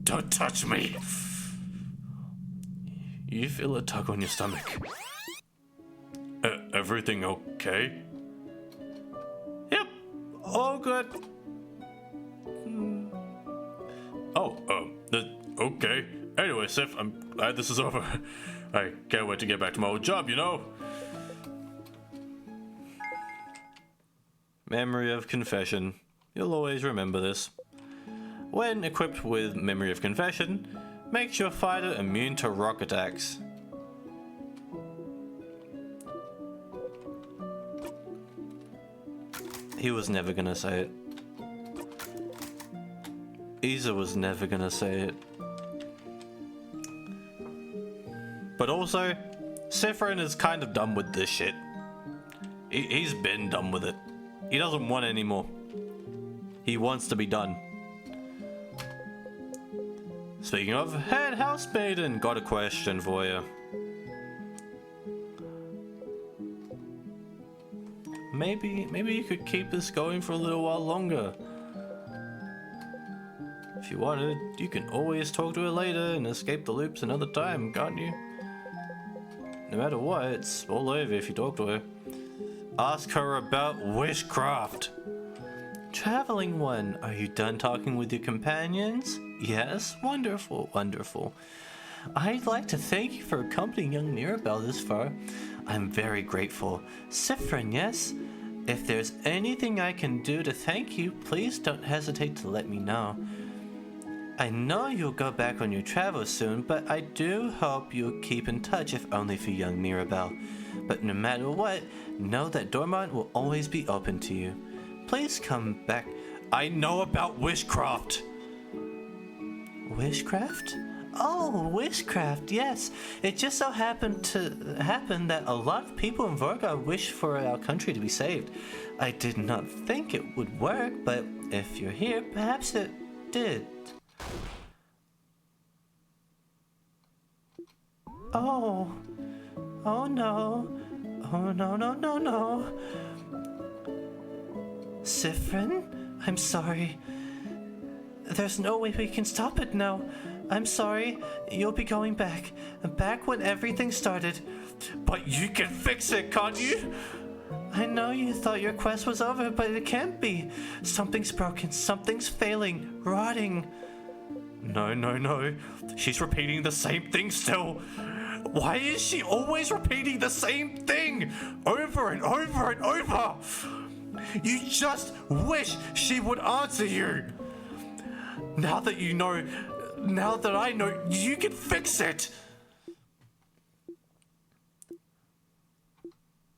Don't touch me. You feel a tug on your stomach. Everything okay? Yep, all good. Okay. Anyway, Sif, I'm glad this is over. I can't wait to get back to my old job, you know? Memory of Confession. You'll always remember this. When equipped with Memory of Confession, makes your fighter immune to rock attacks. He was never gonna say it. Isa was never gonna say it. But also, Sifrin is kind of done with this shit. He's been done with it. He doesn't want it anymore. He wants to be done. Speaking of, Head House Maiden, got a question for you. maybe you could keep this going for a little while longer. If you wanted, you can always talk to her later and escape the loops another time, can't you? No matter what, it's all over if you talk to her. Ask her about witchcraft. Traveling one, are you done talking with your companions? Yes, wonderful, wonderful. I'd like to thank you for accompanying young Mirabelle this far. I'm very grateful. Sifrin, yes? If there's anything I can do to thank you, please don't hesitate to let me know. I know you'll go back on your travels soon, but I do hope you'll keep in touch if only for young Mirabelle. But no matter what, know that Dormont will always be open to you. Please come back. I know about witchcraft. Witchcraft? Oh, witchcraft, yes. It just so happened that a lot of people in Vorga wish for our country to be saved. I did not think it would work, but if you're here, perhaps it did. Oh. Oh no. Oh no, no, no, no. Sifrin, I'm sorry. There's no way we can stop it now. I'm sorry. You'll be going back. Back when everything started. But you can fix it, can't you? I know you thought your quest was over, but it can't be. Something's broken. Something's failing. Rotting. No, no, no. She's repeating the same thing still. Why is she always repeating the same thing? Over and over and over. You just wish she would answer you. Now that you know, now that I know, you can fix it.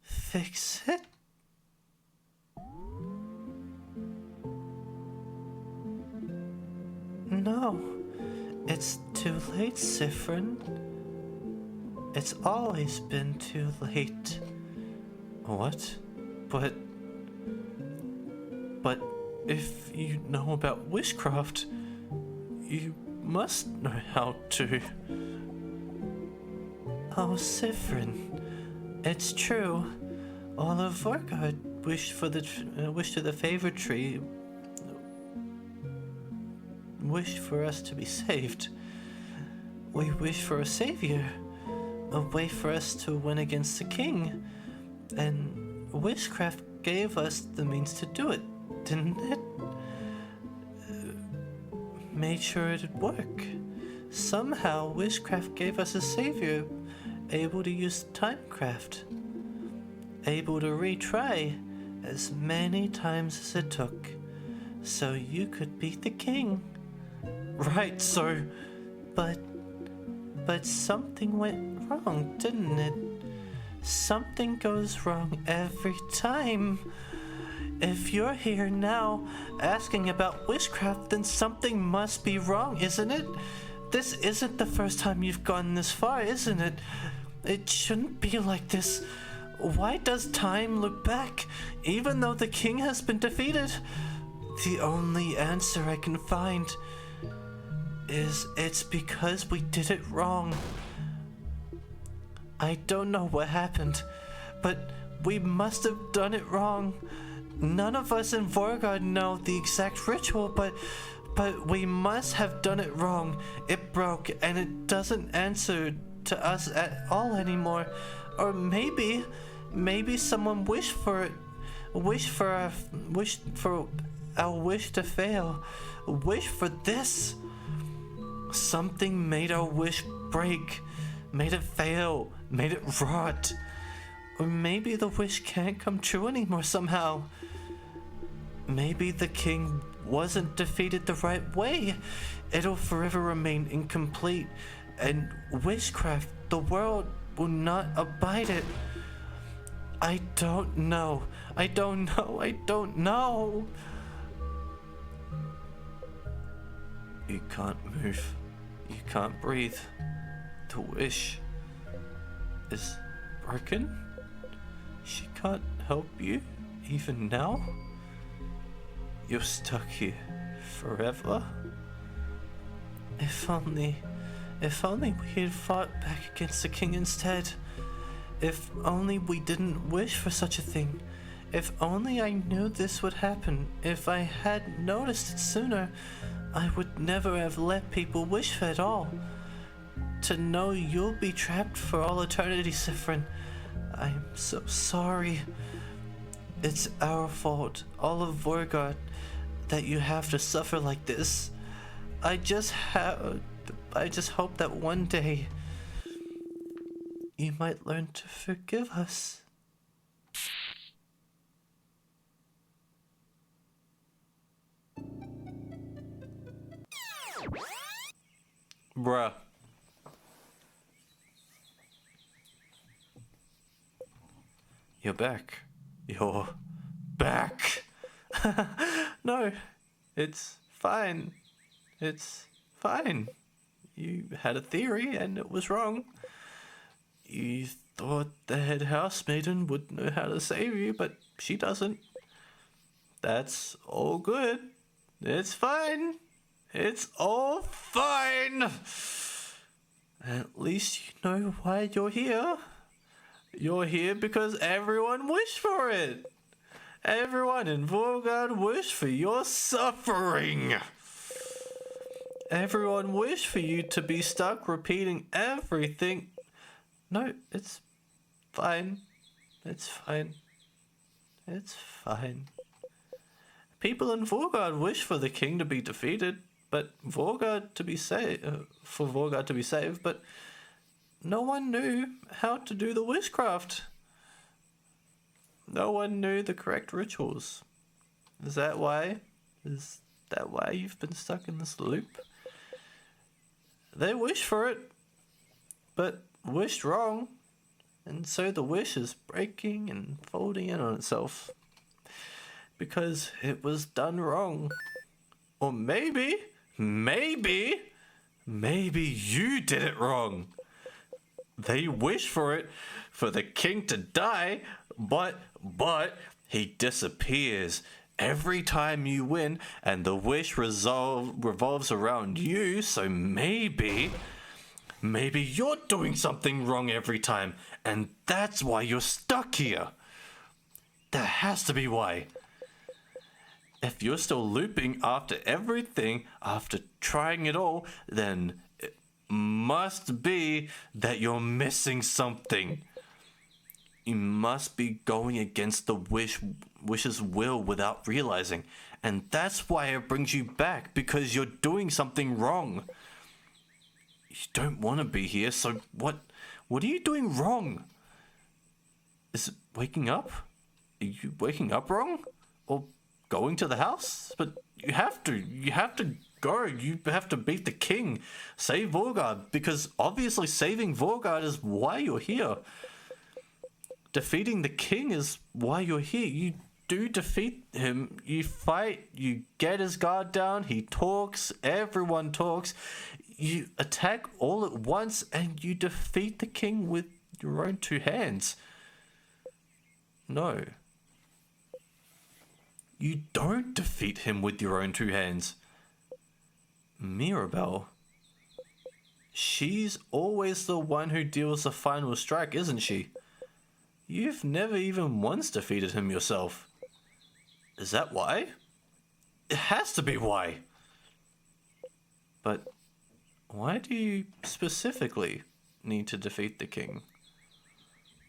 Fix it? No. It's too late, Sifrin. It's always been too late. What? But if you know about witchcraft, you must know how to. Oh, Sifrin, it's true. All of Vorgard wished for the wish to the favor tree. Wished for us to be saved. We wish for a savior, a way for us to win against the king, and witchcraft gave us the means to do it, didn't it? Made sure it'd work. Somehow, witchcraft gave us a savior, able to use timecraft, able to retry as many times as it took, so you could beat the king. Right, so... But something went wrong, didn't it? Something goes wrong every time. If you're here now asking about witchcraft, then something must be wrong, isn't it? This isn't the first time you've gone this far, isn't it? It shouldn't be like this. Why does time look back, even though the king has been defeated? The only answer I can find is it's because we did it wrong. I don't know what happened, but we must have done it wrong. None of us in Vorgard know the exact ritual, but we must have done it wrong. It broke, and it doesn't answer to us at all anymore. Or maybe someone wished for it. Wished for our wish to fail. Wish for this. Something made our wish break. Made it fail. Made it rot. Or maybe the wish can't come true anymore somehow. Maybe the king wasn't defeated the right way. It'll forever remain incomplete. And witchcraft, the world will not abide it. I don't know. I don't know. I don't know. You can't move. You can't breathe. The wish is broken. She can't help you, even now. You're stuck here forever. If only we had fought back against the king instead. If only we didn't wish for such a thing. If only I knew this would happen. If I had noticed it sooner, I would never have let people wish for it all. To know you'll be trapped for all eternity, Sifrin. I'm so sorry. It's our fault, all of Vorgard, that you have to suffer like this. I just hope that one day you might learn to forgive us. Bruh. You're back. You're back. No, it's fine. It's fine. You had a theory and it was wrong. You thought the head housemaiden would know how to save you, but she doesn't. That's all good. It's fine. It's all fine. At least you know why you're here. You're here because everyone wished for it. Everyone in Vorgard wished for your suffering. Everyone wished for you to be stuck repeating everything. No, it's fine. It's fine. It's fine. People in Vorgard wish for the king to be defeated, but for Vorgard to be saved, but no one knew how to do the witchcraft. No one knew the correct rituals. Is that why? Is that why you've been stuck in this loop? They wished for it, but wished wrong, and so the wish is breaking and folding in on itself. Because it was done wrong. Or maybe you did it wrong. They wish for it, for the king to die, but he disappears every time you win, and the wish revolves around you, so maybe you're doing something wrong every time, and that's why you're stuck here. That has to be why. If you're still looping after everything, after trying it all, then it must be that you're missing something. You must be going against the wish's will without realizing. And that's why it brings you back, because you're doing something wrong. You don't want to be here, so what are you doing wrong? Is it waking up? Are you waking up wrong? Or going to the house? But you have to go. You have to beat the king. Save Vorgard, because obviously saving Vorgard is why you're here. Defeating the king is why you're here. You do defeat him. You fight. You get his guard down. He talks. Everyone talks. You attack all at once and you defeat the king with your own two hands. No. You don't defeat him with your own two hands. Mirabelle. She's always the one who deals the final strike, isn't she? You've never even once defeated him yourself. Is that why? It has to be why. But why do you specifically need to defeat the king?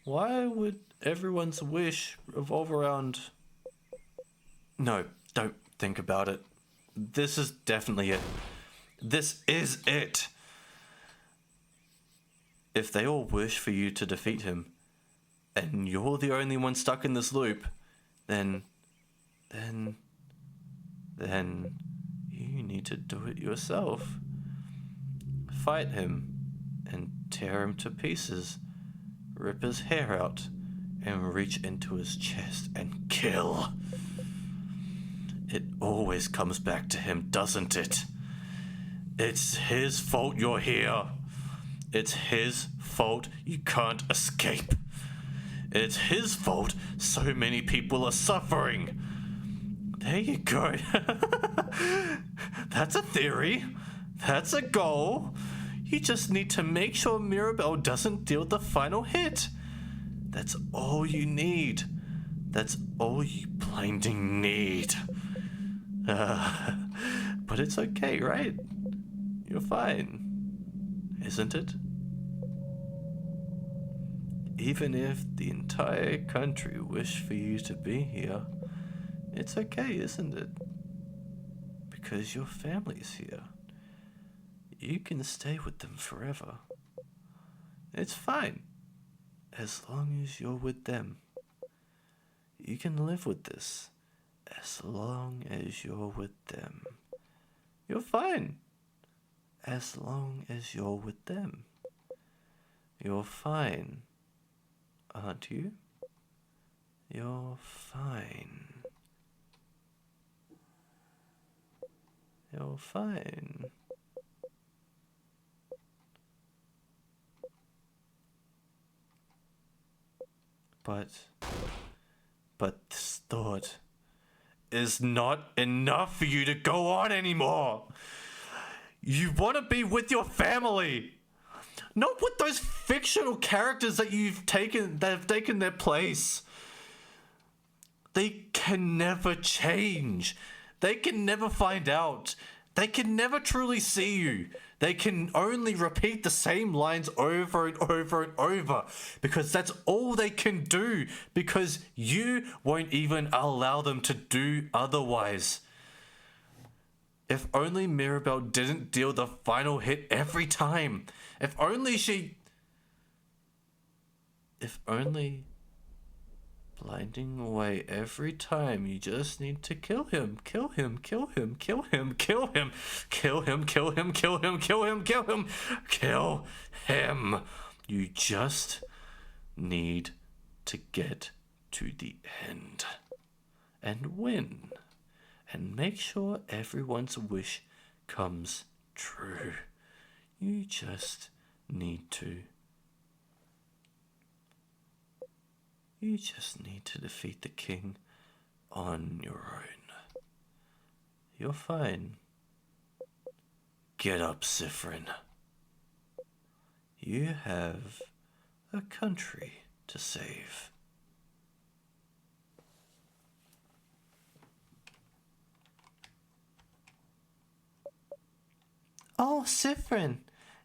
Why would everyone's wish revolve around... No, don't think about it. This is definitely it. This is it. If they all wish for you to defeat him, and you're the only one stuck in this loop, then you need to do it yourself. Fight him and tear him to pieces. Rip his hair out and reach into his chest and kill. It always comes back to him, doesn't it? It's his fault you're here. It's his fault you can't escape. It's his fault so many people are suffering. There you go. That's a theory. That's a goal. You just need to make sure Mirabelle doesn't deal the final hit. That's all you need. That's all you blinding need. But it's okay, right? You're fine, isn't it? Even if the entire country wished for you to be here, it's okay, isn't it? Because your family's here. You can stay with them forever. It's fine, as long as you're with them. You can live with this, as long as you're with them. You're fine, as long as you're with them. You're fine, aren't you? You're fine. You're fine. But this thought is not enough for you to go on anymore. You want to be with your family, not with those fictional characters that have taken their place. They can never change. They can never find out. They can never truly see you. They can only repeat the same lines over and over and over because that's all they can do, because you won't even allow them to do otherwise. If only Mirabelle didn't deal the final hit every time. If only blinding away every time. You just need to kill him, kill him, kill him, kill him, kill him, kill him, kill him, kill him, kill him, kill him, kill him. You just need to get to the end and win and make sure everyone's wish comes true. You just need to. You just need to defeat the king on your own. You're fine. Get up, Siffrin. You have a country to save. Oh, Siffrin,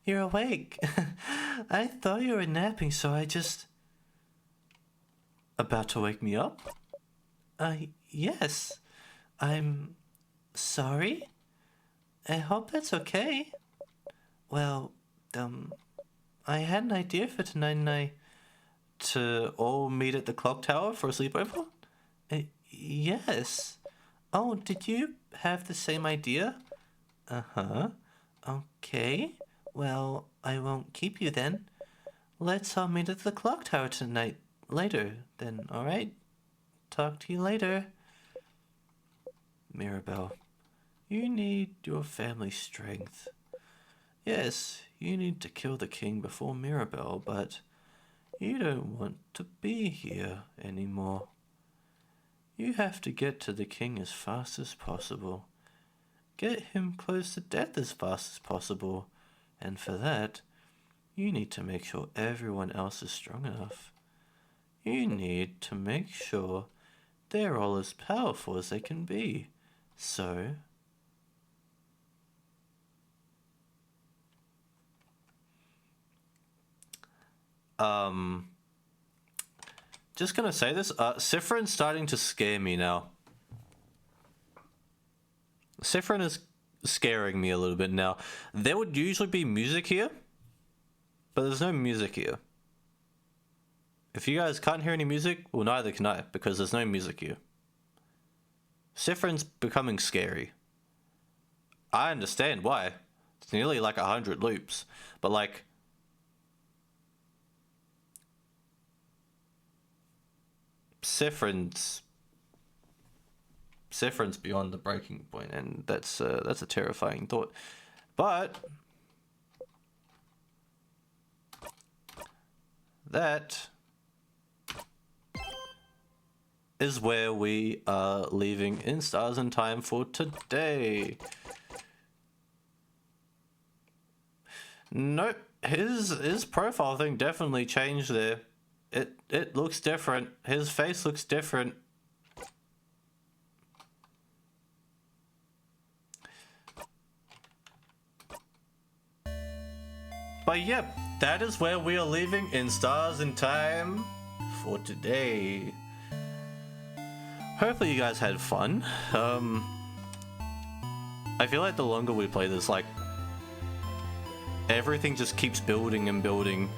you're awake. I thought you were napping, so I just... About to wake me up? Yes. I'm sorry? I hope that's okay. Well, I had an idea for tonight and to all meet at the clock tower for a sleepover? Yes. Oh, did you have the same idea? Uh-huh. Okay. Well, I won't keep you then. Let's all meet at the clock tower tonight. Later, then, alright? Talk to you later. Mirabelle, you need your family's strength. Yes, you need to kill the king before Mirabelle, but you don't want to be here anymore. You have to get to the king as fast as possible. Get him close to death as fast as possible. And for that, you need to make sure everyone else is strong enough. You need to make sure they're all as powerful as they can be. So, just gonna say this, Siffrin's starting to scare me now. Siffrin is scaring me a little bit now. There would usually be music here, but there's no music here. If you guys can't hear any music, well, neither can I, because there's no music here. Siffrin's becoming scary. I understand why. It's nearly like 100 loops, but like... Siffrin's beyond the breaking point, and that's a terrifying thought. But... that... is where we are leaving in Stars and Time for today. Nope, his profile thing definitely changed there. it looks different. His face looks different. But yep, that is where we are leaving in Stars in Time for today. Hopefully you guys had fun. I feel like the longer we play this, like, everything just keeps building and building.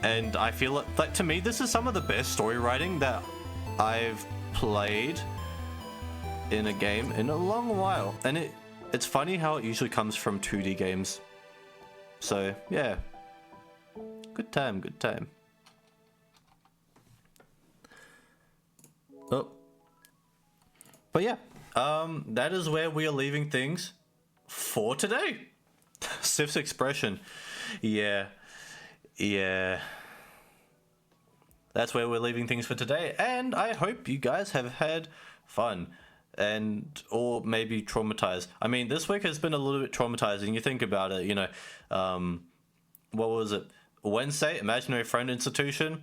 And I feel like to me, this is some of the best story writing that I've played in a game in a long while. And it's funny how it usually comes from 2D games. So, yeah. Good time, good time. Oh. But yeah, that is where we are leaving things for today. Sif's expression. Yeah. That's where we're leaving things for today. And I hope you guys have had fun. Or maybe traumatized. I mean, this week has been a little bit traumatizing. You think about it, you know, what was it? Wednesday, Imaginary Friend Institution.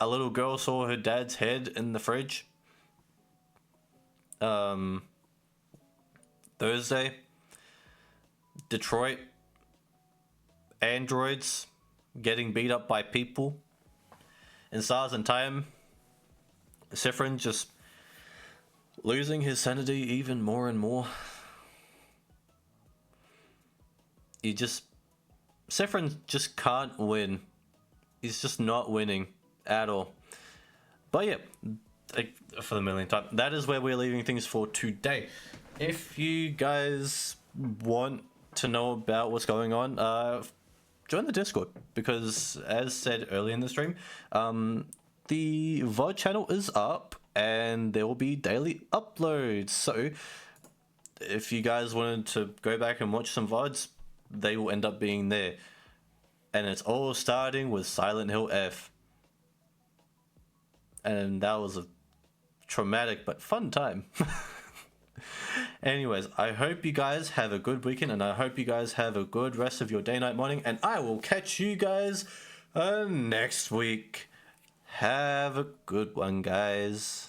A little girl saw her dad's head in the fridge. Thursday, Detroit, androids getting beat up by people. In Stars and Time, Sifrin just losing his sanity even more and more. Sifrin just can't win. He's just not winning at all. But yeah, for the millionth time, that is where we're leaving things for today. If you guys want to know about what's going on, join the Discord, because as said earlier in the stream, the VOD channel is up and there will be daily uploads. So if you guys wanted to go back and watch some VODs, they will end up being there. And it's all starting with Silent Hill F. And that was a traumatic but fun time. Anyways, I hope you guys have a good weekend, and I hope you guys have a good rest of your day, night, morning, and I will catch you guys next week. Have a good one, guys.